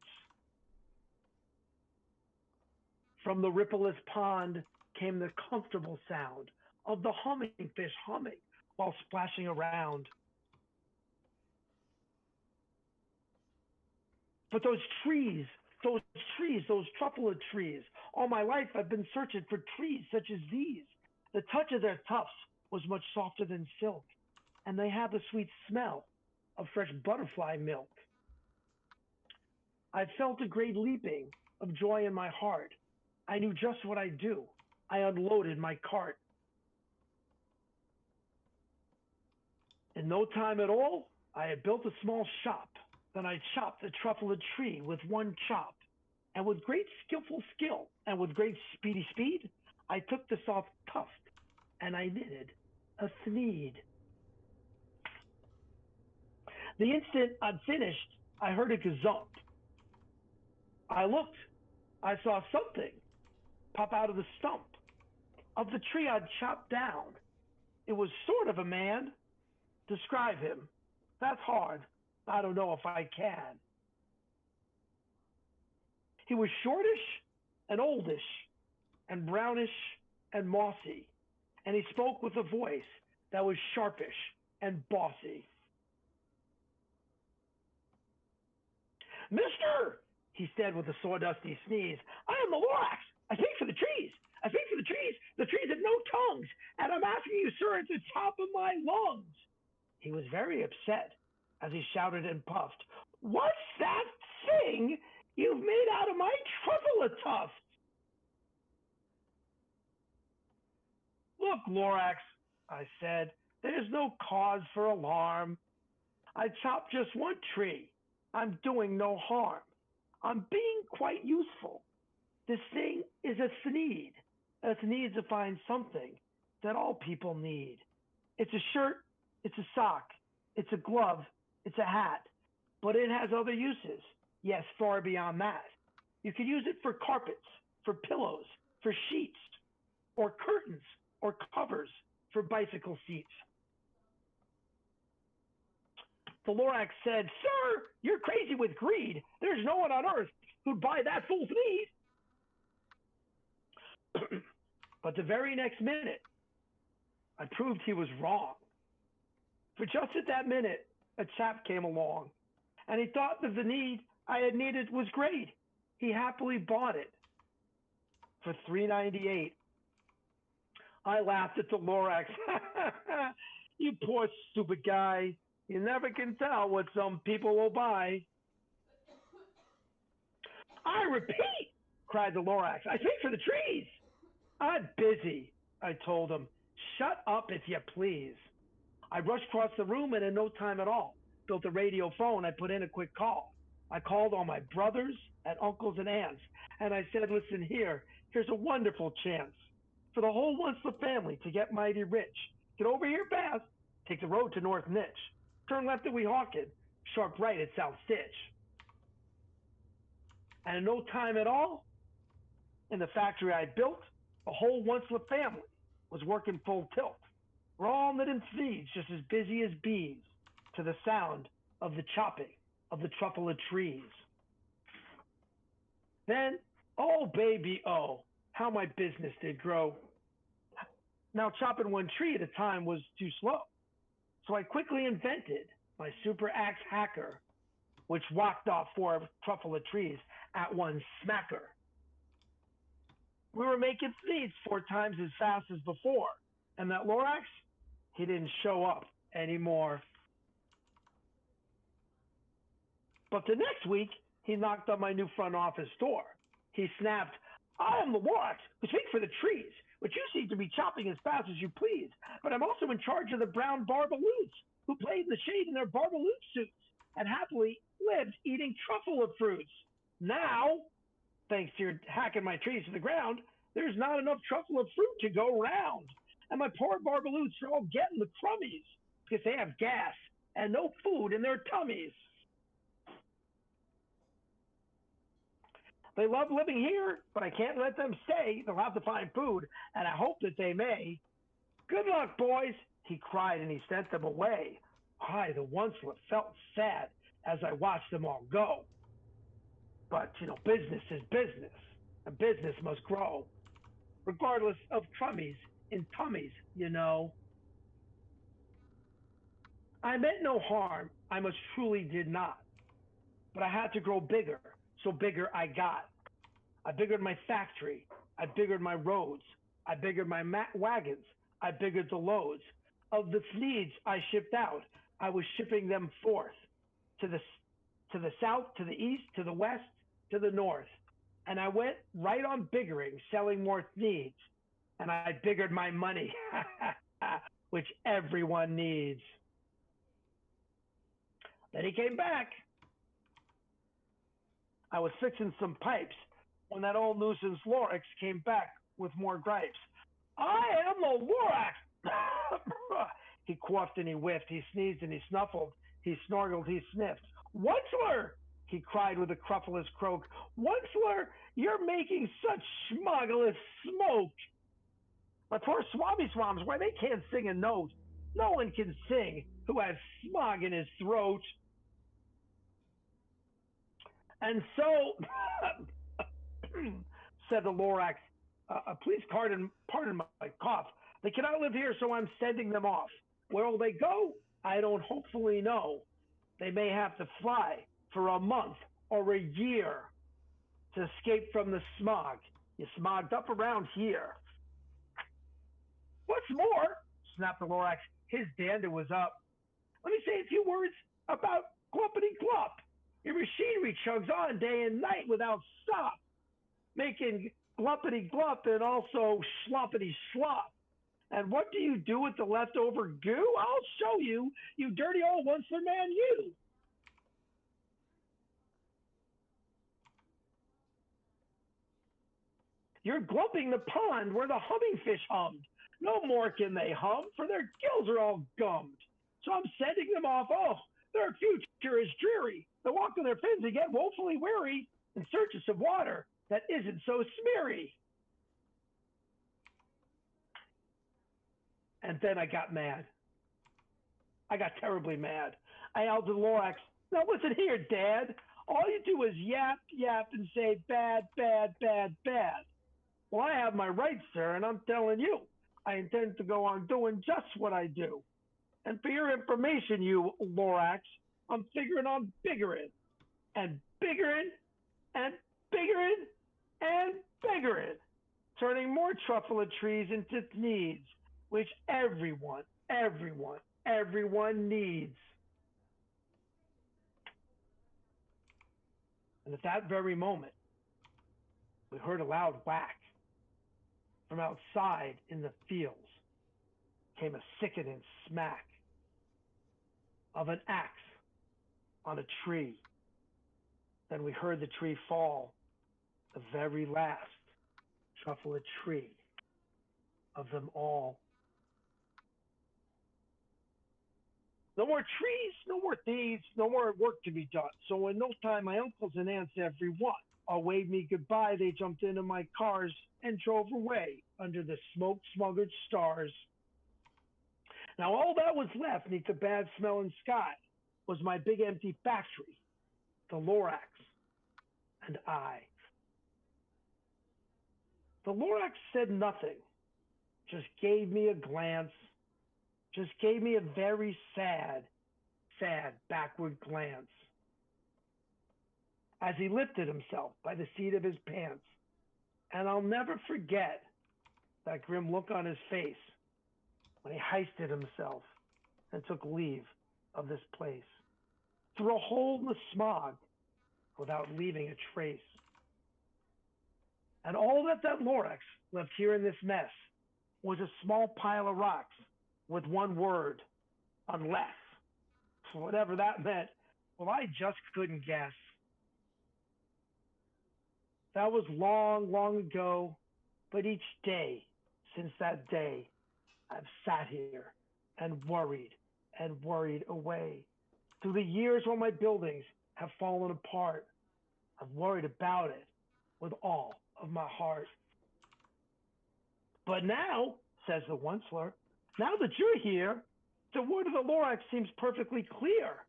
Speaker 3: From the rippleless pond came the comfortable sound of the humming fish humming while splashing around. But those trees, those truffle trees, all my life I've been searching for trees such as these. The touch of their tufts was much softer than silk, and they had the sweet smell of fresh butterfly milk. I felt a great leaping of joy in my heart. I knew just what I'd do. I unloaded my cart. In no time at all, I had built a small shop. Then I chopped the truffle tree with one chop. And with great skillful skill and with great speedy speed, I took the soft tuft and I knitted a thneed. The instant I'd finished, I heard a gazump. I looked. I saw something pop out of the stump of the tree I'd chopped down. It was sort of a man. Describe him. That's hard. I don't know if I can. He was shortish and oldish and brownish and mossy, and he spoke with a voice that was sharpish and bossy. Mister, he said with a sawdusty sneeze, I am the Lorax. I speak for the trees. I speak for the trees. The trees have no tongues, and I'm asking you, sir, at the top of my lungs. He was very upset as he shouted and puffed, what's that thing you've made out of my truffle tuft? Look, Lorax, I said, there's no cause for alarm. I chopped just one tree. I'm doing no harm. I'm being quite useful. This thing is a thneed. A thneed's to find something that all people need. It's a shirt, it's a sock, it's a glove, it's a hat, but it has other uses. Yes, far beyond that. You could use it for carpets, for pillows, for sheets, or curtains, or covers for bicycle seats. The Lorax said, "Sir, you're crazy with greed. There's no one on earth who'd buy that fool's need." But the very next minute, I proved he was wrong. For just at that minute, a chap came along, and he thought that the need I had needed was great. He happily bought it for $3.98. I laughed at the Lorax. "You poor stupid guy. You never can tell what some people will buy." "I repeat," cried the Lorax, "I speak for the trees." "I'm busy," I told him. "Shut up, if you please." I rushed across the room and in no time at all built a radio phone. I put in a quick call. I called all my brothers and uncles and aunts, and I said, "Listen here, here's a wonderful chance for the whole Onceler family to get mighty rich. Get over here fast, take the road to North Niche, turn left at Weehawken, sharp right at South Stitch." And in no time at all, in the factory I built, the whole Onceler family was working full tilt. We're all knitting seeds, just as busy as bees, to the sound of the chopping of the truffle of trees. Then, oh baby, oh, how my business did grow. Now chopping one tree at a time was too slow. So I quickly invented my super axe hacker, which whacked off 4 truffle of trees at one smacker. We were making seeds 4 times as fast as before, and that Lorax, he didn't show up anymore. But the next week, he knocked on my new front office door. He snapped, "I am the Lorax who speaks for the trees, which you seem to be chopping as fast as you please, but I'm also in charge of the brown barbaloots who played in the shade in their barbaloot suits and happily lived eating truffle of fruits. Now, thanks to your hacking my trees to the ground, there's not enough truffle of fruit to go round. And my poor barbaloots are all getting the crummies because they have gas and no food in their tummies. They love living here, but I can't let them stay. They'll have to find food, and I hope that they may. Good luck, boys," he cried, and he sent them away. I, the Onceler, felt sad as I watched them all go. But, business is business, and business must grow, regardless of crummies in tummies, I meant no harm, I most truly did not. But I had to grow bigger, so bigger I got. I biggered my factory, I biggered my roads, I biggered my wagons, I biggered the loads. Of the needs I shipped out, I was shipping them forth to the south, to the east, to the west, to the north. And I went right on biggering, selling more needs. And I biggered my money, which everyone needs. Then he came back. I was fixing some pipes when that old nuisance Lorax came back with more gripes. "I am the Lorax!" He coughed and he whiffed, he sneezed and he snuffled, he snorkeled, he sniffed. "Onceler!" he cried with a cruffless croak. "Onceler, you're making such smuggless smoke!" My poor swabby swams, why they can't sing a note. No one can sing who has smog in his throat. And so, said the Lorax, please pardon my cough. "They cannot live here, so I'm sending them off. Where will they go? I don't hopefully know. They may have to fly for a month or a year to escape from the smog. You smogged up around here." "What's more," snapped the Lorax, his dander was up, "let me say a few words about Gluppity Glup. Your machinery chugs on day and night without stop, making Gluppity Glup and also Schloppity Schlop. And what do you do with the leftover goo? I'll show you, you dirty old Onceler man, you." You're glumping the pond where the humming fish hummed. No more can they hum, for their gills are all gummed. So I'm sending them off. Oh, their future is dreary. They walk on their fins and get woefully weary in search of some water that isn't so smeary. And then I got mad. I got terribly mad. I yelled to the Lorax, now listen here, Dad. All you do is yap, yap, and say bad, bad, bad, bad. Well, I have my rights, sir, and I'm telling you, I intend to go on doing just what I do. And for your information, you Lorax, I'm figuring on biggering, and biggering, and biggering, and biggering, turning more truffula trees into needs, which everyone needs. And at that very moment, we heard a loud whack. From outside in the fields came a sickening smack of an axe on a tree. Then we heard the tree fall, the very last truffula tree of them all. No more trees, no more thieves, no more work to be done. So in no time, my uncles and aunts, every one, all waved me goodbye. They jumped into my cars and drove away under the smoke-smothered stars. Now all that was left neath the bad-smelling sky was my big empty factory, the Lorax, and I. The Lorax said nothing, just gave me a glance, just gave me a very sad backward glance as he lifted himself by the seat of his pants. And I'll never forget that grim look on his face when he heisted himself and took leave of this place through a hole in the smog without leaving a trace. And all that Lorax left here in this mess was a small pile of rocks with one word, unless. Whatever that meant, well, I just couldn't guess. That was long, long ago, but each day since that day, I've sat here and worried away. Through the years when my buildings have fallen apart, I've worried about it with all of my heart. But now, says the Onceler, now that you're here, the word of the Lorax seems perfectly clear,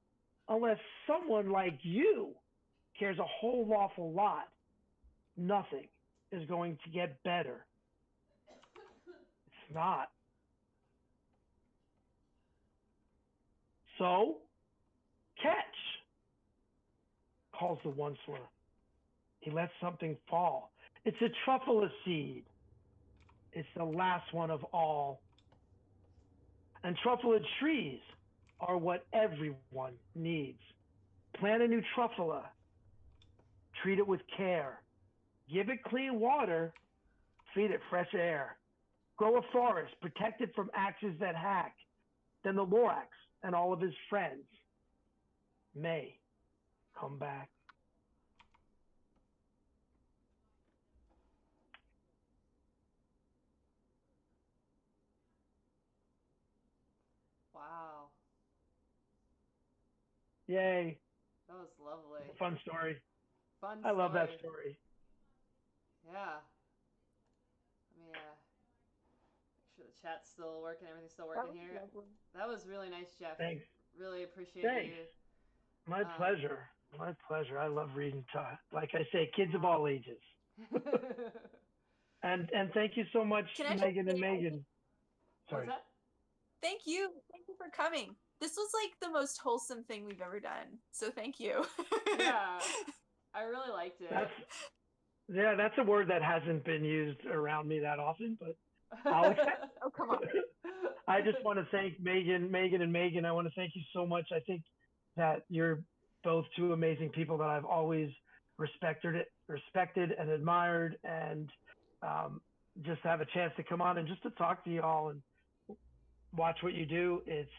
Speaker 3: unless someone like you cares a whole awful lot. Nothing is going to get better. It's not. So, catch, calls the Onceler. He lets something fall. It's a truffula seed. It's the last one of all. And truffula trees are what everyone needs. Plant a new truffula. Treat it with care. Give it clean water. Feed it fresh air. Grow a forest. Protect it from axes that hack. Then the Lorax and all of his friends may come back.
Speaker 1: Wow.
Speaker 3: Yay.
Speaker 1: That was lovely.
Speaker 3: Fun story.
Speaker 1: Fun
Speaker 3: I love that
Speaker 1: story.
Speaker 3: story.
Speaker 1: Yeah. Let me make sure the chat's still working, everything's still working here.
Speaker 2: Lovely.
Speaker 1: That was really nice, Jeff.
Speaker 3: Thanks.
Speaker 1: Really appreciate
Speaker 3: Thanks.
Speaker 1: you.
Speaker 3: My pleasure. My pleasure. I love reading to, like I say, kids of all ages. And thank you so much,
Speaker 2: Can I just
Speaker 3: Megan and
Speaker 2: say-
Speaker 3: Megan.
Speaker 1: What was
Speaker 3: Sorry.
Speaker 1: that?
Speaker 2: Thank you for coming. This was like the most wholesome thing we've ever done. So thank you.
Speaker 1: Yeah. I really liked it.
Speaker 3: That's a word that hasn't been used around me that often, but I'll accept.
Speaker 2: Oh, come on.
Speaker 3: I just want to thank Megan, and Megan. I want to thank you so much. I think that you're both two amazing people that I've always respected and admired, and just to have a chance to come on and just to talk to you all and watch what you do. It's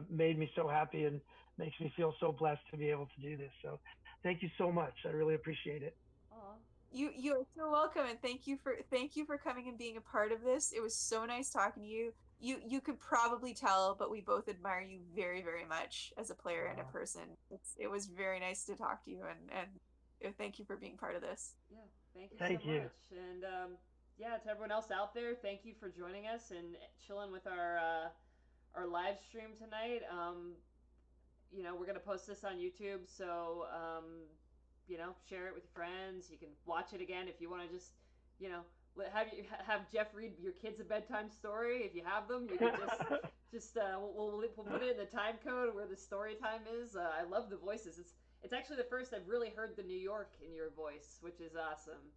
Speaker 3: made me so happy and makes me feel so blessed to be able to do this. So thank you so much. I really appreciate it.
Speaker 1: Aw.
Speaker 2: You are so welcome, and thank you for coming and being a part of this. It was so nice talking to you. You could probably tell, but we both admire you very, very much as a player and a person. It was very nice to talk to you, and thank you for being part of this.
Speaker 1: Yeah, thank you
Speaker 3: Thank
Speaker 1: so
Speaker 3: you.
Speaker 1: much. And yeah, to everyone else out there, thank you for joining us and chilling with our live stream tonight. You know, we're gonna post this on YouTube, so you know, share it with your friends. You can watch it again if you want to just, you know, have Jeff read your kids a bedtime story if you have them. You can we'll put it in the time code where the story time is. I love the voices. It's actually the first I've really heard the New York in your voice, which is awesome.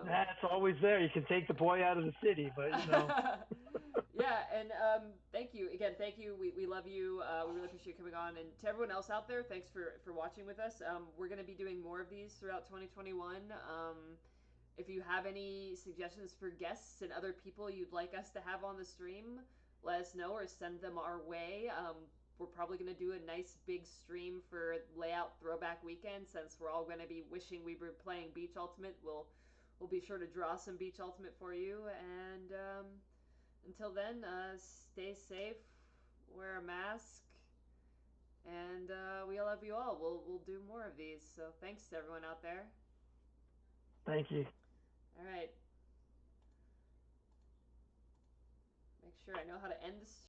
Speaker 3: That's always there. You can take the boy out of the city, but you know.
Speaker 1: Yeah, and thank you again. Thank you. We love you. We really appreciate you coming on. And to everyone else out there, thanks for watching with us. We're going to be doing more of these throughout 2021. If you have any suggestions for guests and other people you'd like us to have on the stream, let us know or send them our way. We're probably going to do a nice big stream for LeiOut Throwback Weekend, since we're all going to be wishing we were playing Beach Ultimate. We'll be sure to draw some Beach Ultimate for you. And until then, stay safe, wear a mask, and we love you all. We'll do more of these. So thanks to everyone out there.
Speaker 3: Thank you.
Speaker 1: All right. Make sure I know how to end this.